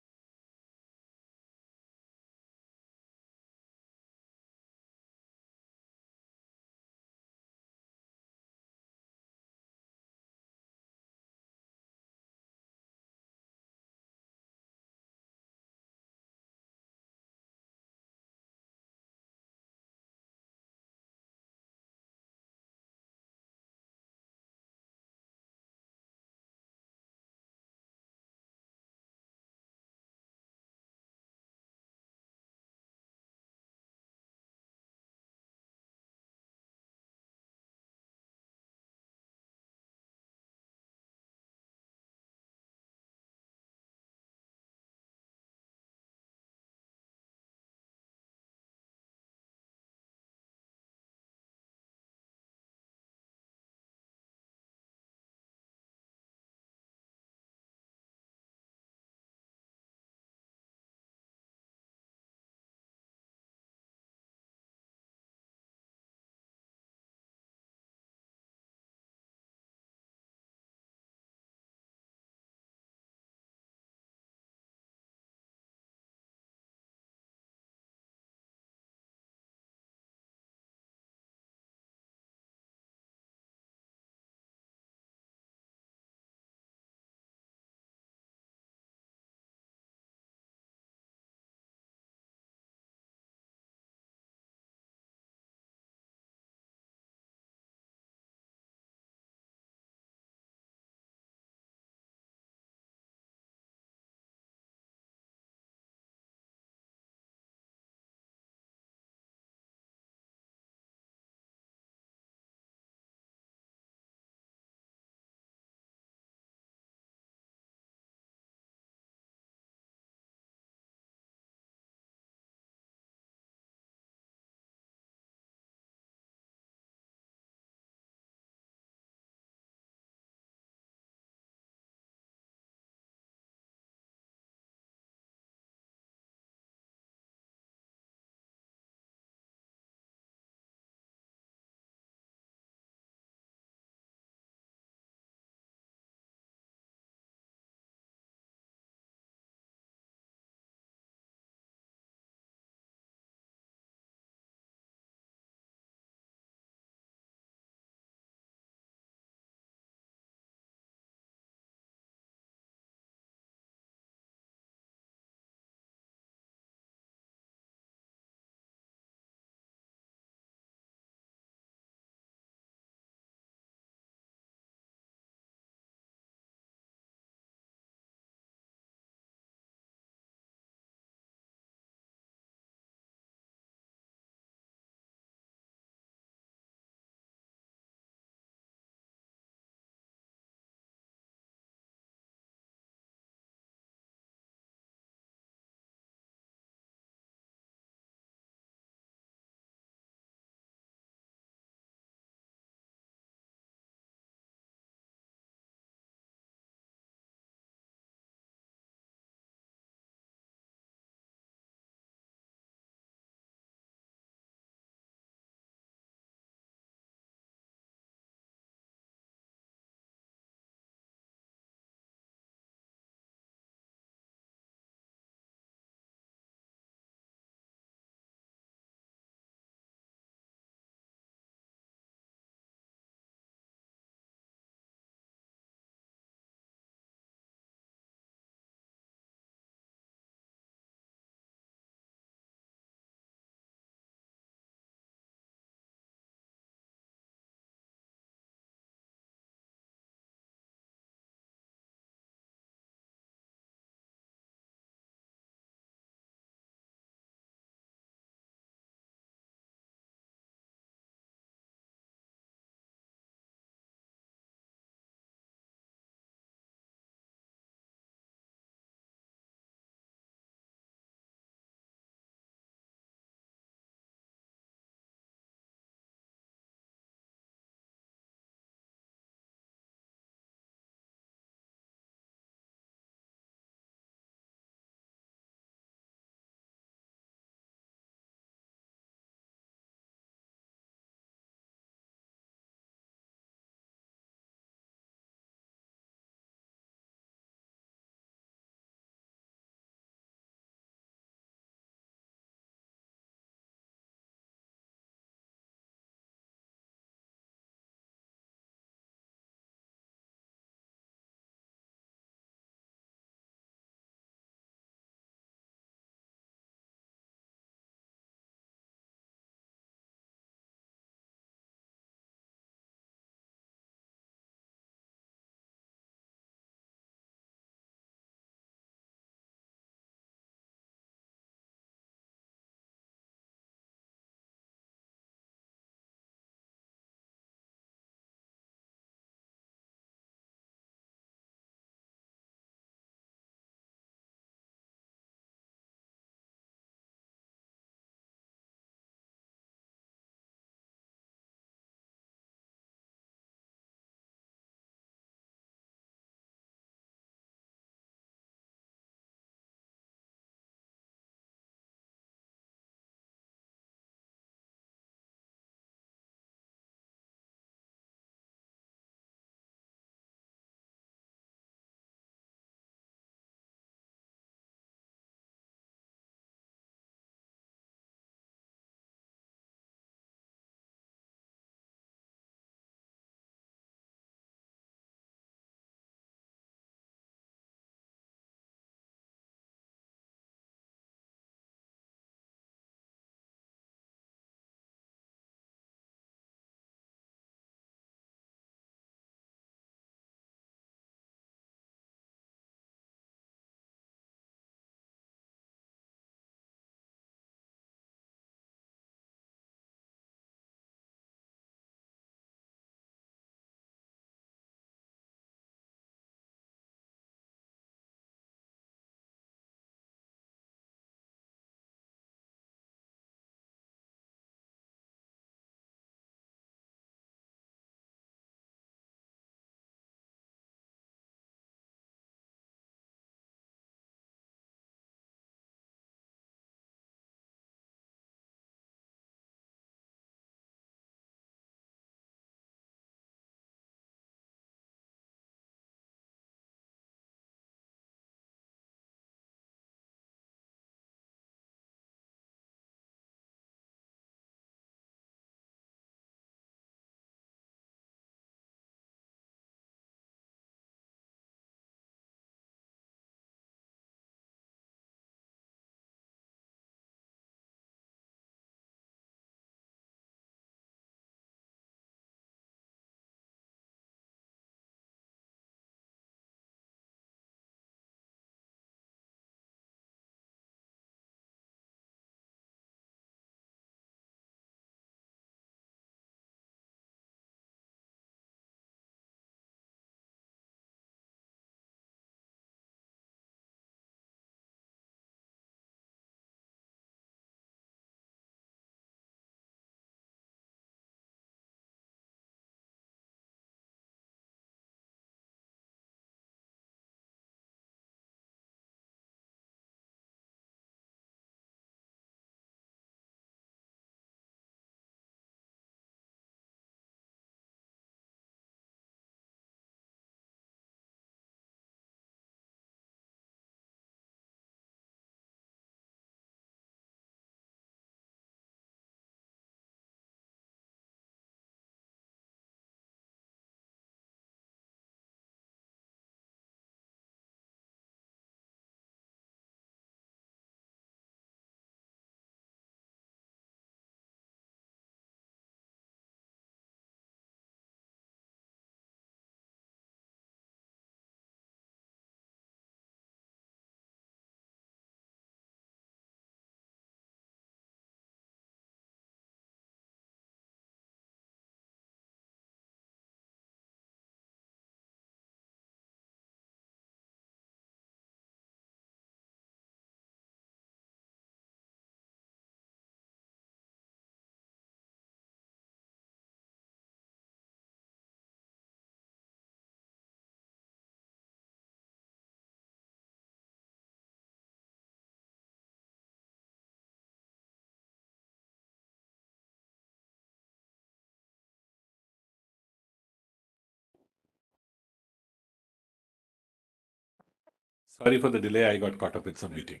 Sorry for the delay. I got caught up in some meeting.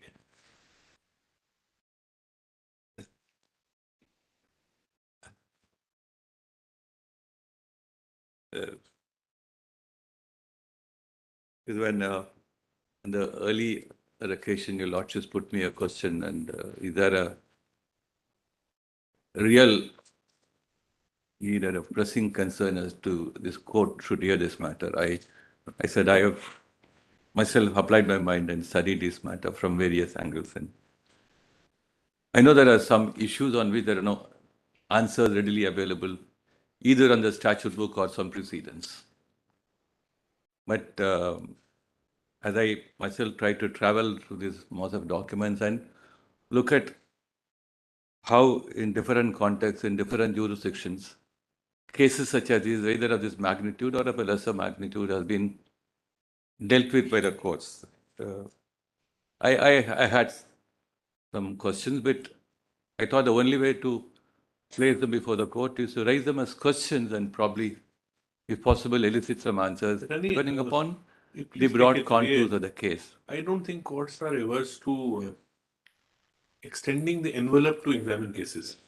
Is when on the early occasion, your lordships put me a question, and is there a real need and a pressing concern as to this court should hear this matter? I said I have myself applied my mind and studied this matter from various angles, and I know there are some issues on which there are no answers readily available, either on the statute book or some precedents. But as I myself try to travel through this mass of documents and look at how in different contexts, in different jurisdictions, cases such as these, either of this magnitude or of a lesser magnitude, has been dealt with by the courts. I had some questions, but I thought the only way to place them before the court is to raise them as questions and probably, if possible, elicit some answers, Rani, depending upon please the take broad it contours clear. of the case. I don't think courts are averse to extending the envelope to examine cases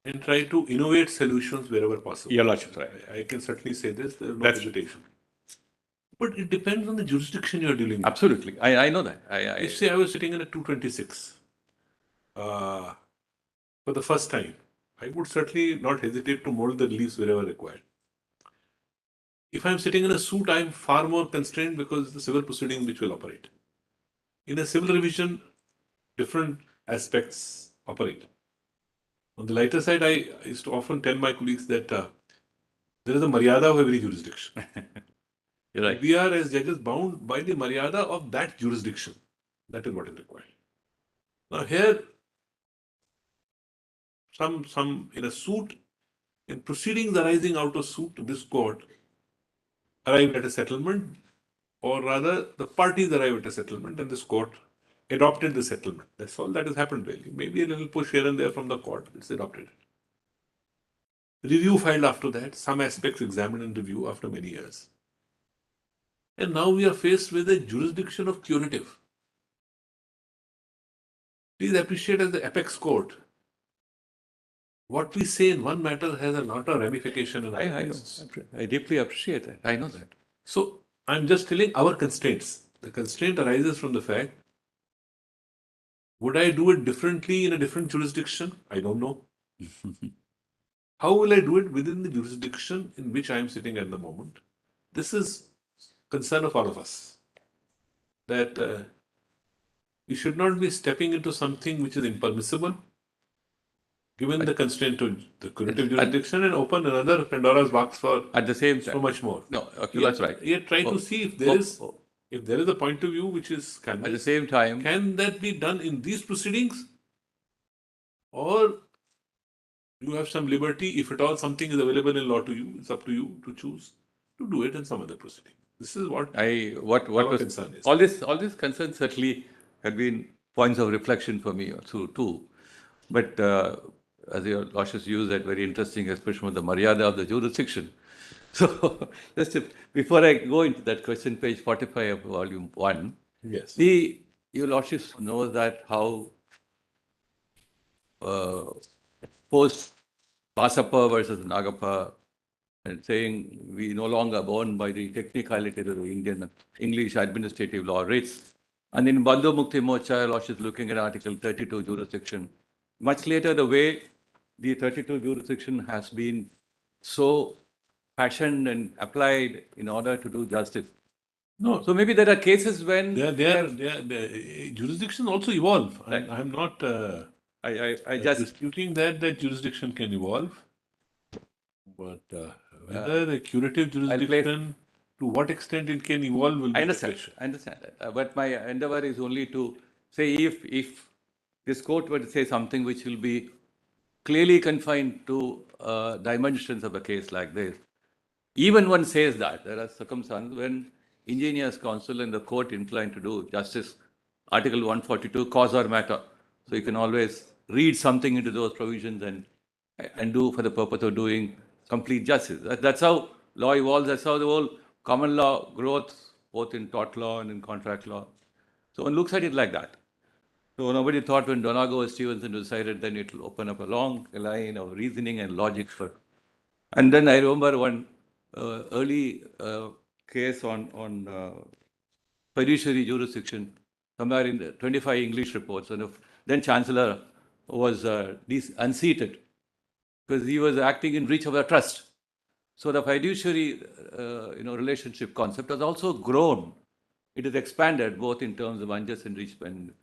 and try to innovate solutions wherever possible. Your Lordship, right. I can certainly say this. There's no That's hesitation. But it depends on the jurisdiction you're dealing with. Absolutely. I know that. If say I was sitting in a 226 for the first time, I would certainly not hesitate to mold the release wherever required. If I'm sitting in a suit, I'm far more constrained because it's the civil proceeding which will operate. In a civil revision, different aspects operate. On the lighter side, I used to often tell my colleagues that there is a maryada of every jurisdiction. You're right. We are, as judges, bound by the maryada of that jurisdiction. That is what is required. Now here, some in a suit, in proceedings arising out of suit, this court arrived at a settlement, or rather, the parties arrived at a settlement, and this court adopted the settlement. That's all that has happened, really. Maybe a little push here and there from the court, it's adopted. Review filed after that, some aspects examined and review after many years. And now we are faced with a jurisdiction of curative. Please appreciate as the apex court, what we say in one matter has a lot of ramification in other cases. I deeply appreciate that. I know that. So I'm just telling our constraints. The constraint arises from the fact, would I do it differently in a different jurisdiction? I don't know. How will I do it within the jurisdiction in which I am sitting at the moment? This is concern of all of us. That we should not be stepping into something which is impermissible, given the constraint to the curative jurisdiction, and open another Pandora's box for At the same time. so much more. No, okay, that's right. Yet try to see if there is a point of view which is At the same time, can that be done in these proceedings, or you have some liberty, if at all something is available in law to you, it's up to you to choose to do it in some other proceeding. This is what what our was concern is. all this concerns certainly had been points of reflection for me too. But as your lordships use that very interesting expression of the maryada of the jurisdiction. So just before I go into that question, page 45 of volume 1, Yes. your lordships know that how post Basappa versus Nagappa, and saying we no longer bound by the technicalities of the Indian English administrative law writs. And in Bandhu Mukti Mocha, lordships looking at Article 32 jurisdiction. Much later, the way the 32 jurisdiction has been so fashioned and applied in order to do justice. No, So maybe there are cases when the jurisdiction also evolve. Right. I'm not I just disputing that jurisdiction can evolve, but whether a curative jurisdiction, to what extent it can evolve, will be I the understand. question. I understand that. But my endeavor is only to say if this court were to say something which will be clearly confined to dimensions of a case like this, even one says that there are circumstances when Engineers Council and the court inclined to do justice, Article 142, cause or matter. So you can always read something into those provisions and do for the purpose of doing complete justice. That's how law evolves. That's how the whole common law growth both in tort law and in contract law. So one looks at it like that. So nobody thought when Donago or Stevenson decided, then it will open up a long line of reasoning and logic for. And then I remember one early case on fiduciary jurisdiction, somewhere in the 25 English reports, and then Chancellor was unseated because he was acting in breach of the trust. So the fiduciary, relationship concept has also grown. It is expanded both in terms of unjust enrichment,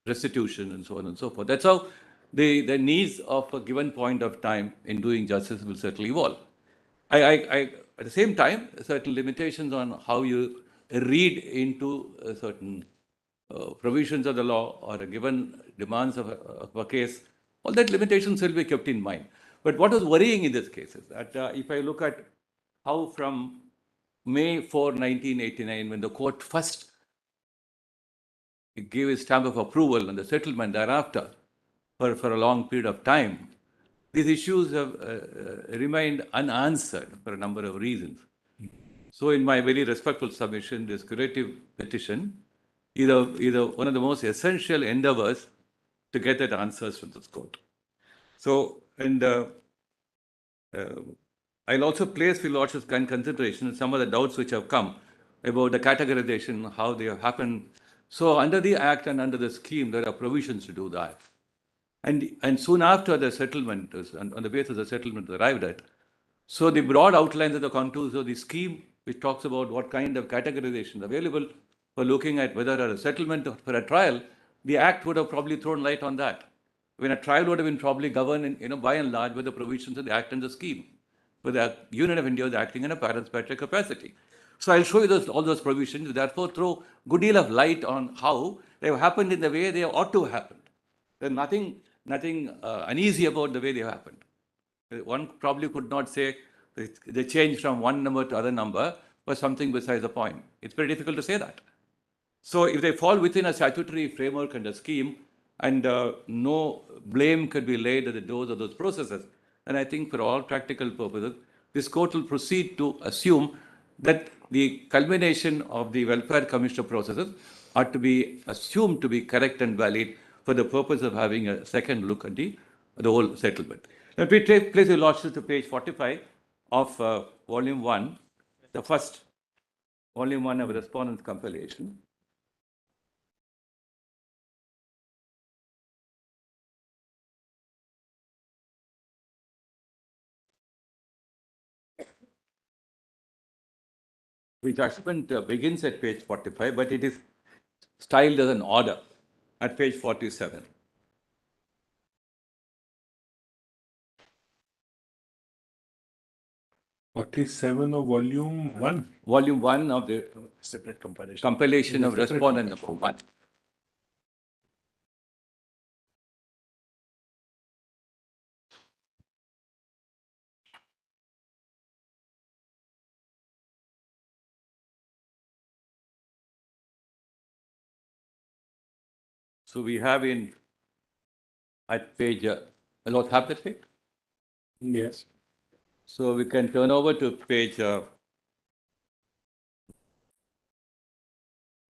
restitution, and so on and so forth. That's how the needs of a given point of time in doing justice will certainly evolve. I at the same time, certain limitations on how you read into certain provisions of the law or a given demands of a case, all that limitations will be kept in mind. But what was worrying in this case is that if I look at how from May 4, 1989, when the court first gave a stamp of approval on the settlement thereafter for a long period of time, these issues have remained unanswered for a number of reasons. So in my very respectful submission, this curative petition is one of the most essential endeavors to get that answers from this court. So, and I'll also place for Lordship's kind consideration some of the doubts which have come about the categorization, how they have happened. So under the Act and under the scheme, there are provisions to do that. And soon after the settlement, on the basis of the settlement arrived at, so the broad outlines of the contours of the scheme, which talks about what kind of categorization is available for looking at whether a settlement or for a trial, the Act would have probably thrown light on that. When a trial would have been probably governed, by and large, by the provisions of the Act and the scheme, where the Union of India was acting in a participatory capacity. So I'll show you all those provisions, therefore throw a good deal of light on how they have happened in the way they ought to have happened. There's nothing uneasy about the way they have happened. One probably could not say the change from one number to other number was something besides the point. It's very difficult to say that. So if they fall within a statutory framework and a scheme, and no blame could be laid at the doors of those processes, then I think for all practical purposes, this court will proceed to assume that the culmination of the welfare commissioner processes are to be assumed to be correct and valid for the purpose of having a second look at the whole settlement. Let me place your lordship to page 45 of volume 1, the first volume 1 of respondent's compilation. The judgment begins at page 45, but it is styled as an order at page 47. Forty-seven of volume 1. Volume 1 of the Separate compilation. compilation of respondent number 1. So we have at page, Lord, have that page? Yes. So we can turn over to page, you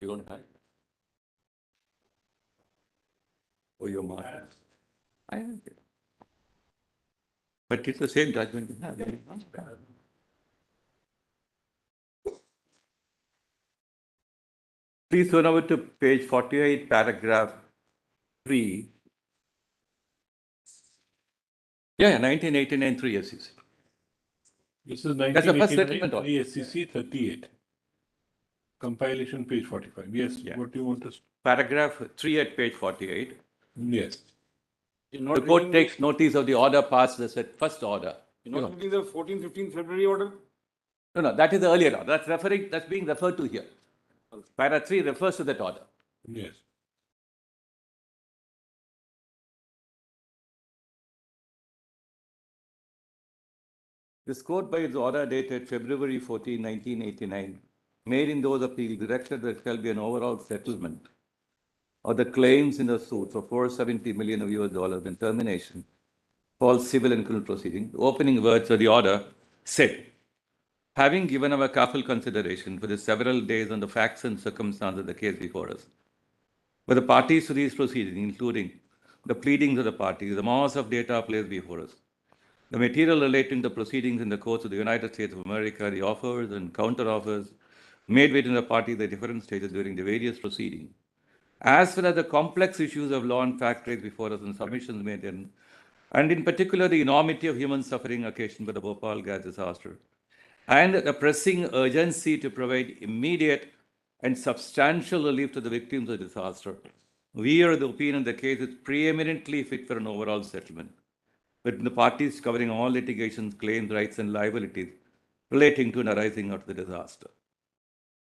don't have it? Oh, your mark. I have it. But it's the same judgment you have. Please turn over to page 48, paragraph 3. Yeah, 1989 3 SEC. This is That's the first settlement 1989 SEC 38. Compilation page 45. Yes. Yeah. What do you want us? Paragraph 3 at page 48. Yes. The court takes notice of the order passed, the first order. You're not reading the 14-15 February order? No, that is the earlier order. That's being referred to here. Paragraph 3 refers to that order. Yes. This court, by its order dated February 14, 1989, made in those appeals directed that there shall be an overall settlement of the claims in the suit for $470 million of US dollars in termination for all civil and criminal proceedings. The opening words of the order said, Having given our careful consideration for the several days on the facts and circumstances of the case before us, for the parties to these proceedings, including the pleadings of the parties, the mass of data placed before us, the material relating to the proceedings in the courts of the United States of America, the offers and counter-offers made within the parties at different stages during the various proceedings, as well as the complex issues of law and fact raised before us and submissions made in, and in particular the enormity of human suffering occasioned by the Bhopal gas disaster, and the pressing urgency to provide immediate and substantial relief to the victims of disaster, we are of the opinion the case is preeminently fit for an overall settlement, with the parties covering all litigations, claims, rights, and liabilities relating to and arising out of the disaster.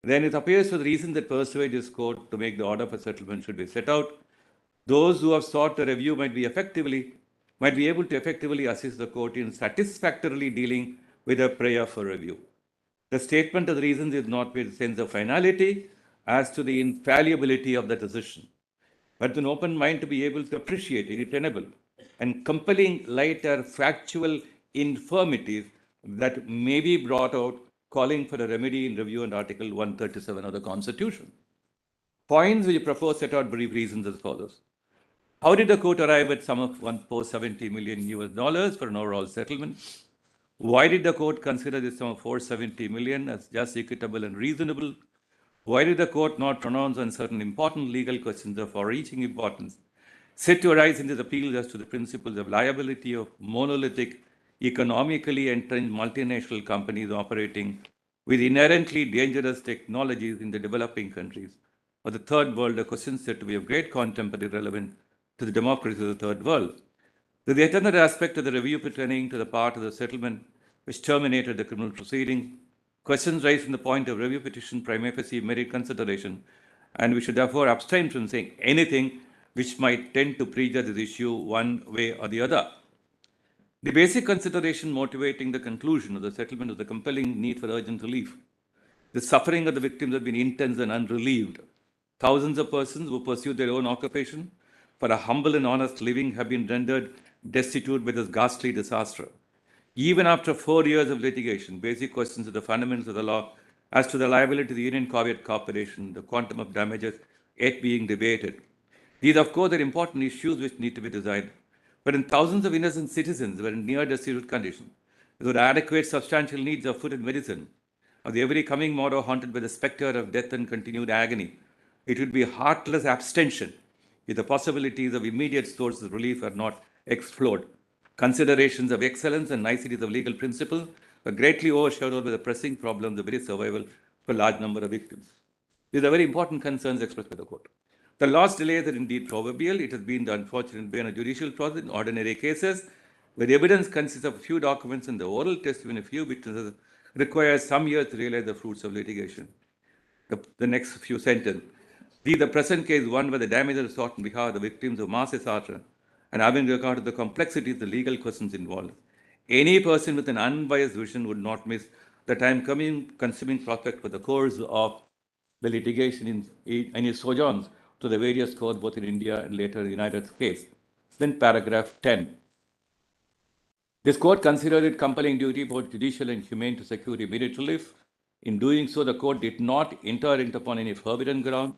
Then it appears for the reason that persuade this court to make the order for settlement should be set out, those who have sought a review might be able to effectively assist the court in satisfactorily dealing with a prayer for review. The statement of the reasons is not with a sense of finality as to the infallibility of the decision, but with an open mind to be able to appreciate any tenable and compelling light or factual infirmities that may be brought out, calling for a remedy in review under Article 137 of the Constitution. Points which propose set out brief reasons as follows. How did the court arrive at sum of $470 million US for an overall settlement? Why did the court consider this sum of $470 million as just, equitable, and reasonable? Why did the court not pronounce on certain important legal questions of far-reaching importance, said to arise in this appeal as to the principles of liability of monolithic, economically entrenched multinational companies operating with inherently dangerous technologies in the developing countries of the third world, a question said to be of great contemporary relevance to the democracies of the third world? The yet another aspect of the review pertaining to the part of the settlement which terminated the criminal proceeding. Questions raised from the point of review petition prima facie merit consideration, and we should therefore abstain from saying anything which might tend to prejudge this issue one way or the other. The basic consideration motivating the conclusion of the settlement is the compelling need for urgent relief. The suffering of the victims has been intense and unrelieved. Thousands of persons who pursue their own occupation for a humble and honest living have been rendered destitute by this ghastly disaster. Even after 4 years of litigation, basic questions of the fundamentals of the law as to the liability of the Union Carbide Corporation, the quantum of damages yet being debated. These, of course, are important issues which need to be decided. But in thousands of innocent citizens were in near destitute condition, without adequate substantial needs of food and medicine, of the every coming morrow haunted by the spectre of death and continued agony, it would be heartless abstention if the possibilities of immediate sources of relief are not explored. Considerations of excellence and niceties of legal principle were greatly overshadowed by the pressing problems of very survival for a large number of victims. These are very important concerns expressed by the court. The lost delays are indeed proverbial. It has been the unfortunate bane of judicial process in ordinary cases, where the evidence consists of a few documents and the oral testimony of a few witnesses requires some years to realize the fruits of litigation. The next few sentences. The present case one where the damages sought on behalf of the victims of mass disaster and having regard to the complexities of the legal questions involved. Any person with an unbiased vision would not miss the time-consuming prospect for the course of the litigation in his sojourns to the various courts both in India and later in the United States. Then paragraph 10. This court considered it compelling duty both judicial and humane to secure immediate relief. In doing so, the court did not enter upon any forbidden ground.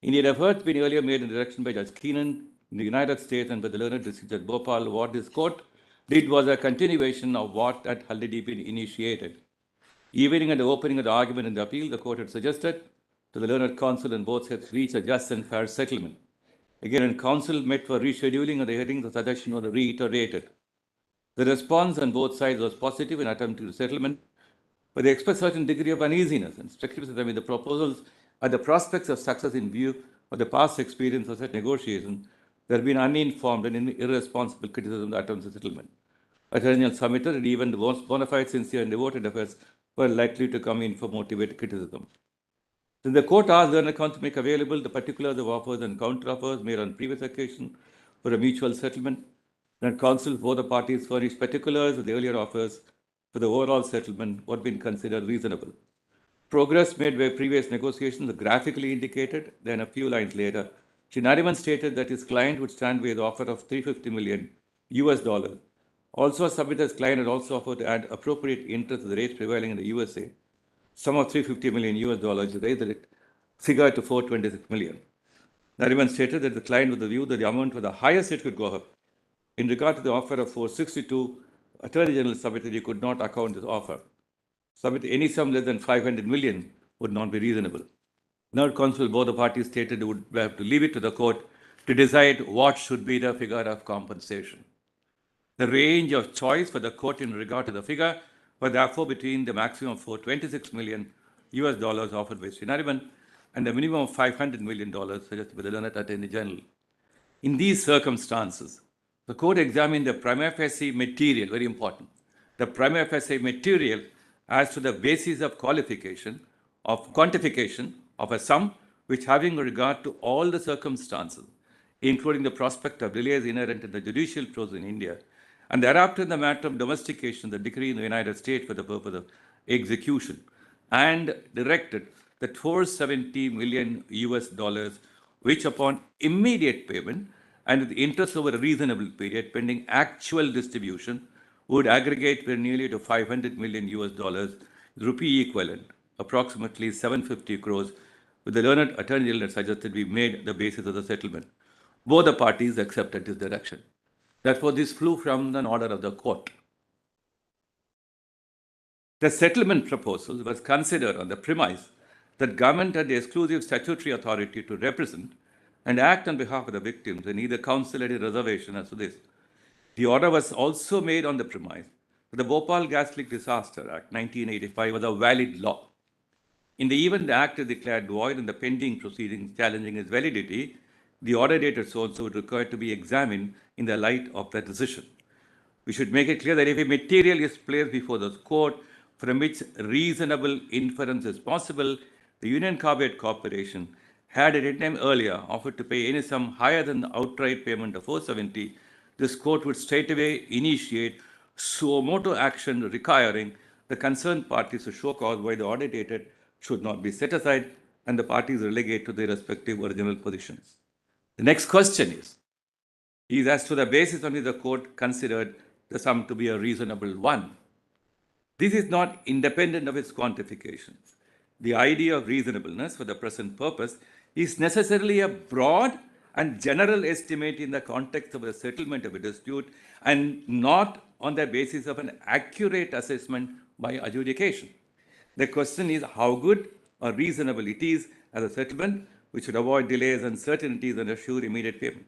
In the efforts been earlier made in direction by Judge Keenan in the United States and by the learned District Judge Bhopal, what this court did was a continuation of what had already been initiated. Even at the opening of the argument in the appeal, the court had suggested to the learned counsel and both sides reach a just and fair settlement. Again, when counsel met for rescheduling of the hearing, the suggestion was reiterated. The response on both sides was positive in attempting to settlement, but they expressed certain degree of uneasiness and skepticism with the proposals and the prospects of success in view of the past experience of such negotiations. There have been uninformed and irresponsible criticism of the attempts at settlement. Attorneys submitted and even the most bona fide, sincere, and devoted efforts were likely to come in for motivated criticism. Then the court asked the account to make available the particulars of offers and counter-offers made on previous occasion for a mutual settlement. Then counsel for the parties furnished particulars of the earlier offers for the overall settlement what been considered reasonable. Progress made by previous negotiations was graphically indicated. Then a few lines later, Nariman stated that his client would stand by the offer of $350 million US Also, submitter's client had also offered to add appropriate interest to the rates prevailing in the USA, sum of $350 million to raise the figure to $426 million. Nariman stated that the client was the view that the amount was the highest it could go up. In regard to the offer of 462, Attorney General submitted he could not account this offer. Submit any sum less than 500 million would not be reasonable. Third counsel, both the parties stated they would have to leave it to the court to decide what should be the figure of compensation. The range of choice for the court in regard to the figure was therefore between the maximum of 426 million US dollars offered by Srinariman and the minimum of $500 million suggested by the learned Attorney General. In these circumstances, the court examined the prima facie material, very important, the prima facie material as to the basis of quantification of a sum which, having regard to all the circumstances, including the prospect of delays inherent in the judicial process in India, and thereafter in the matter of domestication, the decree in the United States for the purpose of execution, and directed that 470 million US dollars, which upon immediate payment and with interest over a reasonable period pending actual distribution would aggregate very nearly to 500 million US dollars, rupee equivalent, approximately 750 crores, with the learned Attorney General suggested be made the basis of the settlement. Both the parties accepted this direction. Therefore, this flew from an order of the court. The settlement proposal was considered on the premise that government had the exclusive statutory authority to represent and act on behalf of the victims, and neither counsel had a reservation as to this. The order was also made on the premise that the Bhopal Gas Leak Disaster Act 1985 was a valid law. In the event the act is declared void and the pending proceedings challenging its validity, the order dated so-and-so would require to be examined in the light of that decision. We should make it clear that if a material is placed before the court from which reasonable inference is possible, the Union Carbide Corporation had at any time earlier offered to pay any sum higher than the outright payment of 470, this court would straightaway initiate suo motu action requiring the concerned parties to show cause why the order dated should not be set aside and the parties relegate to their respective original positions. The next question is as to the basis on which the court considered the sum to be a reasonable one. This is not independent of its quantification. The idea of reasonableness for the present purpose is necessarily a broad and general estimate in the context of the settlement of a dispute and not on the basis of an accurate assessment by adjudication. The question is how good or reasonable it is as a settlement which should avoid delays, uncertainties, and assure immediate payment.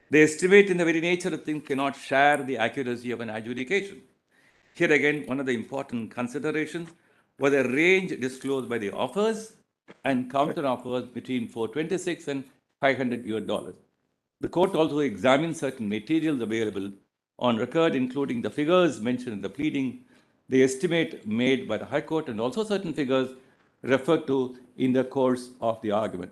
The estimate in the very nature of things cannot share the accuracy of an adjudication. Here again, one of the important considerations was the range disclosed by the offers and counter offers between 426 and 500 US dollars. The court also examined certain materials available on record, including the figures mentioned in the pleading, the estimate made by the High Court, and also certain figures referred to in the course of the argument.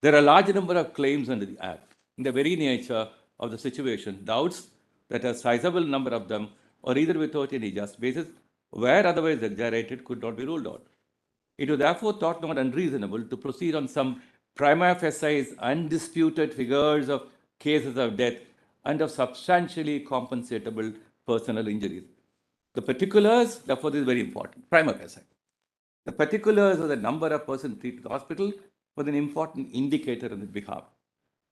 There are a large number of claims under the Act. In the very nature of the situation, doubts that a sizable number of them, or either without any just basis, where otherwise exaggerated, could not be ruled out. It was therefore thought not unreasonable to proceed on some prima facie undisputed figures of cases of death and of substantially compensatable personal injuries. The particulars, therefore, this is very important, prima facie. The particulars of the number of persons treated in the hospital was an important indicator on its behalf.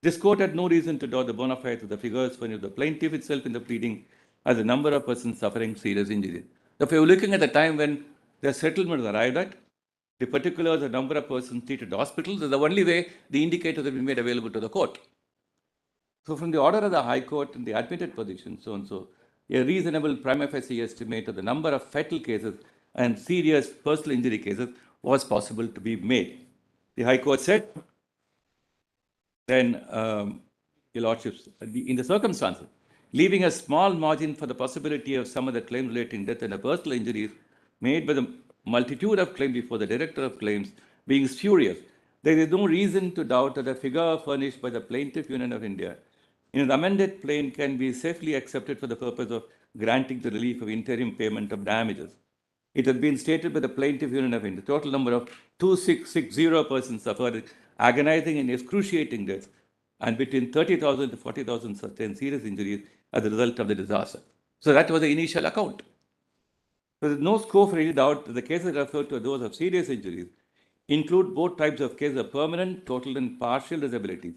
This court had no reason to doubt the bona fides of the figures furnished the plaintiff itself in the pleading as the number of persons suffering serious injuries. If you're looking at the time when the settlement was arrived at, the particulars, the number of persons treated in the hospitals is the only way the indicators have been made available to the court. So from the order of the High Court in the admitted position, so and so, a reasonable prima facie estimate of the number of fatal cases and serious personal injury cases was possible to be made. The High Court said, then, Your Lordships, in the circumstances, leaving a small margin for the possibility of some of the claims relating death and personal injuries made by the multitude of claims before the Director of Claims being spurious, there is no reason to doubt that the figure furnished by the Plaintiff Union of India in an amended plain can be safely accepted for the purpose of granting the relief of interim payment of damages. It has been stated by the Plaintiff Union of India, total number of 2660 persons suffered agonizing and excruciating deaths, and between 30,000 to 40,000 sustained serious injuries as a result of the disaster. So that was the initial account. There is no scope for any doubt that the cases referred to those of serious injuries include both types of cases of permanent, total, and partial disabilities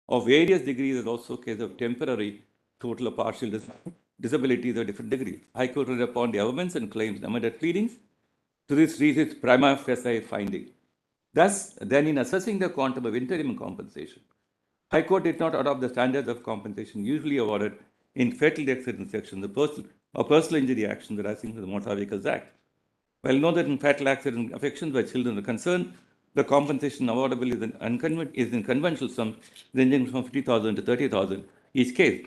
of various degrees, and also cases of temporary, total, or partial disabilities of different degrees. High Court relied upon the evidence and claims amended pleadings to this reach its prima facie finding. Thus, then in assessing the quantum of interim compensation, High Court did not adopt the standards of compensation usually awarded in fatal accident section, the personal injury action arising from the Motor Vehicles Act. While know that in fatal accident affections where children are concerned, the compensation awardable is in conventional sums ranging from 50,000 to 30,000 each case.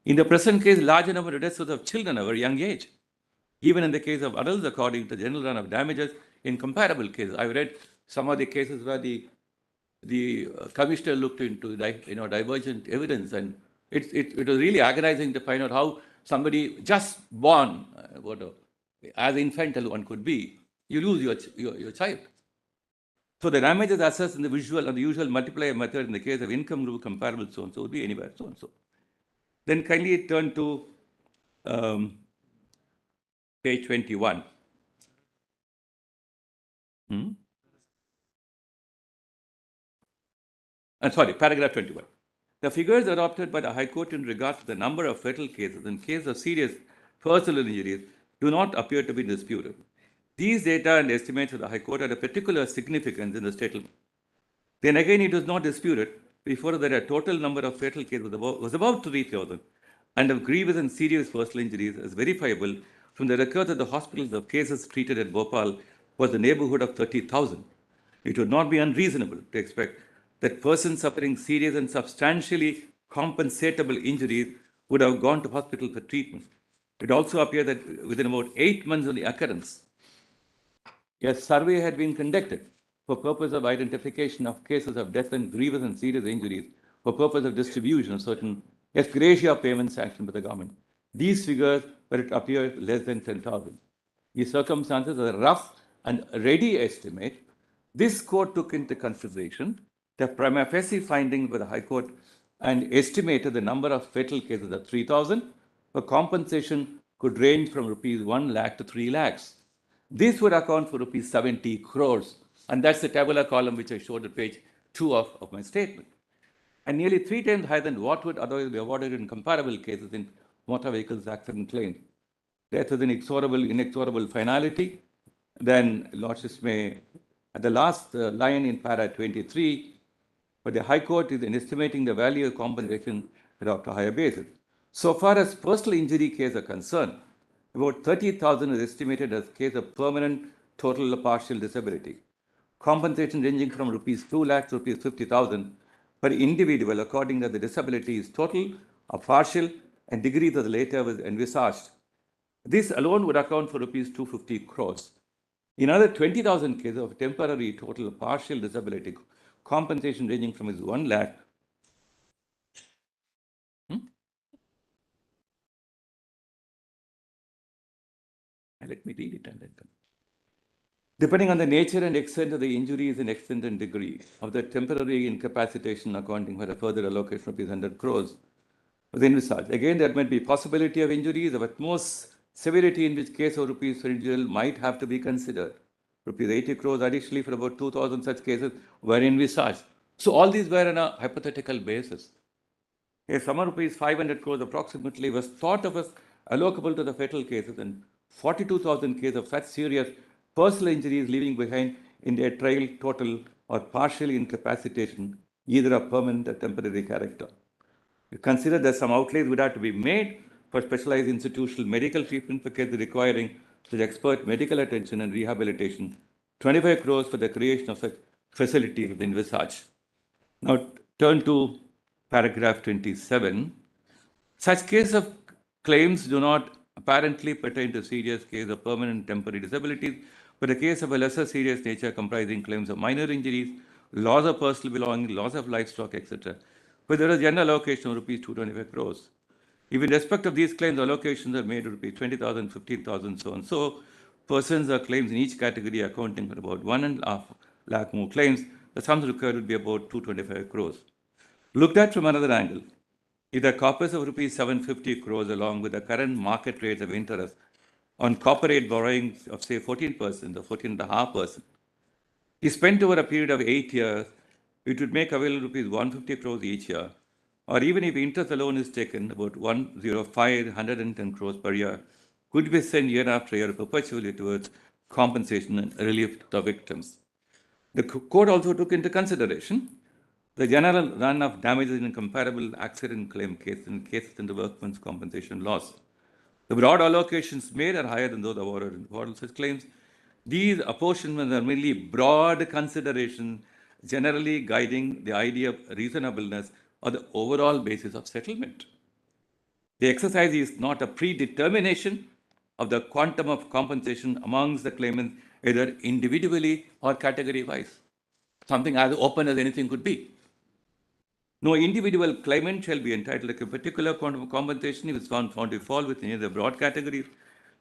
In the present case, larger number of deaths of children at a very young age. Even in the case of adults, according to the general run of damages in comparable cases. I've read some of the cases where the commissioner looked into divergent evidence, and it was really agonizing to find out how somebody just born, as infantile one could be, you lose your child. So the damages assessed in the visual and the usual multiplier method in the case of income group comparable so and so would be anywhere so and so. Then kindly turn to page 21. Paragraph 21. The figures adopted by the High Court in regard to the number of fatal cases and cases of serious personal injuries do not appear to be disputed. These data and estimates of the High Court are of particular significance in the statement. Then again, it was not disputed before that a total number of fatal cases was about 3,000 and of grievous and serious personal injuries as verifiable from the records of the hospitals of cases treated at Bhopal was the neighborhood of 30,000. It would not be unreasonable to expect that persons suffering serious and substantially compensatable injuries would have gone to hospital for treatment. It also appeared that within about 8 months of the occurrence, a survey had been conducted for purpose of identification of cases of death and grievous and serious injuries for purpose of distribution of certain ex gratia payments sanctioned by the government. These figures were, it appeared, less than 10,000. These circumstances are a rough and ready estimate. This court took into consideration the prima facie findings by the High Court and estimated the number of fatal cases at 3,000, where compensation could range from rupees 1 lakh to 3 lakhs. This would account for rupees 70 crores. And that's the tabular column which I showed at page 2 of my statement. And nearly 3 times higher than what would otherwise be awarded in comparable cases in motor vehicles accident claims. Death is an inexorable finality. Then Lordship may, at the last line in para 23, but the High Court is in estimating the value of compensation without a higher basis. So far as personal injury cases are concerned, about 30,000 is estimated as case of permanent, total, or partial disability. Compensation ranging from rupees 2 lakhs to rupees 50,000 per individual, according to the disability is total or partial, and degrees of the latter was envisaged. This alone would account for rupees 250 crores. In other 20,000 cases of temporary, total, or partial disability, compensation ranging from 1 lakh. Let me read it and then. Depending on the nature and extent of the injuries and extent and degree of the temporary incapacitation, accounting for a further allocation of 100 crores was envisaged. Again, there might be possibility of injuries of utmost severity, in which case of rupees per individual might have to be considered. Rupees 80 crores additionally for about 2,000 such cases were envisaged. So all these were on a hypothetical basis. A sum of rupees 500 crores approximately was thought of as allocable to the fatal cases, and 42,000 cases of such serious personal injuries leaving behind in their trail total or partial incapacitation, either of permanent or temporary character. You consider that some outlays would have to be made for specialized institutional medical treatment for cases requiring such expert medical attention and rehabilitation. 25 crores for the creation of such facilities within envisaged. Now turn to paragraph 27. Such case of claims do not apparently pertain to serious case of permanent temporary disabilities, but a case of a lesser serious nature comprising claims of minor injuries, loss of personal belongings, loss of livestock, etc., where there is general allocation of rupees 225 crores. If in respect of these claims, allocations are made rupees 20,000, 15,000, so on. So persons or claims in each category accounting for about 1.5 lakh more claims, the sums required would be about 225 crores. Looked at from another angle, If the corpus of rupees 750 crores, along with the current market rates of interest on corporate borrowings of, say, 14% or 14.5%, is spent over a period of 8 years, it would make available rupees 150 crores each year, or even if interest alone is taken, about 110 crores per year, could be sent year after year perpetually towards compensation and relief to the victims. The court also took into consideration the general run of damages in comparable accident claim cases and cases in the workmen's compensation laws. The broad allocations made are higher than those awarded in all such claims. These apportionments are merely broad considerations, generally guiding the idea of reasonableness or the overall basis of settlement. The exercise is not a predetermination of the quantum of compensation amongst the claimants, either individually or category-wise. Something as open as anything could be. No individual claimant shall be entitled to a particular quantum of compensation if it's found to fall within either broad categories.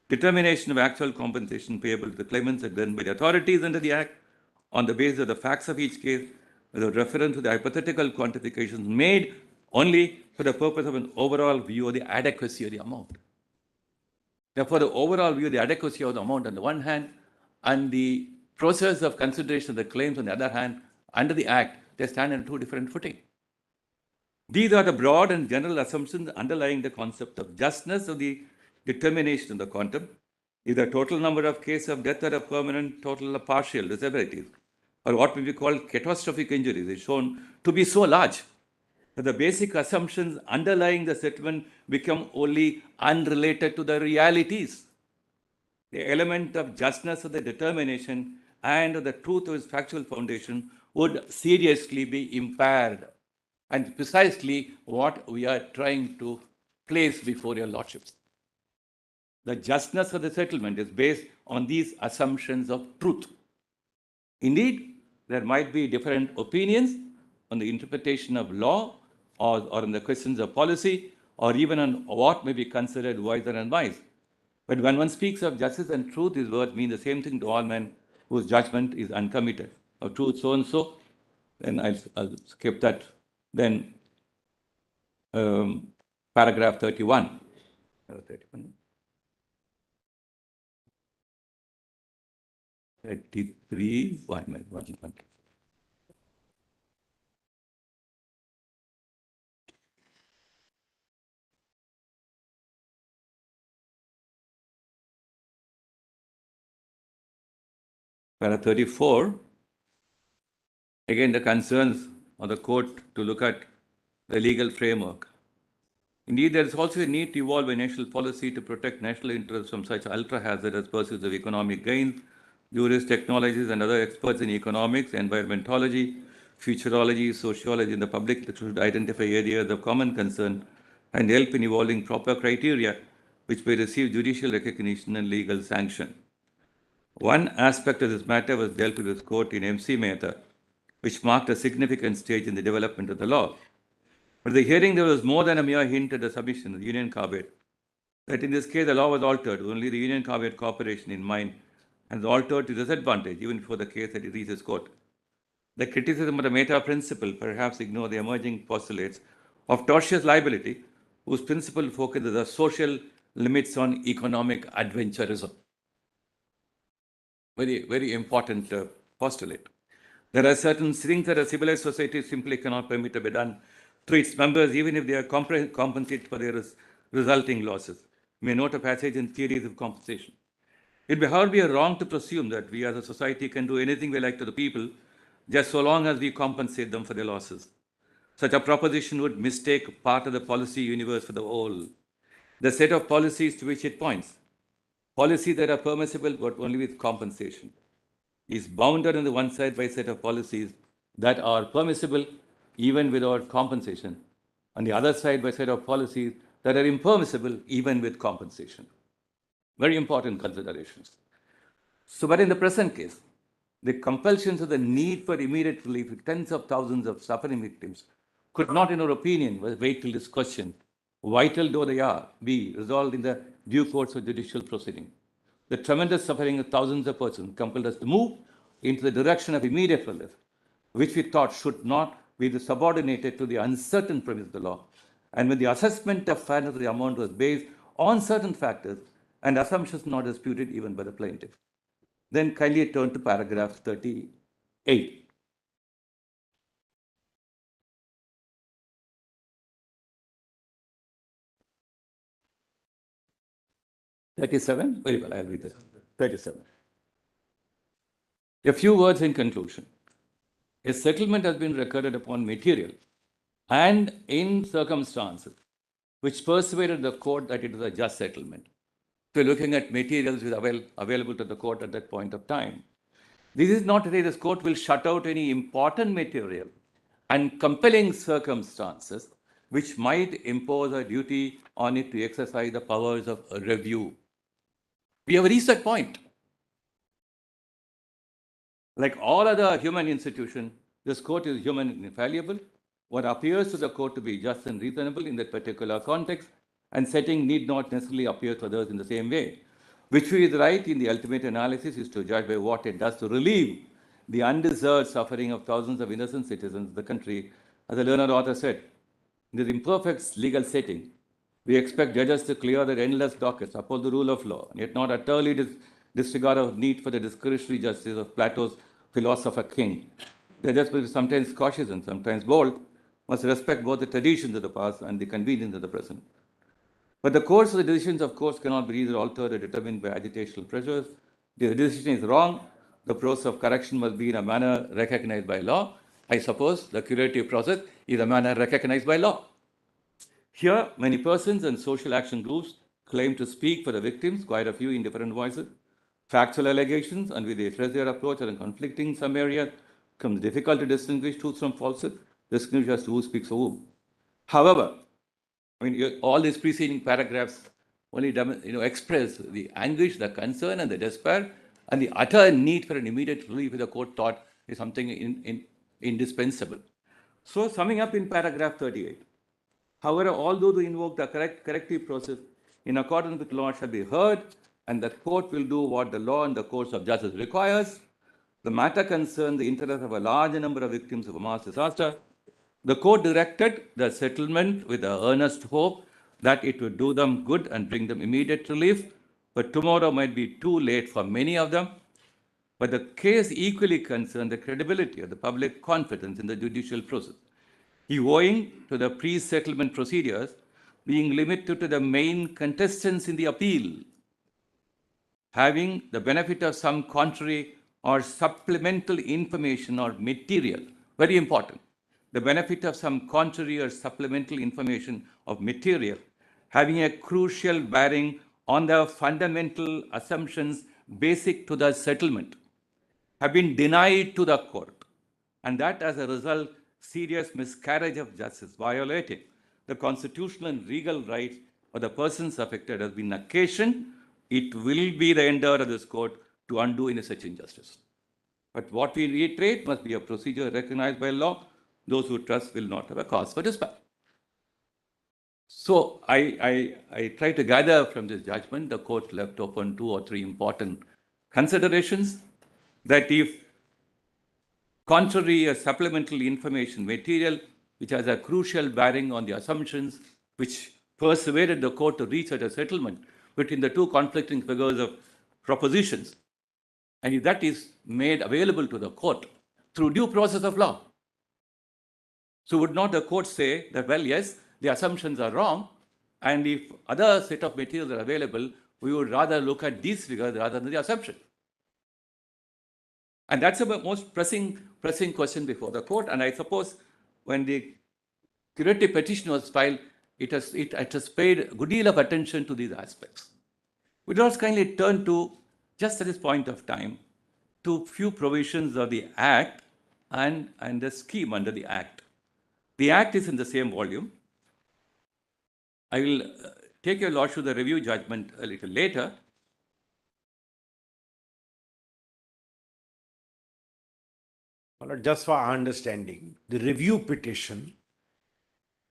Determination of actual compensation payable to the claimants are done by the authorities under the Act on the basis of the facts of each case, with a reference to the hypothetical quantifications made only for the purpose of an overall view of the adequacy of the amount. Therefore, the overall view of the adequacy of the amount on the one hand, and the process of consideration of the claims on the other hand, under the Act, they stand on two different footing. These are the broad and general assumptions underlying the concept of justness of the determination of the quantum. If the total number of cases of death or of permanent, total or partial disabilities, or what may be called catastrophic injuries, is shown to be so large that the basic assumptions underlying the settlement become only unrelated to the realities. The element of justness of the determination and of the truth of its factual foundation would seriously be impaired. And precisely what we are trying to place before your lordships. The justness of the settlement is based on these assumptions of truth. Indeed, there might be different opinions on the interpretation of law or on the questions of policy or even on what may be considered wise and unwise. But when one speaks of justice and truth, these words mean the same thing to all men whose judgment is uncommitted. Of truth so and so, then I'll skip that. Then paragraph 31. 33, one minute. Para 34, again the concerns of the court to look at the legal framework. Indeed, there is also a need to evolve a national policy to protect national interests from such ultra-hazardous pursuits of economic gains. Jurists, technologists, and other experts in economics, environmentology, futurology, sociology, and the public should identify areas of common concern and help in evolving proper criteria which may receive judicial recognition and legal sanction. One aspect of this matter was dealt with this court in MC Mehta, which marked a significant stage in the development of the law. But the hearing, there was more than a mere hint at the submission of the Union Carbide, that in this case the law was altered, only the Union Carbide Corporation in mind, and was altered to disadvantage even before the case had reached its court. The criticism of the Mehta principle perhaps ignored the emerging postulates of tortious liability, whose principal focus is the social limits on economic adventurism. Very, very important postulate. There are certain things that a civilized society simply cannot permit to be done through its members, even if they are compensated for their resulting losses. You may note a passage in Theories of Compensation. It may, however, be wrong to presume that we as a society can do anything we like to the people, just so long as we compensate them for their losses. Such a proposition would mistake part of the policy universe for the whole. The set of policies to which it points, policies that are permissible but only with compensation, is bounded on the one side by a set of policies that are permissible even without compensation, on the other side by a set of policies that are impermissible even with compensation. Very important considerations. So, but in the present case, the compulsions of the need for immediate relief to tens of thousands of suffering victims could not, in our opinion, wait till this question, vital though they are, be resolved in the due course of judicial proceeding. The tremendous suffering of thousands of persons compelled us to move into the direction of immediate relief, which we thought should not be subordinated to the uncertain premise of the law, and when the assessment of fairness of the amount was based on certain factors and assumptions not disputed even by the plaintiff. Then kindly turn to paragraph 38. (37) Very well, I'll read this. 37. A few words in conclusion. A settlement has been recorded upon material and in circumstances which persuaded the court that it is a just settlement. So looking at materials which are available to the court at that point of time. This is not to say this court will shut out any important material and compelling circumstances which might impose a duty on it to exercise the powers of review. We have reached that point. Like all other human institutions, this court is human and infallible. What appears to the court to be just and reasonable in that particular context and setting need not necessarily appear to others in the same way. Which is right in the ultimate analysis is to judge by what it does to relieve the undeserved suffering of thousands of innocent citizens of the country. As the learned author said, in this imperfect legal setting, we expect judges to clear their endless dockets, uphold the rule of law, and yet not utterly disregard of need for the discretionary justice of Plato's philosopher king. Judges will be sometimes cautious and sometimes bold, must respect both the traditions of the past and the convenience of the present. But the course of the decisions, of course, cannot be either altered or determined by agitational pressures. The decision is wrong. The process of correction must be in a manner recognized by law. I suppose the curative process is a manner recognized by law. Here, many persons and social action groups claim to speak for the victims, quite a few in different voices. Factual allegations, and with they address their approach are conflicting in some areas, becomes difficult to distinguish truth from falsehood, distinguish as to who speaks for whom. However, all these preceding paragraphs only express the anguish, the concern, and the despair, and the utter need for an immediate relief the court thought is something indispensable. So, summing up in paragraph 38, however, although to invoke the corrective process in accordance with law shall be heard, and the court will do what the law and the courts of justice requires, the matter concerns the interest of a large number of victims of a mass disaster. The court directed the settlement with the earnest hope that it would do them good and bring them immediate relief, but tomorrow might be too late for many of them. But the case equally concerned the credibility of the public confidence in the judicial process. Owing to the pre-settlement procedures being limited to the main contestants in the appeal, having the benefit of some contrary or supplemental information or material, very important, the benefit of some contrary or supplemental information of material, having a crucial bearing on the fundamental assumptions basic to the settlement, have been denied to the court, and that as a result, serious miscarriage of justice, violating the constitutional and legal rights of the persons affected has been occasioned, it will be the endeavor of this court to undo any such injustice. But what we reiterate must be a procedure recognized by law. Those who trust will not have a cause for despair. So I try to gather from this judgment, the court left open 2 or 3 important considerations, that if contrary or supplemental information material which has a crucial bearing on the assumptions which persuaded the court to reach at a settlement between the 2 conflicting figures of propositions, and if that is made available to the court through due process of law. So would not the court say that, well, yes, the assumptions are wrong, and if other set of materials are available, we would rather look at these figures rather than the assumption. And that's the most pressing question before the court. And I suppose when the curative petition was filed, it has paid a good deal of attention to these aspects. We just kindly turn to, just at this point of time, to few provisions of the Act and the scheme under the Act. The Act is in the same volume. I will take your lordship to the review judgment a little later. Just for our understanding, the review petition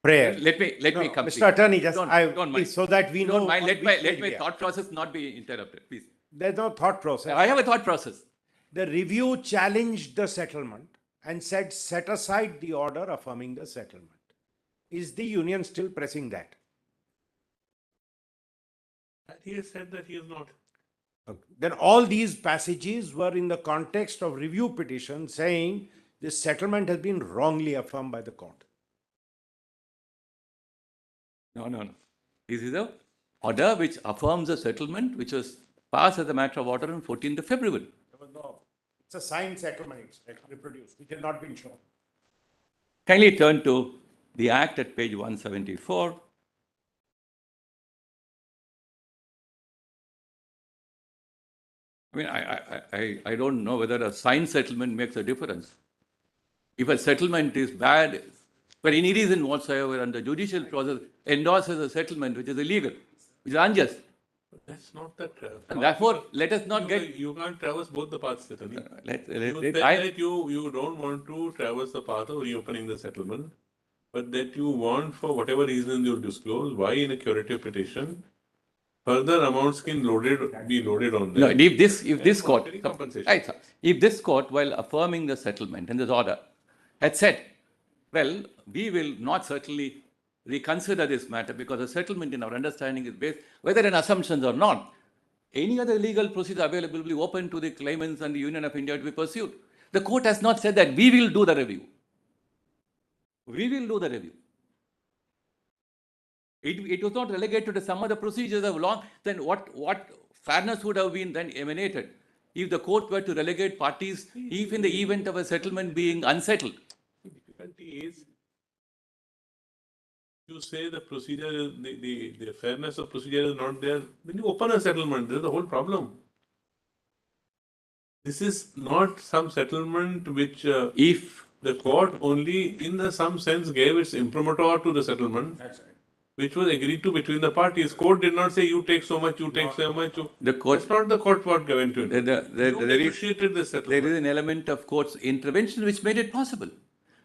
prayer. Let me complete. Mr. Attorney, just don't mind. so that we know. Don't mind. Let my thought process not be interrupted, please. There's no thought process. I have a thought process. The review challenged the settlement and said, set aside the order affirming the settlement. Is the union still pressing that? And he has said that he is not. Okay. Then all these passages were in the context of review petition saying this settlement has been wrongly affirmed by the court. No, no, no. This is a order which affirms a settlement which was passed as a matter of order on 14th of February. No, it's a signed settlement, it's reproduced, which has not been shown. Kindly turn to the Act at page 174. I mean, I don't know whether a signed settlement makes a difference. If a settlement is bad, for any reason whatsoever, and the judicial process endorses a settlement which is illegal, which is unjust, That's not that. and therefore, let us not you, get. You can't traverse both the paths, Attorney. You Let, said I, that you don't want to traverse the path of reopening the settlement, but that you want, for whatever reason you disclose, why in a curative petition, further amounts can be loaded on them. no, if this court, monetary compensation. right, sir. If this court, while affirming the settlement in this order, had said, well, we will not certainly reconsider this matter because the settlement in our understanding is based, whether in assumptions or not, any other legal procedure available will be open to the claimants and the Union of India to be pursued. The court has not said that we will do the review. We will do the review. It was not relegated to some other procedures of law. Then what fairness would have been then emanated if the court were to relegate parties, if in the event of a settlement being unsettled? The difficulty is, you say the procedure is, the fairness of procedure is not there. When you open a settlement, there's the whole problem. This is not some settlement which If the court only in some sense gave its imprimatur to the settlement, which was agreed to between the parties. Court did not say you take so much, you take so much. the court, That's not the court what given to it. You there negotiated this settlement. is an element of court's intervention which made it possible.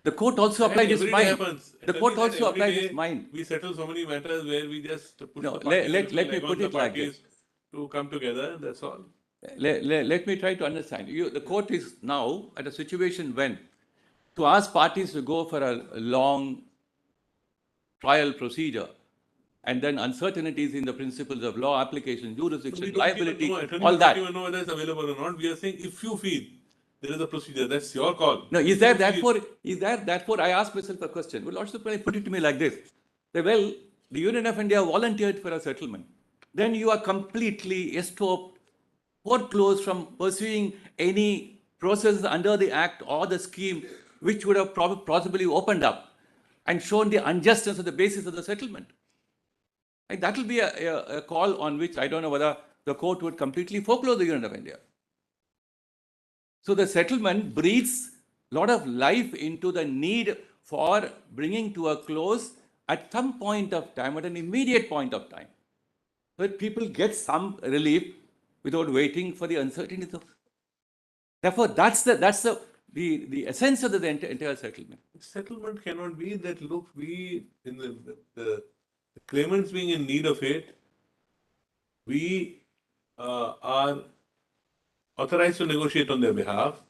The court also And applied its every day mind. happens. The court Every also applied day its mind. We settle so many matters where we just push No, the parties let me leg on put the it like parties to come together. That's all. Let me try to understand. The court is now at a situation when to ask parties to go for a long trial procedure and then uncertainties in the principles of law application, jurisdiction, liability, all that. We don't even know whether it's available or not. We are saying if you feel there is a procedure, that's your call. No, is there therefore, I ask myself a question. Well, Lord Supreme put it to me like this. That, well, the Union of India volunteered for a settlement. Then you are completely estopped, foreclosed from pursuing any process under the Act or the scheme which would have possibly opened up and shown the unjustness of the basis of the settlement. And that will be a call on which I don't know whether the court would completely foreclose the Union of India. So the settlement breathes a lot of life into the need for bringing to a close at some point of time, at an immediate point of time, where people get some relief without waiting for the uncertainties of. Therefore, that's the essence of the entire settlement. Settlement cannot be that, look, we, in the claimants being in need of it, we are authorized to negotiate on their behalf.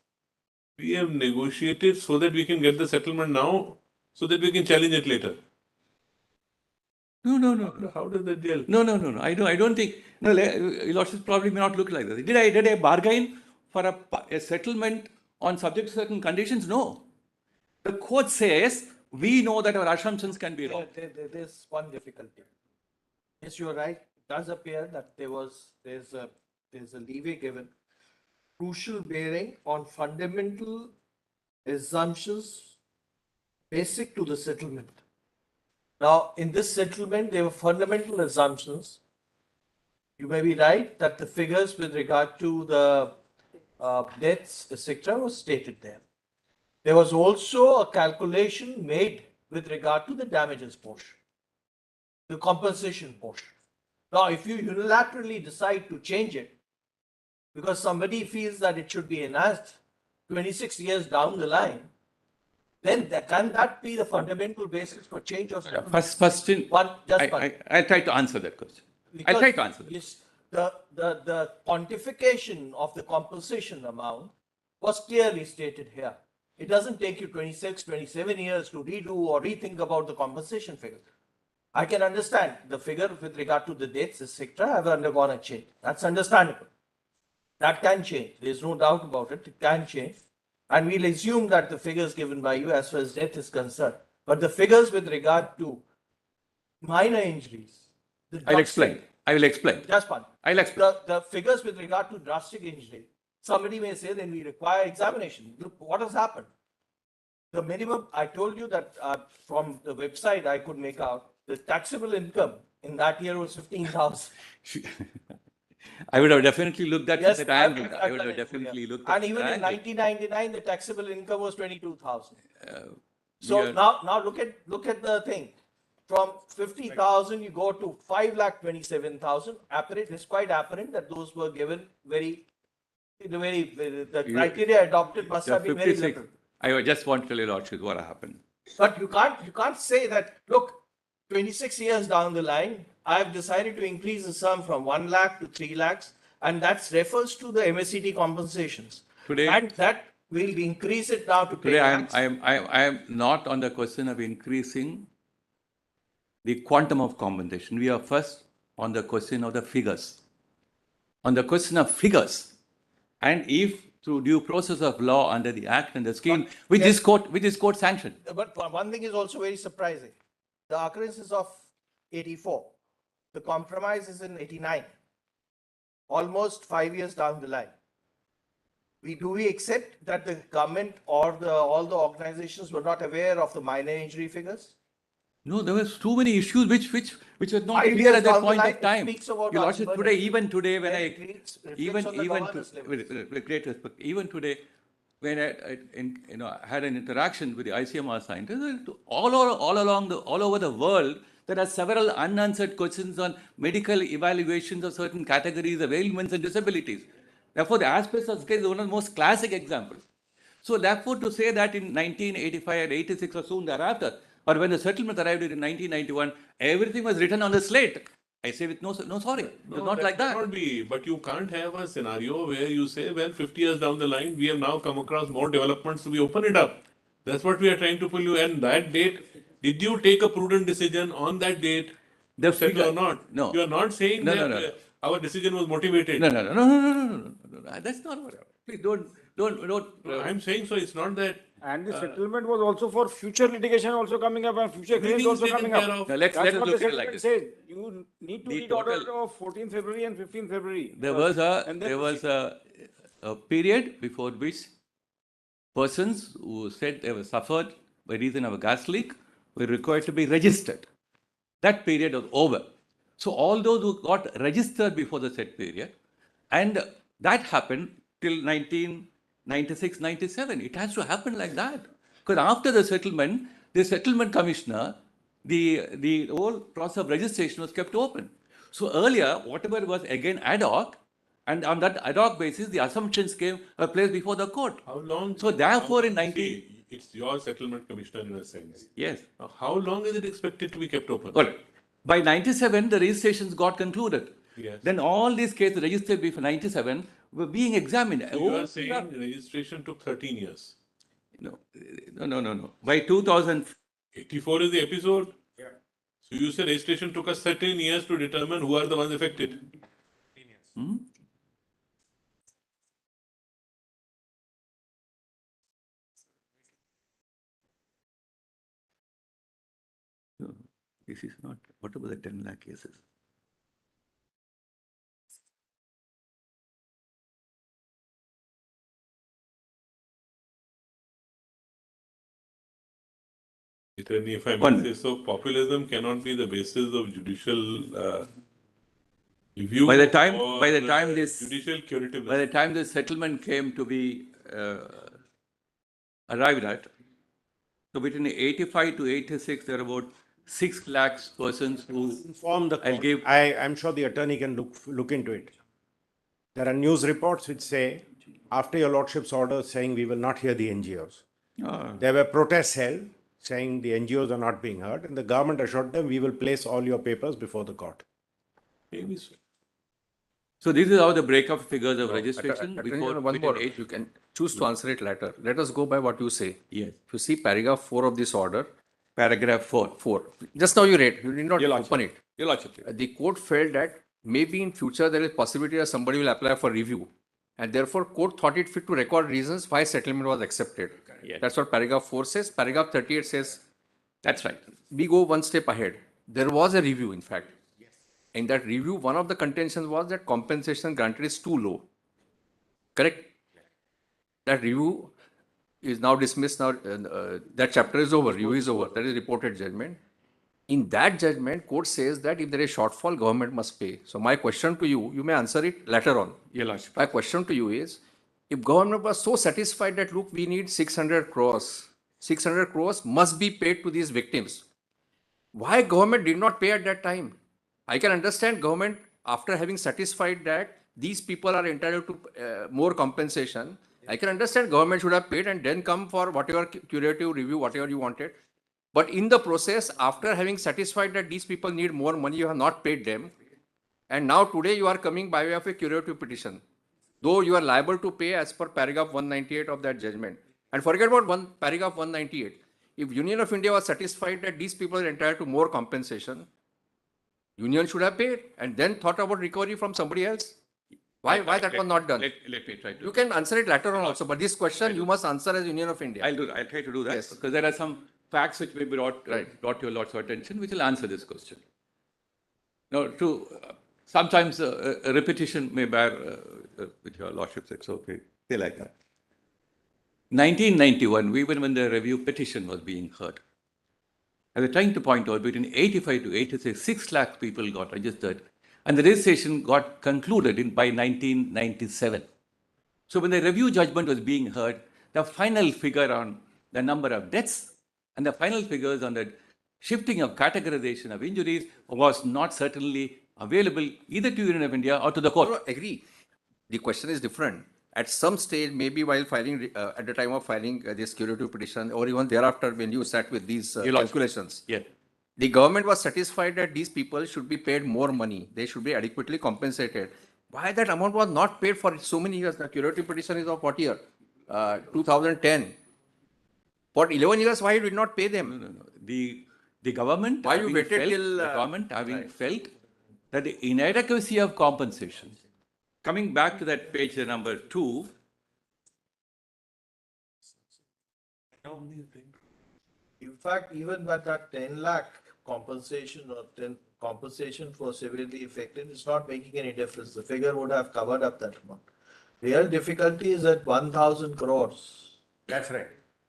We have negotiated so that we can get the settlement now, so that we can challenge it later. No. How does that deal? No. I don't think. No, Your Lordship probably may not look like this. Did I bargain for a settlement on subject to certain conditions? No. The court says we know that our assumptions can be wrong. There's one difficulty. Yes, you're right. It does appear that there's a leeway given, crucial bearing on fundamental assumptions basic to the settlement. Now, in this settlement, there were fundamental assumptions. You may be right that the figures with regard to the deaths, etc., was stated there. There was also a calculation made with regard to the damages portion, the compensation portion. Now, if you unilaterally decide to change it, because somebody feels that it should be enhanced 26 years down the line, then can that be the fundamental basis for change of settlement? First in, I'll try to answer that question. I'll try to answer that. Yes, the quantification of the compensation amount was clearly stated here. It doesn't take you 26, 27 years to redo or rethink about the compensation figure. I can understand the figure with regard to the deaths, etc., have undergone a change. That's understandable. That can change. There's no doubt about it. It can change. And we'll assume that the figures given by you as far as death is concerned. But the figures with regard to minor injuries. I'll explain. I will explain. Just one. I'll explain. The figures with regard to drastic injury. Somebody may say then we require examination. Look, what has happened? The minimum, I told you that from the website I could make out, the taxable income in that year was 15,000. I would have definitely looked at Yes, that angle. I've I would done have it, definitely yeah. looked at And even that in angle. 1999, the taxable income was 22,000. We So are- now look at the thing. From 50,000, you go to 5,27,000. It's quite apparent that those were given the criteria adopted must Yeah, have been very 56. liberal. I just want to tell you, Lordship, what happened. But you can't say that, look, 26 years down the line, I've decided to increase the sum from 1 lakh to 3 lakhs, and that refers to the MSCT compensations. Today- And that will increase it now to 10 Today, lakhs. I am not on the question of increasing the quantum of compensation. We are first on the question of the figures. On the question of figures, and if through due process of law under the Act and the scheme, which is court sanctioned. But one thing is also very surprising. The occurrence is of 84. The compromise is in 89. Almost 5 years down the line. Do we accept that the government or all the organizations were not aware of the minor injury figures? No, there was too many issues which were not 5 clear years at that down the point line, of it time. speaks about Your Lordship, unburdened. today, even today, when Then I it reflects even on the even governance to, levels. with great respect, even today, when I had an interaction with the ICMR scientists, all over the world, there are several unanswered questions on medical evaluations of certain categories of ailments and disabilities. Therefore, the asbestos case is one of the most classic examples. So therefore, to say that in 1985 and 86 or soon thereafter, or when the settlement arrived in 1991, everything was written on the slate. I say with no sorry. It's not like that. Cannot be, but you can't have a scenario where you say, well, 50 years down the line, we have now come across more developments, so we open it up. That's what we are trying to pull you. And that date, did you take a prudent decision on that date The to settle or figure- not? no. You are not saying No, that no, no. our decision was motivated. No. That's not what. Please don't. I'm saying so. It's not that. And the settlement was also for future litigation also coming up and future claims Everything is also taken coming care up. of. Now, let That's us what the look at it like settlement this. says. You need to The read order total- of 14th February and 15th February. There first, was and then there was a period before which persons who said they were suffered by reason of a gas leak were required to be registered. That period was over. So all those who got registered before the set period, and that happened till 1996, 97. It has to happen like that. Because after the settlement commissioner, the whole process of registration was kept open. So earlier, whatever was again ad hoc, and on that ad hoc basis, the assumptions were placed before the court. How long? So therefore, in See, 19 it's your settlement commissioner in a sense. yes. Now, how long is it expected to be kept open? Well, by 97, the registrations got concluded. Yes. Then all these cases registered before 97 were being examined. So you are saying registration took 13 years. No. By 2000, 84 is the episode. Yeah. So you say registration took us 13 years to determine who are the ones affected. this is not, what about the 10 lakh cases? Attorney, if I may One. say so, populism cannot be the basis of judicial review. By the time or, this judicial curativeness. By the time the settlement came to be arrived at, so between 85 to 86, there are about 6 lakhs persons who Inform the I'll court. give- I'm sure the attorney can look into it. There are news reports which say, after your lordship's order saying we will not hear the NGOs. There were protests held saying the NGOs are not being heard, and the government assured them we will place all your papers before the court. Maybe so. So this is how the breakup figures of No, registration Attorney before General, one within more. age. You can choose to answer it later. Let us go by what you say. Yes. If you see paragraph 4 of this order, Paragraph 4. 4. Just now you read. You did not Your Lordship. open it. Your Lordship. The court felt that maybe in future there is possibility that somebody will apply for review, and therefore court thought it fit to record reasons why settlement was accepted. Yes. That's what paragraph 4 says. Paragraph 38 says That's right. we go one step ahead. There was a review, in fact. In that review, one of the contentions was that compensation granted is too low. Correct? That review is now dismissed. Now that chapter is over. Review is over. That is reported judgment. In that judgment, court says that if there is shortfall, government must pay. So my question to you, you may answer it later on. Your Lordship. My question to you is, if government was so satisfied that, look, we need 600 crores, 600 crores must be paid to these victims. Why government did not pay at that time? I can understand government, after having satisfied that these people are entitled to more compensation, I can understand government should have paid and then come for whatever curative review, whatever you wanted. But in the process, after having satisfied that these people need more money, you have not paid them. And now today you are coming by way of a curative petition, though you are liable to pay as per paragraph 198 of that judgment. And forget about paragraph 198. If Union of India was satisfied that these people are entitled to more compensation, Union should have paid and then thought about recovery from somebody else. Why that was not done? Let me try to. You can answer it later on also, but this question you must answer as Union of India. I'll try to do that, Yes. because there are some facts which may be brought to your Lord's attention, which will answer this question. Now, sometimes a repetition may bear with your Lordship, it's okay. They like that. 1991, even when the review petition was being heard, I was trying to point out between 85 to 86, 6 lakh people got registered, and the registration got concluded by 1997. So when the review judgment was being heard, the final figure on the number of deaths and the final figures on the shifting of categorization of injuries was not certainly available either to Union of India or to the court. No, agree. The question is different. At some stage, maybe while filing, at the time of filing this curative petition, or even thereafter when you sat with these calculations, Yeah. the government was satisfied that these people should be paid more money. They should be adequately compensated. Why that amount was not paid for so many years? The curative petition is of what year? 2010. For 11 years, why you did not pay them? No. The government, Why you having waited felt, till, the government having felt that the inadequacy of compensation, coming back to that page number 2, In fact, even with that 10 lakh compensation or 10 compensation for severely affected, it's not making any difference. The figure would have covered up that amount. Real difficulty is at 1,000 crores. That's right.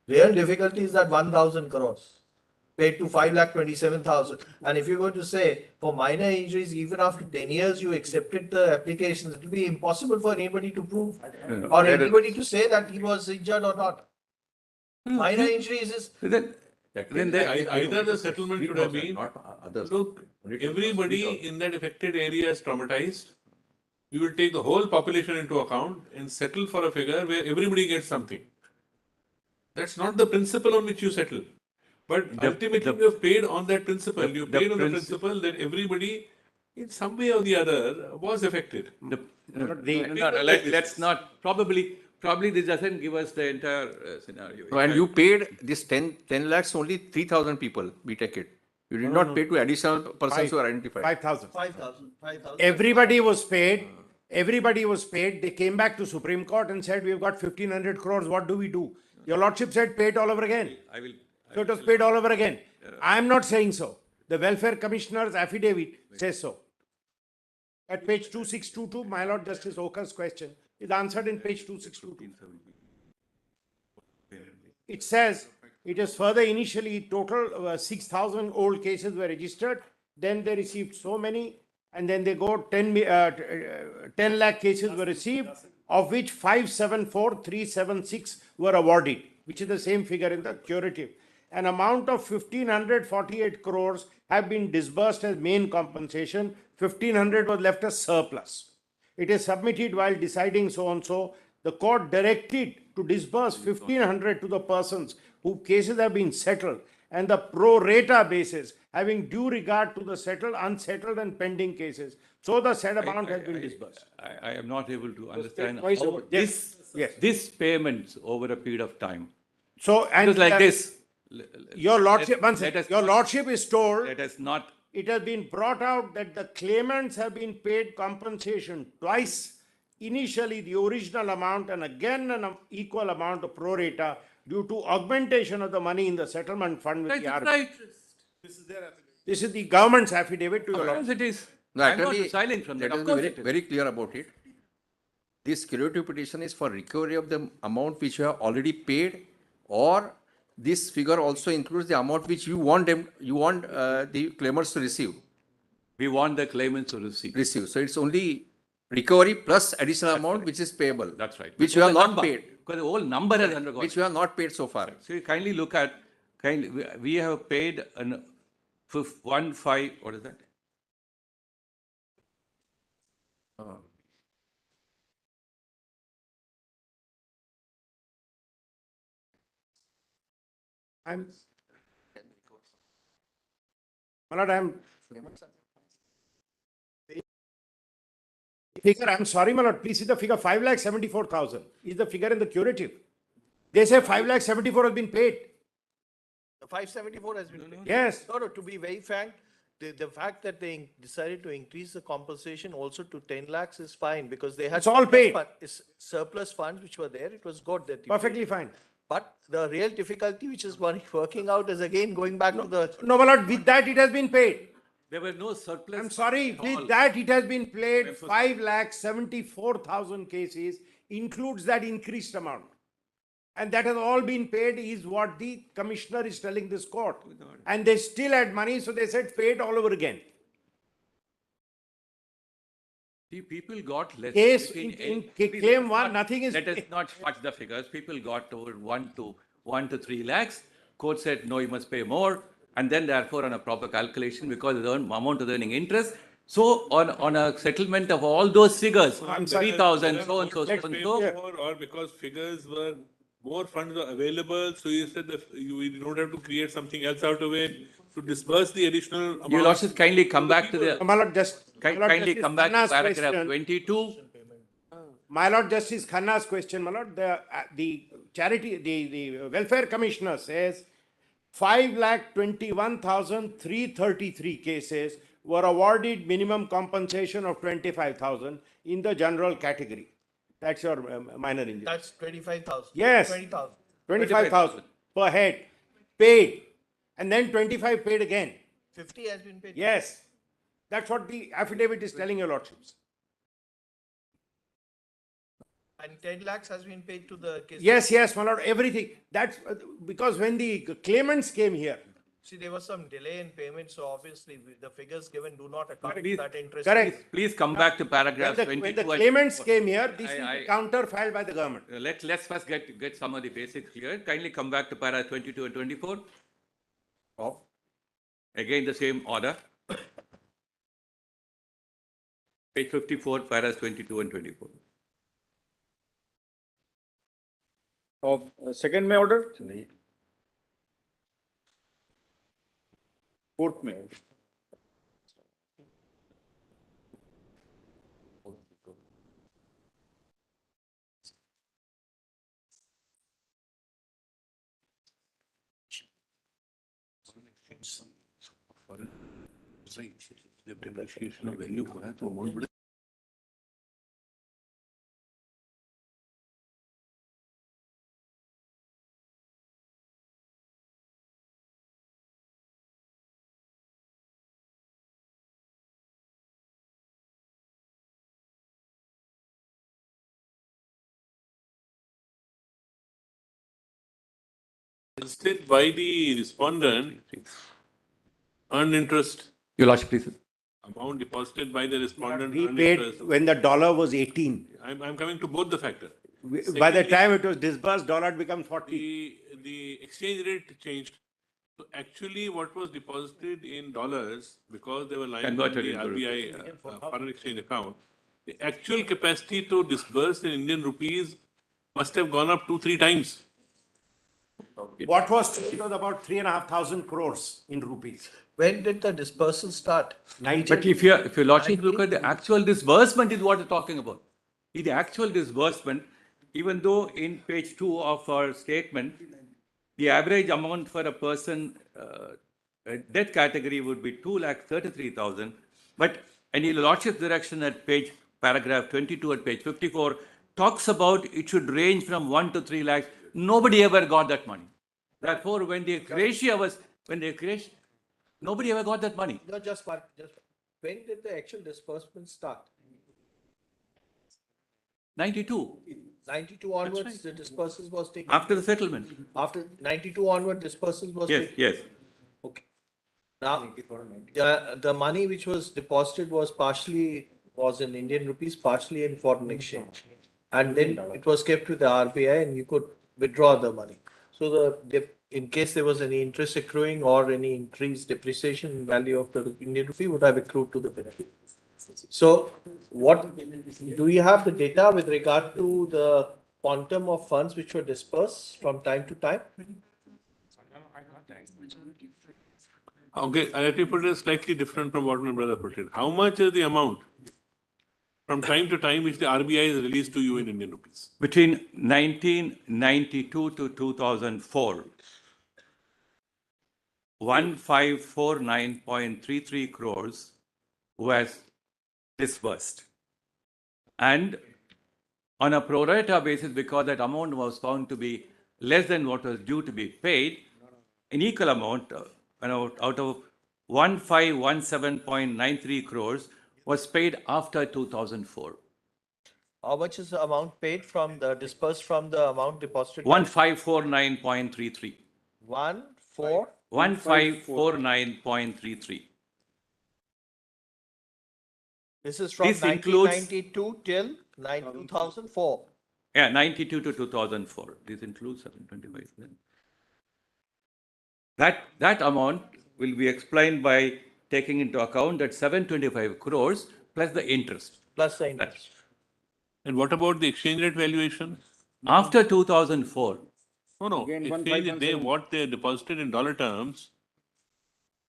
Real difficulty is at 1,000 crores. Paid to 5,27,000. And if you're going to say for minor injuries, even after 10 years, you accepted the applications, it will be impossible for anybody to prove or anybody to say that he was injured or not. Minor injuries is then Either the settlement should have been, look, everybody in that affected area is traumatized. We will take the whole population into account and settle for a figure where everybody gets something. That's not the principle on which you settle. But ultimately, you have paid on that principle. You paid on the principle that everybody, in some way or the other, was affected. let's not, probably this doesn't give us the entire scenario. And you paid this 10 lakhs only 3,000 people, we take it. You did not pay to additional persons who are identified. 5,000. 5,000. Everybody was paid. Everybody was paid. They came back to Supreme Court and said, we've got 1,500 crores. What do we do? Your Lordship said, pay it all over again. So it was paid all over again. I am not saying so. The Welfare Commissioner's affidavit says so. At page 2622, my Lord Justice Oka's question is answered in page 2622. It says, it is further initially total 6,000 old cases were registered. Then they received so many, and then they go 10 lakh cases were received, of which 574,376 were awarded, which is the same figure in the curative. An amount of 1,548 crores have been disbursed as main compensation. 1,500 was left as surplus. It is submitted while deciding so and so. The court directed to disburse 1,500 to the persons whose cases have been settled, and the pro rata basis having due regard to the settled, unsettled and pending cases. So the said amount has been disbursed. I am not able to understand twice how over. this payments over a period of time. So, It and was like this. your lordship, Let us your not- lordship is told, Let us not, it has been brought out that the claimants have been paid compensation twice. Initially, the original amount and again an equal amount of pro rata due to augmentation of the money in the settlement fund with right, the that's RB. right. This is the government's affidavit to your Sometimes lordship. it is. No, I'm not actually, silent from that. let us Of be course very, it is. very clear about it. This curative petition is for recovery of the amount which you have already paid, or this figure also includes the amount which you want the claimants to receive. We want the claimants to receive. So it's only recovery plus additional amount which is payable. That's right. Which you have not paid, Because the whole number has undergone. which you have not paid so far. So you kindly look at, we have paid an 1.5, what is that? I'm, my lord, I'm figure, I'm sorry, my lord, please see the figure 5,74,000 is the figure in the curative. They say 5,74,000 has been paid. The 574 has been paid. Yes. No, to be very frank, the fact that they decided to increase the compensation also to 10 lakhs is fine because they had. It's all paid. Surplus funds which were there, it was good that. Perfectly fine. But the real difficulty which is working out is again going back to the. No, my lord, with that it has been paid. There was no surplus. I'm sorry, at all. with that it has been paid 5,74,000 cases includes that increased amount. And that has all been paid is what the commissioner is telling this court. And they still had money, so they said pay it all over again. See, people got less. Case between in please claim let us one, not- nothing is Let us paid. not fudge the figures. People got over 1 to 3 lakhs. Court said, no, you must pay more. And then therefore on a proper calculation, because the amount of earning interest. So on a settlement of all those figures, 3,000, so and so, so and so. More, or because figures were, more funds were available, so you said that you don't have to create something else out of it to disburse the additional amount. You lordships kindly come back to the, My lord, kindly come back to Khanna's paragraph question. 22. My lord, Justice Khanna's question, my lord, the charity, the welfare commissioner says 5,21,333 cases were awarded minimum compensation of 25,000 in the general category. That's your minor injury. That's 25,000. Yes. 20,000. 25,000 per head paid, and then 25 paid again. 50 has been paid. Yes. That's what the affidavit is telling your lordships. And 10 lakhs has been paid to the case. Yes, my lord, everything. That's because when the claimants came here, See, there was some delay in payment, so obviously the figures given do not account Please- for that interest. correct. Please come back to paragraph When 22. the and claimants 24. came here, this is the I- counter filed by the government. Let's first get some of the basics clear. Kindly come back to paragraph 22 and 24. Again, the same order. Page 54, paragraphs 22 and 24. Of second May order? Fourth May. Depreciation of value हुआ है तो amount बढ़े. Instead, by the respondent, earned interest, Your Lordship, please. amount deposited by the respondent We earned paid interest. when the dollar was 18. I'm coming to both the factors. By the time it was disbursed, dollar had become 40. The exchange rate changed. So actually, what was deposited in dollars, because they were lying on the Converted into RBI foreign exchange account, the actual capacity to disburse in Indian rupees must have gone up 2-3 times. What was, it was about 3,500 crores in rupees. When did the dispersal start? But if your lordship look at the actual disbursement is what we're talking about. The actual disbursement, even though in page 2 of our statement, the average amount for a person death category would be 2,33,000. But and your lordship's direction at paragraph 22 at page 54 talks about it should range from 1 to 3 lakhs. Nobody ever got that money. Therefore, when the nobody ever got that money. No, just one. When did the actual disbursement start? 92, 92 onwards, the dispersals was taken. after the settlement. After 92 onward, dispersals was Yes, taken. yes. Okay. Now, the money which was deposited was in Indian rupees, partially in foreign exchange. And then it was kept with the RBI and you could withdraw the money. So in case there was any interest accruing or any increased depreciation in value of the Indian rupee would have accrued to the benefit. So do you have the data with regard to the quantum of funds which were dispersed from time to time? Okay, let me put it slightly different from what my brother put it. How much is the amount from time to time which the RBI is released to you in Indian rupees? Between 1992 to 2004, 1549.33 crores was disbursed. And on a pro rata basis, because that amount was found to be less than what was due to be paid, an equal amount, out of 1517.93 crores was paid after 2004. How much is the amount paid dispersed from the amount deposited? 1549.33. 1549.33. This is from This includes- 1992 till 2004. Yeah, 92 to 2004. This includes 725. That amount will be explained by taking into account that 725 crores plus the interest. Plus the interest. And what about the exchange rate valuation? After 2004, No. Again, What they deposited in dollar terms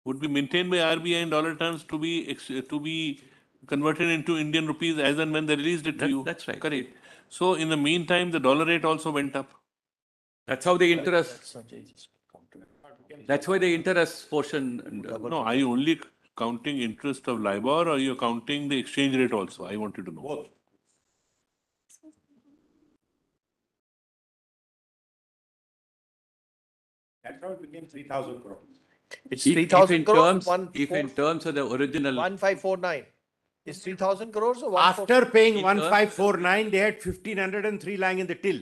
would be maintained by RBI in dollar terms to be converted into Indian rupees as and when they released it to you. That's right. Correct. So in the meantime, the dollar rate also went up. that's how the interest, that's why the interest portion. No, are you only counting interest of LIBOR or you're counting the exchange rate also? I wanted to know. Both. That's how it became 3,000 crores. It's If 3,000 in crores. terms, if in terms of the original, 1549. Is 3,000 crores or After paying In 1549, they had 1,503 lying in the till.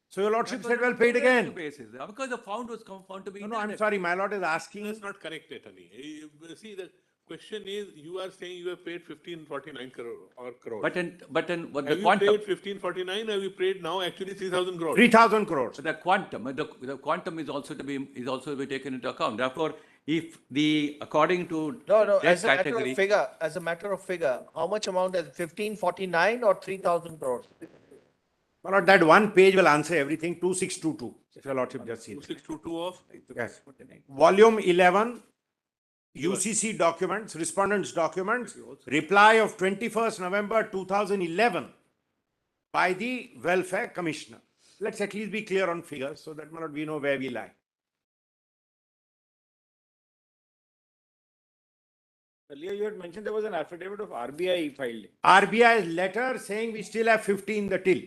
So your lordship said, well, paid again. basis, because the found was found to be. No, I'm sorry, my lord is asking. That's not correct, Attorney. See, the question is, you are saying you have paid 1549 crore. But the Have you quantum, paid 1549? Have you paid now actually 3,000 crores? 3,000 crores. the quantum is also to be taken into account. Therefore, if according to No, that as a matter category, of figure, how much amount is 1549 or 3,000 crores? My lord, that one page will answer everything, 2622, if your lordship just sees. 2622 of? Yes. Volume 11, UCC documents, respondents' documents, reply of 21st November 2011 by the Welfare Commissioner. Let's at least be clear on figures so that, my lord, we know where we lie. Earlier you had mentioned there was an affidavit of RBI filed, RBI's letter saying we still have 50 in the till.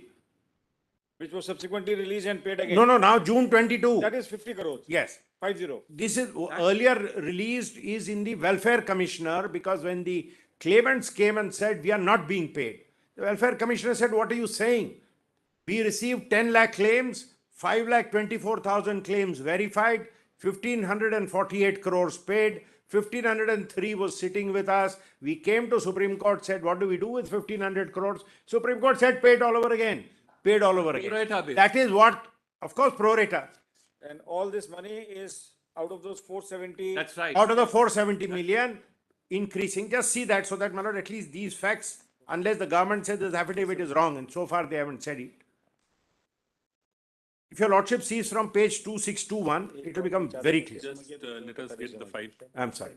which was subsequently released and paid again. No, now June 22. That is 50 crores. Yes. 50. This is earlier released is in the Welfare Commissioner because when the claimants came and said we are not being paid, the Welfare Commissioner said, what are you saying? We received 10 lakh claims, 5,24,000 claims verified, 1,548 crores paid, 1,503 was sitting with us. We came to Supreme Court, said, what do we do with 1,500 crores? Supreme Court said, paid all over again. Paid all over Pro rata again. basis. That is what, of course, pro rata. And all this money is out of those 470. that's right. Out of the 470 million, increasing, just see that so that, my lord, at least these facts, unless the government says this affidavit is wrong, and so far they haven't said it. If your lordship sees from page 2621, it will become very clear. Just let us get the file. I'm sorry.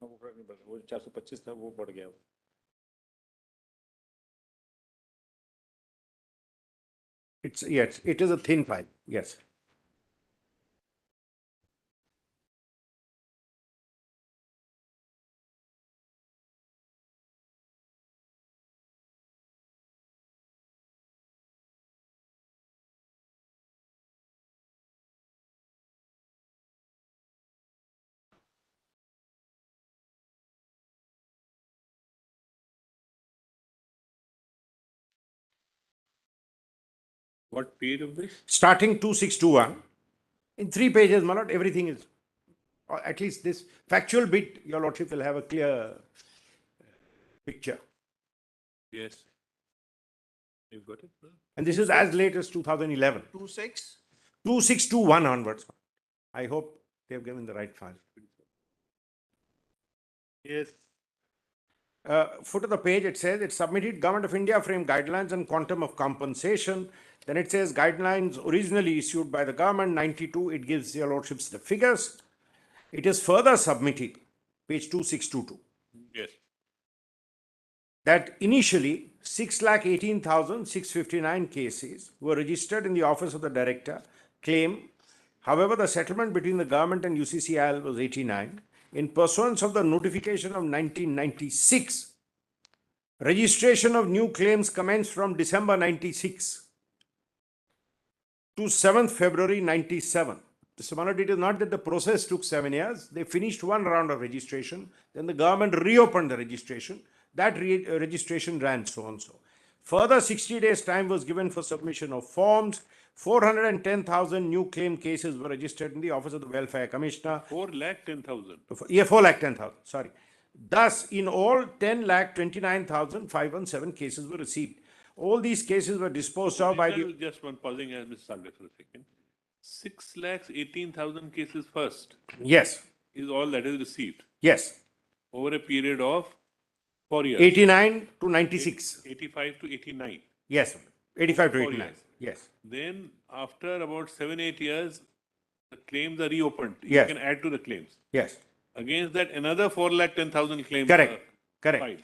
वो 425 था वो बढ़ गया Yes, it is a thin file. Yes. What page of this? Starting 2621, in 3 pages, my lord, everything is, or at least this factual bit, your lordship will have a clear picture. Yes. You've got it? No? And this is as late as 2011. 26? 2621 onwards. I hope they have given the right file. Yes. Foot of the page, it says it submitted Government of India frame guidelines and quantum of compensation. Then it says guidelines originally issued by the government, 92, it gives your lordships the figures. It is further submitted, page 2622, Yes. that initially 6,18,659 cases were registered in the office of the director, claim. However, the settlement between the government and UCCIL was 89. In pursuance of the notification of 1996, registration of new claims commenced from December 96 to 7th February 97. So, it is not that the process took 7 years. They finished one round of registration. Then the government reopened the registration. That registration ran so and so. Further 60 days time was given for submission of forms. 410,000 new claim cases were registered in the Office of the Welfare Commissioner. 4,10,000. Yeah, 4,10,000, sorry. Thus, in all, 10,29,517 cases were received. All these cases were disposed of by the... Just one pausing as Mr. Salve for a second. 6,18,000 cases first Yes, is all that is received yes. over a period of 4 years. 89 to 96. 85 to 89. Yes, 85 to 4 89. years. Yes, Then after about 7-8 years, the claims are reopened. Yes. You can add to the claims. yes. Against that, another 4,10,000 claims Correct, are correct. filed.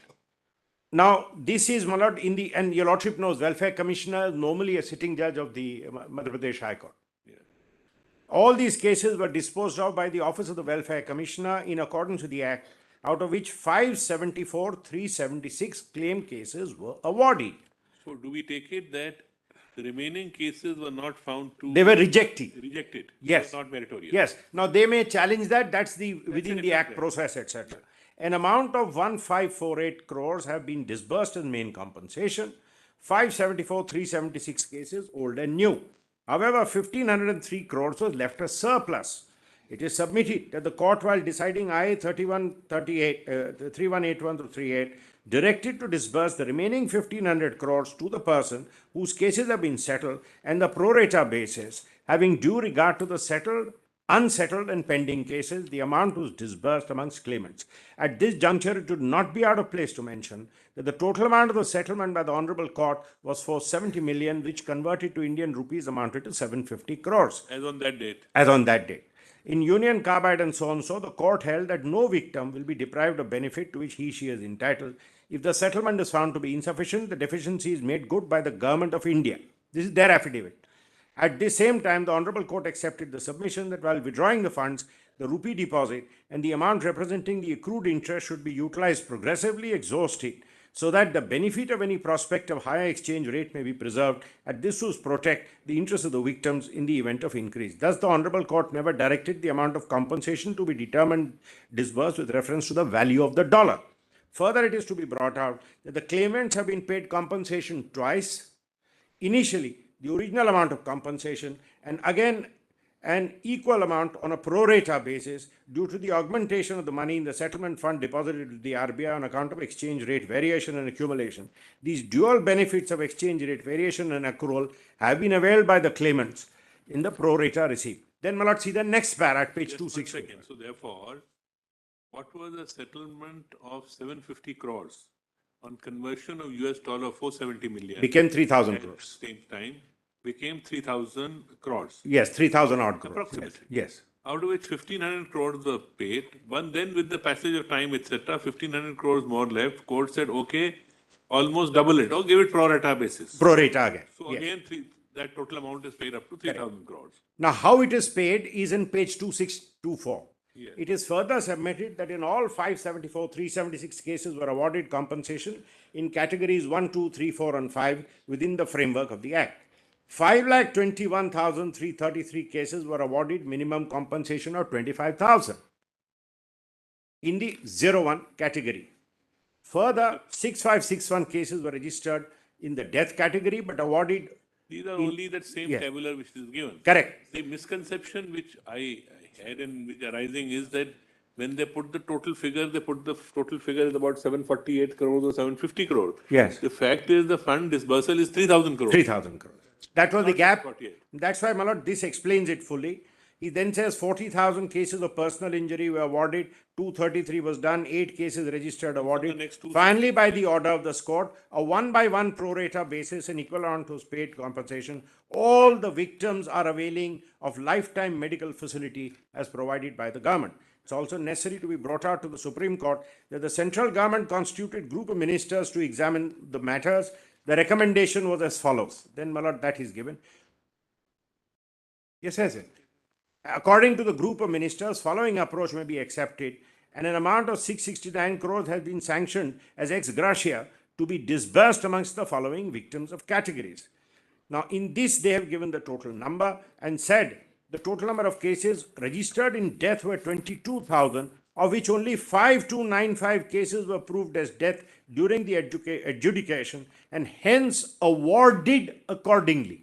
Now, this is, my lord, in the, and your lordship knows, Welfare Commissioner is normally a sitting judge of the Madhya Pradesh High Court. All these cases were disposed of by the Office of the Welfare Commissioner in accordance with the Act, out of which 574,376 claim cases were awarded. So do we take it that the remaining cases were not found to They were rejected. rejected? Yes. It was not meritorious. Yes. Now they may challenge that. That's the within a the different Act thing. process, etc. An amount of 1,548 crores have been disbursed as main compensation. 574,376 cases, old and new. However, 1,503 crores was left as surplus. It is submitted that the court, while deciding I 3181-38, directed to disburse the remaining 1,500 crores to the person whose cases have been settled and the pro rata basis, having due regard to the settled, unsettled and pending cases, the amount was disbursed amongst claimants. At this juncture, it would not be out of place to mention that the total amount of the settlement by the Honorable Court was for 70 million, which converted to Indian rupees amounted to 750 crores. As on that date. As on that date. In Union Carbide and so on so, the court held that no victim will be deprived of benefit to which he/she is entitled. If the settlement is found to be insufficient, the deficiency is made good by the Government of India. This is their affidavit. At the same time, the Honorable Court accepted the submission that while withdrawing the funds, the rupee deposit and the amount representing the accrued interest should be utilized progressively, exhausted, so that the benefit of any prospect of higher exchange rate may be preserved, and this was protect the interests of the victims in the event of increase. Thus, the Honorable Court never directed the amount of compensation to be determined disbursed with reference to the value of the dollar. Further, it is to be brought out that the claimants have been paid compensation twice. Initially, the original amount of compensation, and again an equal amount on a pro rata basis due to the augmentation of the money in the settlement fund deposited with the RBI on account of exchange rate variation and accumulation. These dual benefits of exchange rate variation and accrual have been availed by the claimants in the pro rata receipt. Then, my lord, see the next para at page Just 1 260. second. So therefore, what was the settlement of 750 crores on conversion of US dollar 470 million? Became 3,000 At the crores. same time, became 3,000 crores, Yes, 3,000 odd crores. approximately. Yes. Out of which 1,500 crores were paid. But then with the passage of time, etc., 1,500 crores more left. Court said, okay, almost double it, or give it pro rata basis. Pro rata again. So Yes. again, that total amount is paid up to 3,000 crores. Now, how it is paid is in page 2624. Yes. It is further submitted that in all 574, 376 cases were awarded compensation in categories 1, 2, 3, 4, and 5 within the framework of the Act. 5,21,333 cases were awarded minimum compensation of 25,000 in the 01 category. Further, 6,561 cases were registered in the death category but awarded. These are only that same Yes. tabular which is given. Correct. The misconception which I had and which arising is that when they put the total figure, they put the total figure is about 748 crores or 750 crores. Yes. The fact is the fund disbursal is 3,000 crores. 3,000 crores. That was the Not gap. 48. That's why, my lord, this explains it fully. He then says 40,000 cases of personal injury were awarded, 233 was done, 8 cases registered awarded. the next two- Finally, by the order of the court, a 1-by-1 pro rata basis and equivalent to paid compensation, all the victims are availing of lifetime medical facility as provided by the government. It's also necessary to be brought out to the Supreme Court that the central government constituted group of ministers to examine the matters. The recommendation was as follows. Then, my lord, that is given. Yes, yes, yes. According to the group of ministers, following approach may be accepted, and an amount of 669 crores has been sanctioned as ex gratia to be disbursed amongst the following victims of categories. Now, in this, they have given the total number and said the total number of cases registered in death were 22,000, of which only 5,295 cases were proved as death during the adjudication and hence awarded accordingly.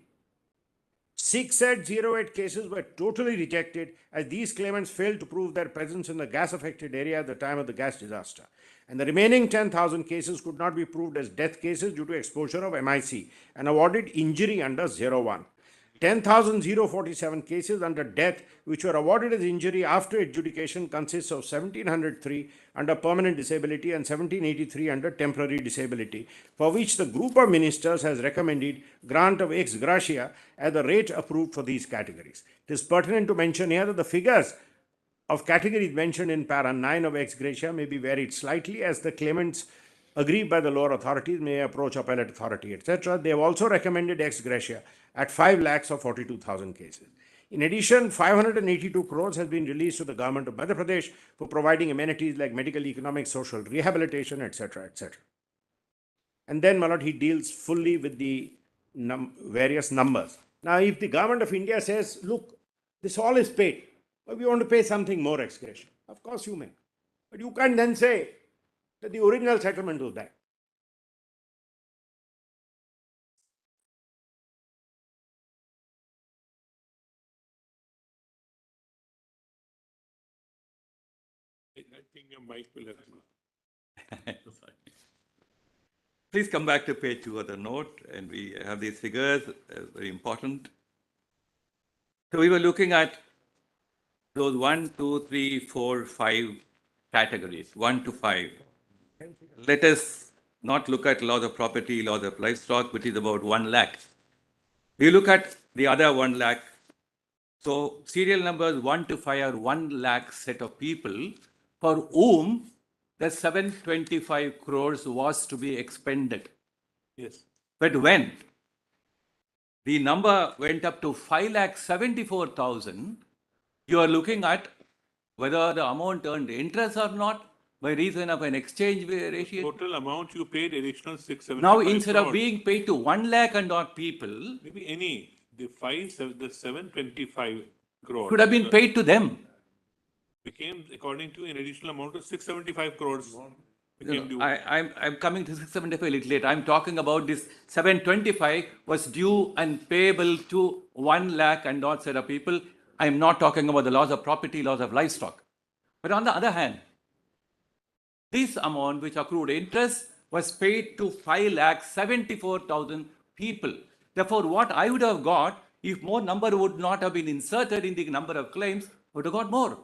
608 cases were totally rejected as these claimants failed to prove their presence in the gas affected area at the time of the gas disaster. And the remaining 10,000 cases could not be proved as death cases due to exposure of MIC and awarded injury under 01. 10,047 cases under death which were awarded as injury after adjudication consists of 1,703 under permanent disability and 1,783 under temporary disability, for which the group of ministers has recommended grant of ex gratia at the rate approved for these categories. It is pertinent to mention here that the figures of categories mentioned in para 9 of ex gratia may be varied slightly as the claimants agreed by the lower authorities may approach appellate authority, etc. They have also recommended ex gratia at 5 lakhs of 42,000 cases. In addition, 582 crores has been released to the government of Madhya Pradesh for providing amenities like medical, economic, social rehabilitation, etc., etc. And then, my lord, he deals fully with the various numbers. Now, if the government of India says, look, this all is paid, but we want to pay something more ex gratia, of course you may. But you can't then say that the original settlement was that. I think your mic will have to. Please come back to page 2 of the note, and we have these figures, very important. So we were looking at those 1, 2, 3, 4, 5 categories, 1 to 5. Let us not look at laws of property, laws of livestock, which is about 1 lakh. We look at the other 1 lakh. So serial numbers 1 to 5 are 1 lakh set of people for whom the 725 crores was to be expended. Yes. But when the number went up to 5,74,000, you are looking at whether the amount earned interest or not by reason of an exchange ratio. Total amount you paid additional 675 Now, instead of crores. being paid to 1 lakh and odd people, Maybe any, the 725 crores. could have been paid to them. Became, according to an additional amount of 675 crores. Became due. I'm coming to 675 a little late. I'm talking about this 725 was due and payable to 1 lakh and odd set of people. I'm not talking about the laws of property, laws of livestock. But on the other hand, this amount which accrued interest was paid to 5,74,000 people. Therefore, what I would have got if more number would not have been inserted in the number of claims, would have got more.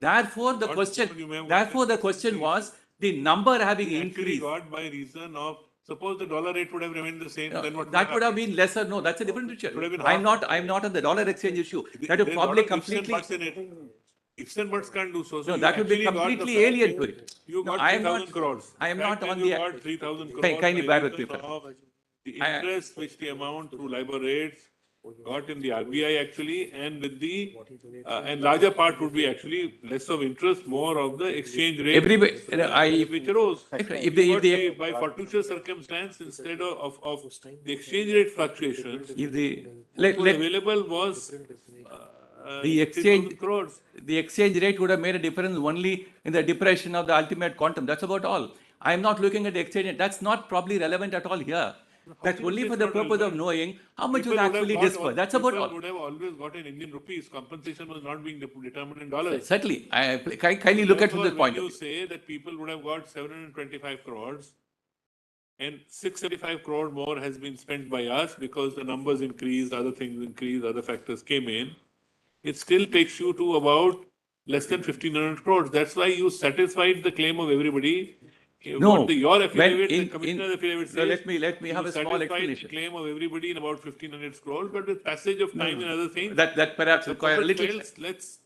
Therefore, the What question. more you may have Therefore, got? the question was the number having You actually increased. got by reason of Suppose the dollar rate would have remained the same, then what that would have been lesser. No, that's a different picture. I'm not on the dollar exchange issue. That would probably completely. Ifs and buts can't do so. No, that would be completely alien to it. You got I am 3,000 crores. I am not on you the. got 3,000 crores. Kindly bear with by me, reason sir. of the interest which the amount through LIBOR rates got in the RBI actually, and with the and larger part would be actually less of interest, more of the exchange rate which arose. By fortuitous circumstance, instead of the exchange rate fluctuations, available was the 3,000 crores. The exchange rate would have made a difference only in the depression of the ultimate quantum. That's about all. I am not looking at the exchange rate. That's not probably relevant at all here. That's only for the purpose of knowing how much was actually dispersed. That's about all. People would have always got in Indian rupees. Compensation was not being determined in dollars. Certainly. Kindly look at from this point of view. You say that people would have got 725 crores and 675 crore more has been spent by us because the numbers increased, other things increased, other factors came in. It still takes you to about less than 1,500 crores. That's why you satisfied the claim of everybody. No, your affidavit, the commissioner's affidavit says, let me have a small explanation. The claim of everybody in about 1,500 crores, but with passage of time and other things, that perhaps require a little. Let's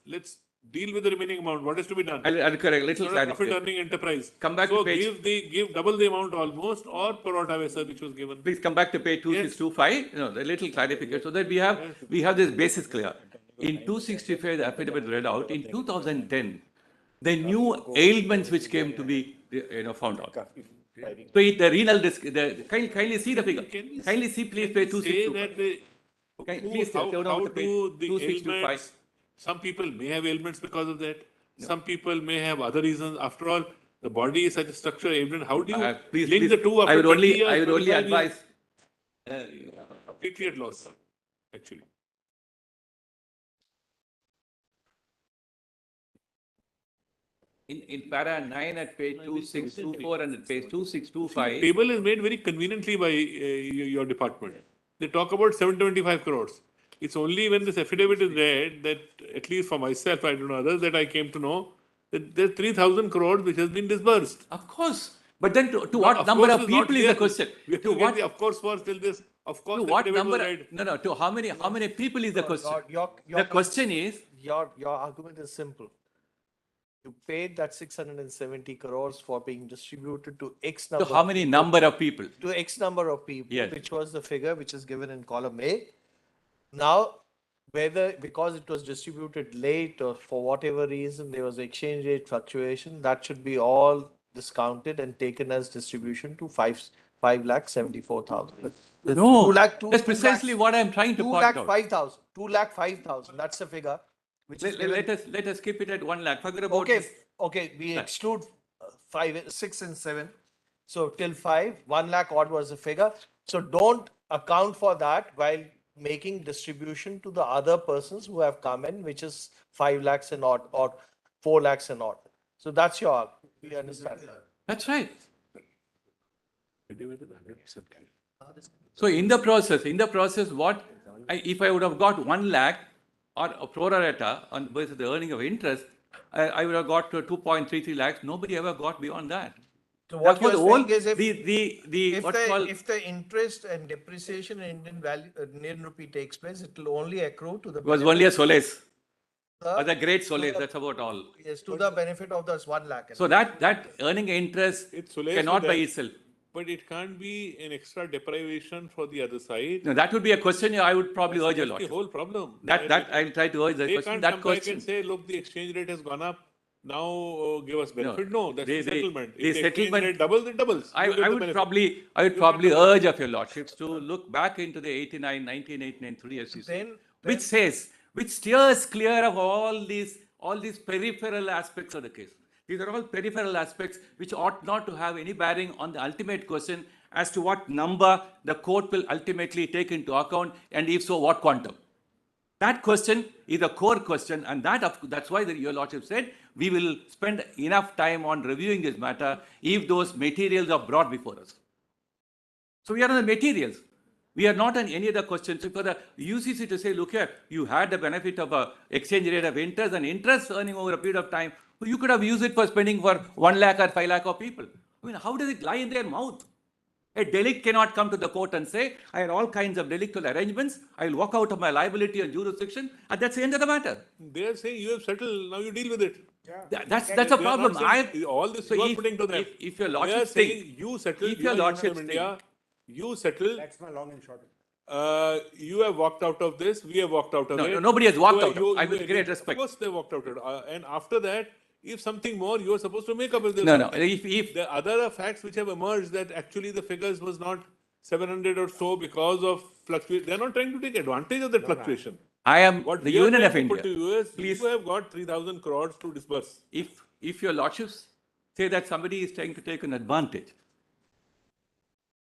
deal with the remaining amount. What is to be done? I'll correct little clarification. Profit earning enterprise. Come back to page. Give double the amount almost, or prorata vesa which was given. Please come back to page 2625. No, the little clarification so that we have this basis clear. In 265, the affidavit read out. In 2010, the new ailments which came to be found out. So the renal disc. Kindly see the figure. Kindly see, please, page 262. Please how to page do the 262.5. ailments? Some people may have ailments because of that. No. Some people may have other reasons. After all, the body is such a structural ailment. How do you link the two? I would only advise. Completely at loss, actually. In para 9 at page 2624 and at page 2625. The table is made very conveniently by your department. They talk about 725 crores. It's only when this affidavit is read that, at least for myself, I don't know others, that I came to know that there's 3,000 crores which has been disbursed. Of course. But then to what number of people is the question? To what? Of course, for still this. Of course, to what number? No. To how many people is the question? The question is. Your argument is simple. You paid that 670 crores for being distributed to X number. To how many number of people? To X number of people, yes. Which was the figure which is given in column A. Now, whether because it was distributed late or for whatever reason there was exchange rate fluctuation, that should be all discounted and taken as distribution to 5,74,000. No, that's precisely what I'm trying to point out. 2,05,000. 2,05,000. That's the figure. Let us keep it at 1 lakh. Forget about okay. We exclude 5, 6, and 7. So till 5, 1 lakh odd was the figure. So don't account for that while making distribution to the other persons who have come in, which is 5 lakhs and odd or 4 lakhs and odd. So that's your argument. You understand? That's right. So in the process, if I would have got 1 lakh or a pro rata on versus the earning of interest, I would have got to 2.33 lakhs. Nobody ever got beyond that. So what you're saying is if the interest and depreciation in Indian rupee takes place, it will only accrue to the. It was only a solace. The great solace. That's about all. Yes, to the benefit of those 1 lakh. So that earning interest cannot by itself. But it can't be an extra deprivation for the other side. No, that would be a question I would probably urge a lot. That's the whole problem. That I'll try to urge the question. They can't come back and say, look, the exchange rate has gone up. Now give us benefit. No, that's the settlement. If the settlement rate doubles, it doubles. I would probably urge of your lordships to look back into the 1989 3 SCC, which steers clear of all these peripheral aspects of the case. These are all peripheral aspects which ought not to have any bearing on the ultimate question as to what number the court will ultimately take into account, and if so, what quantum. That question is a core question, and that's why your lordship said we will spend enough time on reviewing this matter if those materials are brought before us. So we are on the materials. We are not on any other questions. For the UCC to say, look here, you had the benefit of a exchange rate of interest and interest earning over a period of time, you could have used it for spending for 1 lakh or 5 lakh of people. I mean, how does it lie in their mouth? A delict cannot come to the court and say, I had all kinds of delictual arrangements, I will walk out of my liability and jurisdiction, and that's the end of the matter. They are saying you have settled, now you deal with it. That's a They are problem. not saying all this So you are if- putting to them. if your They are lordship saying think- you settled, if you your are Union lordship of India, you settled, That's my long and short. you have walked out of this, we have walked out of it. Nobody has walked You- out. you- I you with great agreed. respect. Of course they walked out. And after that, if something more, you are supposed to make up with this. No, no. something. If The other facts which have emerged that actually the figures was not 700 or so because of fluctuation. They are not trying to take advantage of that fluctuation. I am What the we are Union trying of to India, put to you is, please, you have got 3,000 crores to disburse. if your lordships say that somebody is trying to take an advantage,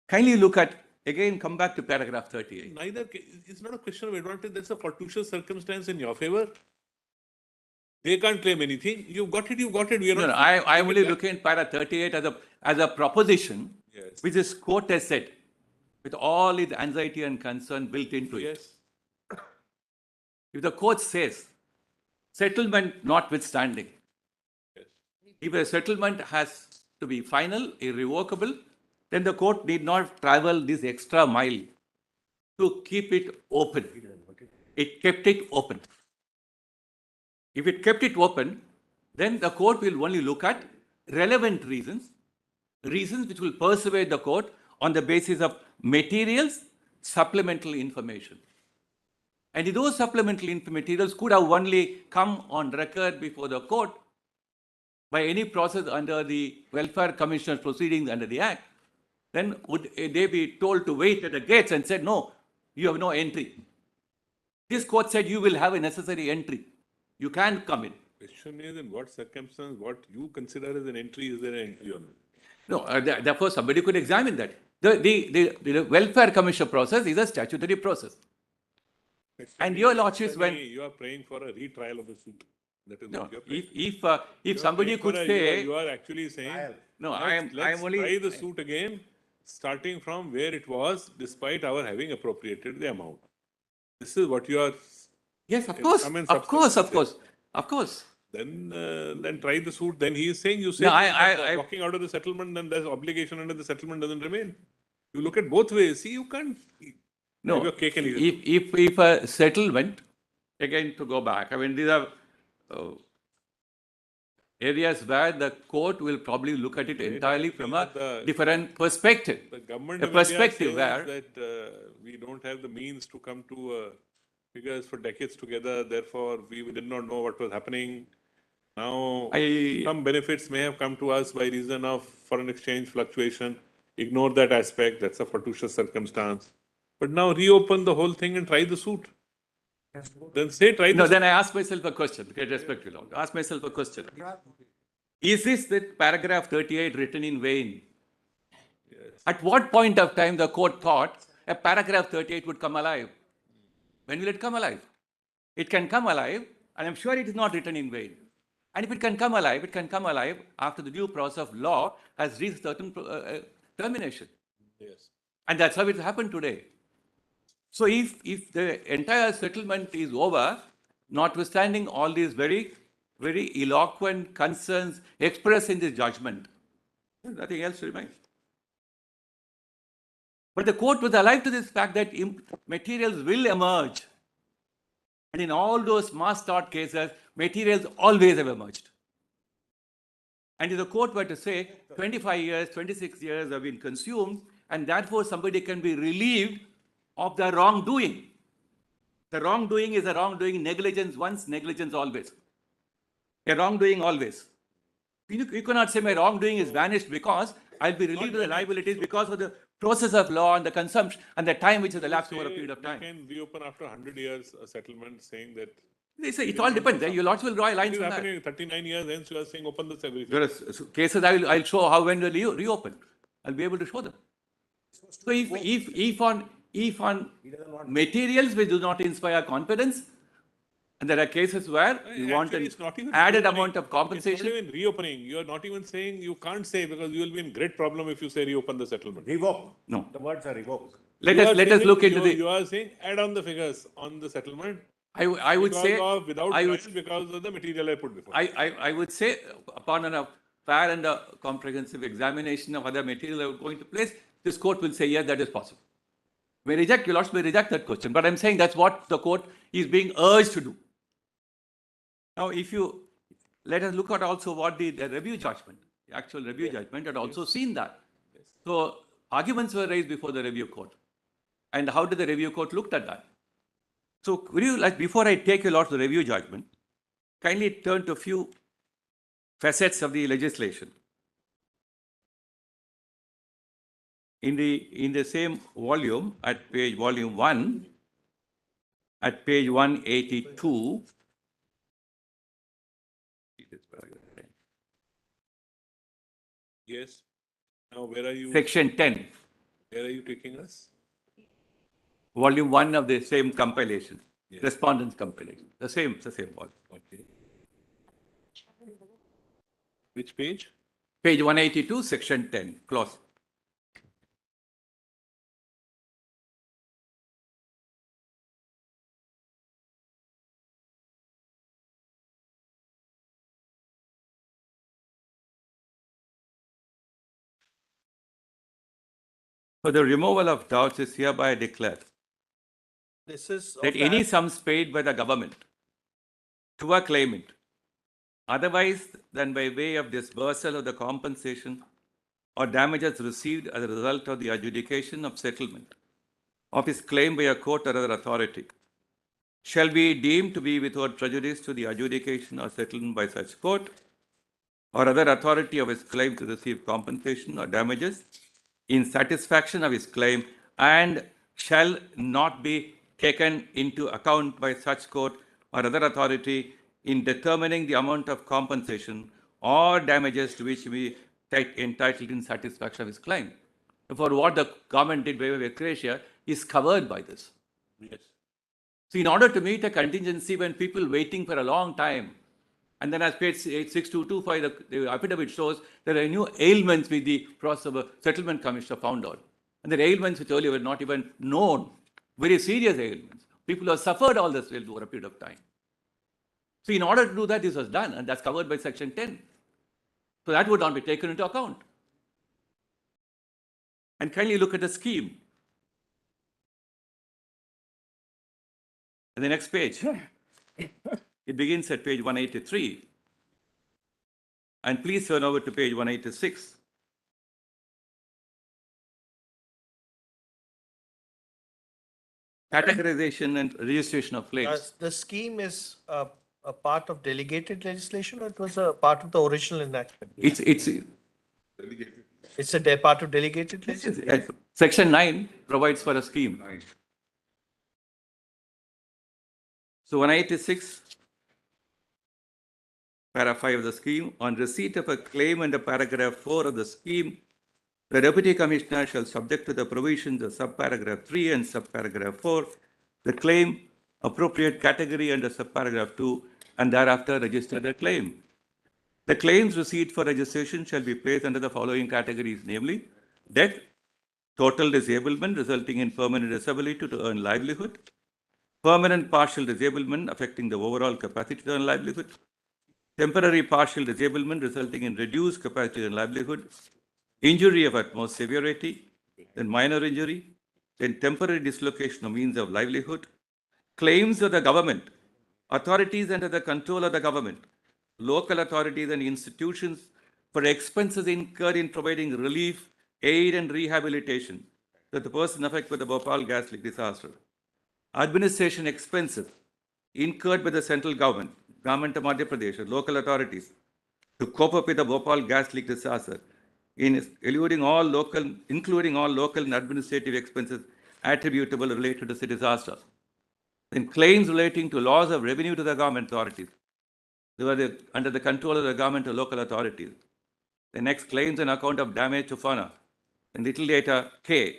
kindly look at, again, come back to paragraph 38. Neither, it's not a question of advantage, that's a fortuitous circumstance in your favor. They can't claim anything. You've got it, you've got it. We are No, not. no, I taking only back. looking at para 38 as a proposition, Yes. which this court has said, with all its anxiety and concern built into it. Yes. If the court says, settlement notwithstanding, Yes. if a settlement has to be final, irrevocable, then the court need not travel this extra mile to keep it open. It kept it open. If it kept it open, then the court will only look at relevant reasons, reasons which will persuade the court on the basis of materials, supplemental information. And if those supplemental materials could have only come on record before the court by any process under the Welfare Commissioner's proceedings under the Act, then would they be told to wait at the gates and said, no, you have no entry. This court said you will have a necessary entry. You can't come in. Question is, in what circumstance, what you consider as an entry, is there an entry or not? No, therefore somebody could examine that. The Welfare Commission process is a statutory process. And your lordships, when You are praying for a retrial of the suit. That is no, what you are praying. if You are somebody praying for could a- say You are actually saying, no, let's I am only try the suit again, starting from where it was, despite our having appropriated the amount. This is what you are. yes, of course, Come in of course, of substance. course, of course. Then try the suit. Then he is saying, you say, No, I- walking out of the settlement, then there's obligation under the settlement doesn't remain. You look at both ways. See, you can't No, have your cake and eat it. if a settlement, again to go back, I mean, these are areas where the court will probably look at it entirely from a different perspective. The government A of India perspective says where that we don't have the means to come to figures for decades together. Therefore, we did not know what was happening. Now, some benefits may have come to us by reason of foreign exchange fluctuation. Ignore that aspect. That's a fortuitous circumstance. But now reopen the whole thing and try the suit. Then say try the no, suit. then I ask myself a question. With respect to Lord, ask myself a question. Is this that paragraph 38 written in vain? Yes. At what point of time the court thought a paragraph 38 would come alive? When will it come alive? It can come alive, and I'm sure it is not written in vain. And if it can come alive, it can come alive after the due process of law has reached certain termination. Yes. And that's how it happened today. So if the entire settlement is over, notwithstanding all these very, very eloquent concerns expressed in this judgment, nothing else remains. But the court was alive to this fact that materials will emerge. And in all those mass tort cases, materials always have emerged. And if the court were to say 25 years, 26 years have been consumed, and therefore somebody can be relieved of the wrongdoing. The wrongdoing is a wrongdoing, negligence once, negligence always. A wrongdoing always. You cannot say my wrongdoing is vanished because I'll be relieved of the liabilities because of the process of law and the consumption and the time which has elapsed over a period of time. You can reopen after 100 years a settlement saying that They say it all depends. Your lords will draw a line it is from that. happening 39 years, hence you are saying open this everything. There are cases I'll show how when they reopen. I'll be able to show them. So if on materials which do not inspire confidence, and there are cases where you want Actually, an it's not even added reopening. amount of It's compensation. not even reopening. You are not even saying, you can't say because you will be in great problem if you say reopen the settlement. Revoke. No. The words are revoke. Let You us are saying look into You are saying add on the figures on the settlement. I would because say of, without I trial, would because of the material I put before. I would say upon a fair and a comprehensive examination of other material going to place, this court will say, yes, that is possible. May reject, your lordship may reject that question. But I'm saying that's what the court is being urged to do. Now, if you let us look at also what the review judgment, the actual review judgment had also seen that. So arguments were raised before the review court. And how did the review court look at that? So could you, like, before I take you lot to the review judgment, kindly turn to a few facets of the legislation. In the same volume, at volume 1, at page 182, Yes. Now, where are you? section 10, Where are you taking us? volume 1 of the same compilation, Yes. respondents compilation, the same volume. Okay. Which page? Page 182, section 10, clause. For the removal of doubts is hereby declared This is that of any sums paid by the government to a claimant, otherwise than by way of disbursal of the compensation or damages received as a result of the adjudication of settlement of his claim by a court or other authority, shall be deemed to be without prejudice to the adjudication or settlement by such court or other authority of his claim to receive compensation or damages in satisfaction of his claim, and shall not be taken into account by such court or other authority in determining the amount of compensation or damages to which he be entitled in satisfaction of his claim. For what the government did by way of ecclesia is covered by this. Yes. So in order to meet a contingency when people waiting for a long time, and then as page 6225, the affidavit shows there are new ailments which the process of a settlement commissioner found out. And the ailments which earlier were not even known, very serious ailments. People have suffered all this over a period of time. So in order to do that, this was done, and that's covered by section 10. So that would not be taken into account. And kindly look at the scheme. And the next page. It begins at page 183. And please turn over to page 186. Categorization and registration of claims. The scheme is a part of delegated legislation, or it was a part of the original enactment? It's It's a part of delegated legislation? Section 9 provides for a scheme. So 186, paragraph 5 of the scheme, on receipt of a claim under paragraph 4 of the scheme, the Deputy Commissioner shall, subject to the provisions of subparagraph 3 and subparagraph 4, the claim, appropriate category under subparagraph 2, and thereafter register the claim. The claims received for registration shall be placed under the following categories, namely, death, total disablement resulting in permanent disability to earn livelihood, permanent partial disablement affecting the overall capacity to earn livelihood, temporary partial disablement resulting in reduced capacity to earn livelihood, injury of utmost severity, then minor injury, then temporary dislocation of means of livelihood, claims of the government, authorities under the control of the government, local authorities and institutions for expenses incurred in providing relief, aid and rehabilitation to the person affected by the Bhopal gas leak disaster, administration expenses incurred by the central government, government of Madhya Pradesh, and local authorities to cope up with the Bhopal gas leak disaster, including all local and administrative expenses attributable related to the disaster. Then claims relating to loss of revenue to the government authorities, they were under the control of the government or local authorities. The next, claims on account of damage to fauna. And little later, K,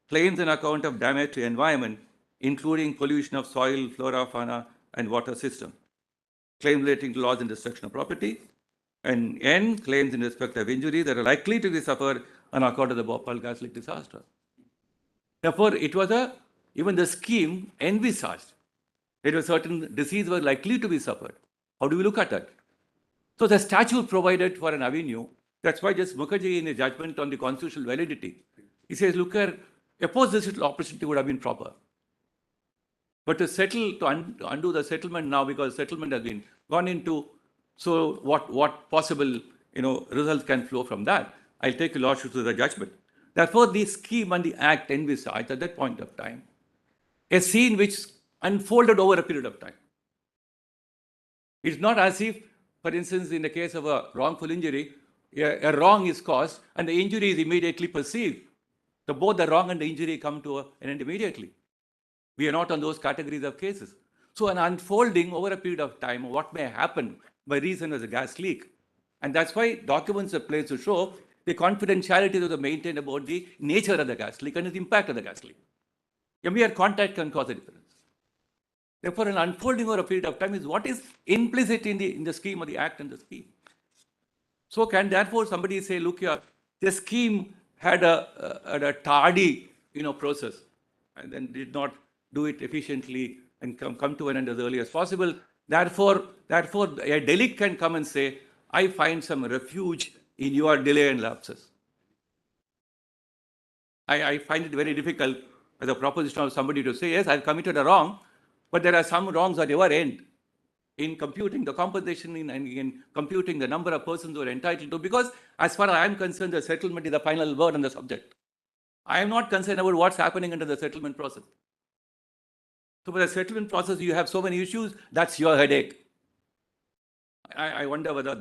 claims on account of damage to environment, including pollution of soil, flora, fauna, and water system. Claims relating to loss and destruction of property. And N, claims in respect of injuries that are likely to be suffered on account of the Bhopal gas leak disaster. Therefore, it was even the scheme envisaged. There were certain diseases were likely to be suffered. How do we look at that? So the statute provided for an avenue. That's why Justice Mukherjee, in his judgment on the constitutional validity, He says, look here, suppose this little opportunity would have been proper. But to settle, to undo the settlement now, because settlement has been gone into, so what possible results can flow from that? I'll take your lordship to the judgment. Therefore, the scheme and the act envisaged at that point of time a scene which unfolded over a period of time. It's not as if, for instance, in the case of a wrongful injury, a wrong is caused and the injury is immediately perceived. So both the wrong and the injury come to an end immediately. We are not on those categories of cases. So an unfolding over a period of time, what may happen by reason of the gas leak. And that's why documents are placed to show the confidentiality that was maintained about the nature of the gas leak and the impact of the gas leak. A mere contact can cause a difference. Therefore, an unfolding over a period of time is what is implicit in the scheme of the act and the scheme. So can therefore somebody say, look here, the scheme had a tardy process and then did not do it efficiently and come to an end as early as possible. Therefore, a delegate can come and say, I find some refuge in your delay and lapses. I find it very difficult as a proposition of somebody to say, yes, I've committed a wrong, but there are some wrongs at your end in computing the compensation and in computing the number of persons who are entitled to, because as far as I am concerned, the settlement is the final word on the subject. I am not concerned about what's happening under the settlement process. So for the settlement process, you have so many issues, that's your headache. I wonder whether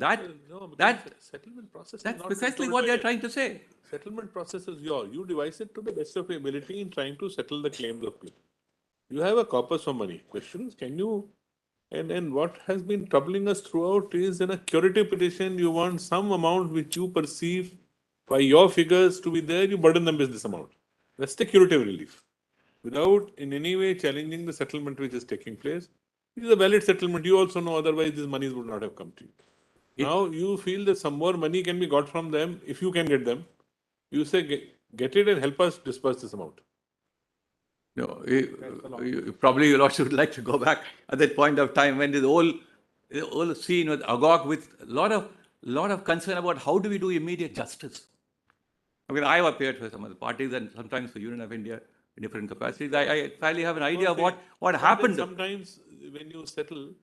settlement process that's precisely what they're trying to say. Settlement process is yours. You devise it to the best of your ability in trying to settle the claims of people. You have a corpus for money. Questions, can you? And what has been troubling us throughout is in a curative petition, you want some amount which you perceive by your figures to be there, you burden them with this amount. That's the curative relief. Without in any way challenging the settlement which is taking place. It is a valid settlement. You also know, otherwise these monies would not have come to you. Now you feel that some more money can be got from them if you can get them. You say, get it and help us disperse this amount. No, probably you should like to go back at that point of time when the whole scene was agog with a lot of concern about how do we do immediate justice. I mean, I have appeared for some of the parties and sometimes for Union of India in different capacities. I fairly have an idea of what happened. Sometimes when you settle,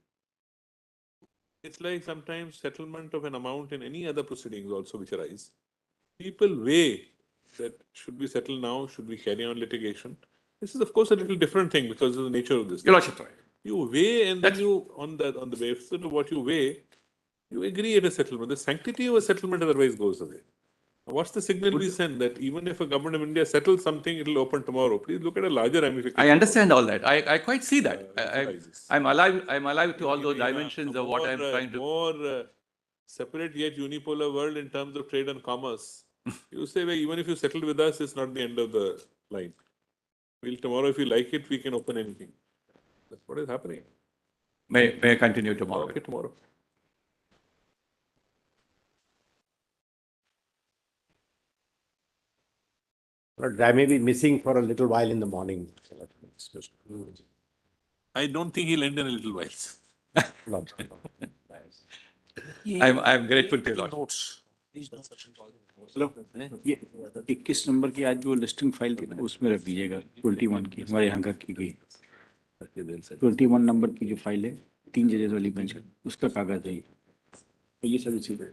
it's like sometimes settlement of an amount in any other proceedings also which arise. People weigh that should we settle now, should we carry on litigation? This is of course a little different thing because of the nature of this. Your Lordship, right. You weigh and then you, on the basis of what you weigh, you agree at a settlement. The sanctity of a settlement otherwise goes away. What's the signal we send that even if a government of India settles something, it will open tomorrow? Please look at a larger ramification. I understand all that. I quite see that. I'm alive to all those dimensions of what I'm trying to. More separate yet unipolar world in terms of trade and commerce. You say, well, even if you settle with us, it's not the end of the line. Well, tomorrow, if you like it, we can open anything. That's what is happening. May I continue tomorrow? Okay, tomorrow. But I may be missing for a little while in the morning. I don't think he'll end in a little while. I'm grateful to you, Lord. Hello ये 21 number की आज जो listing file थी ना उसमें रख दीजिएगा 21 की हमारे यहाँ का की गई 21 नंबर की जो फाइल है 3 जजेस वाली बेंच उसका कागज है ये सब चीजें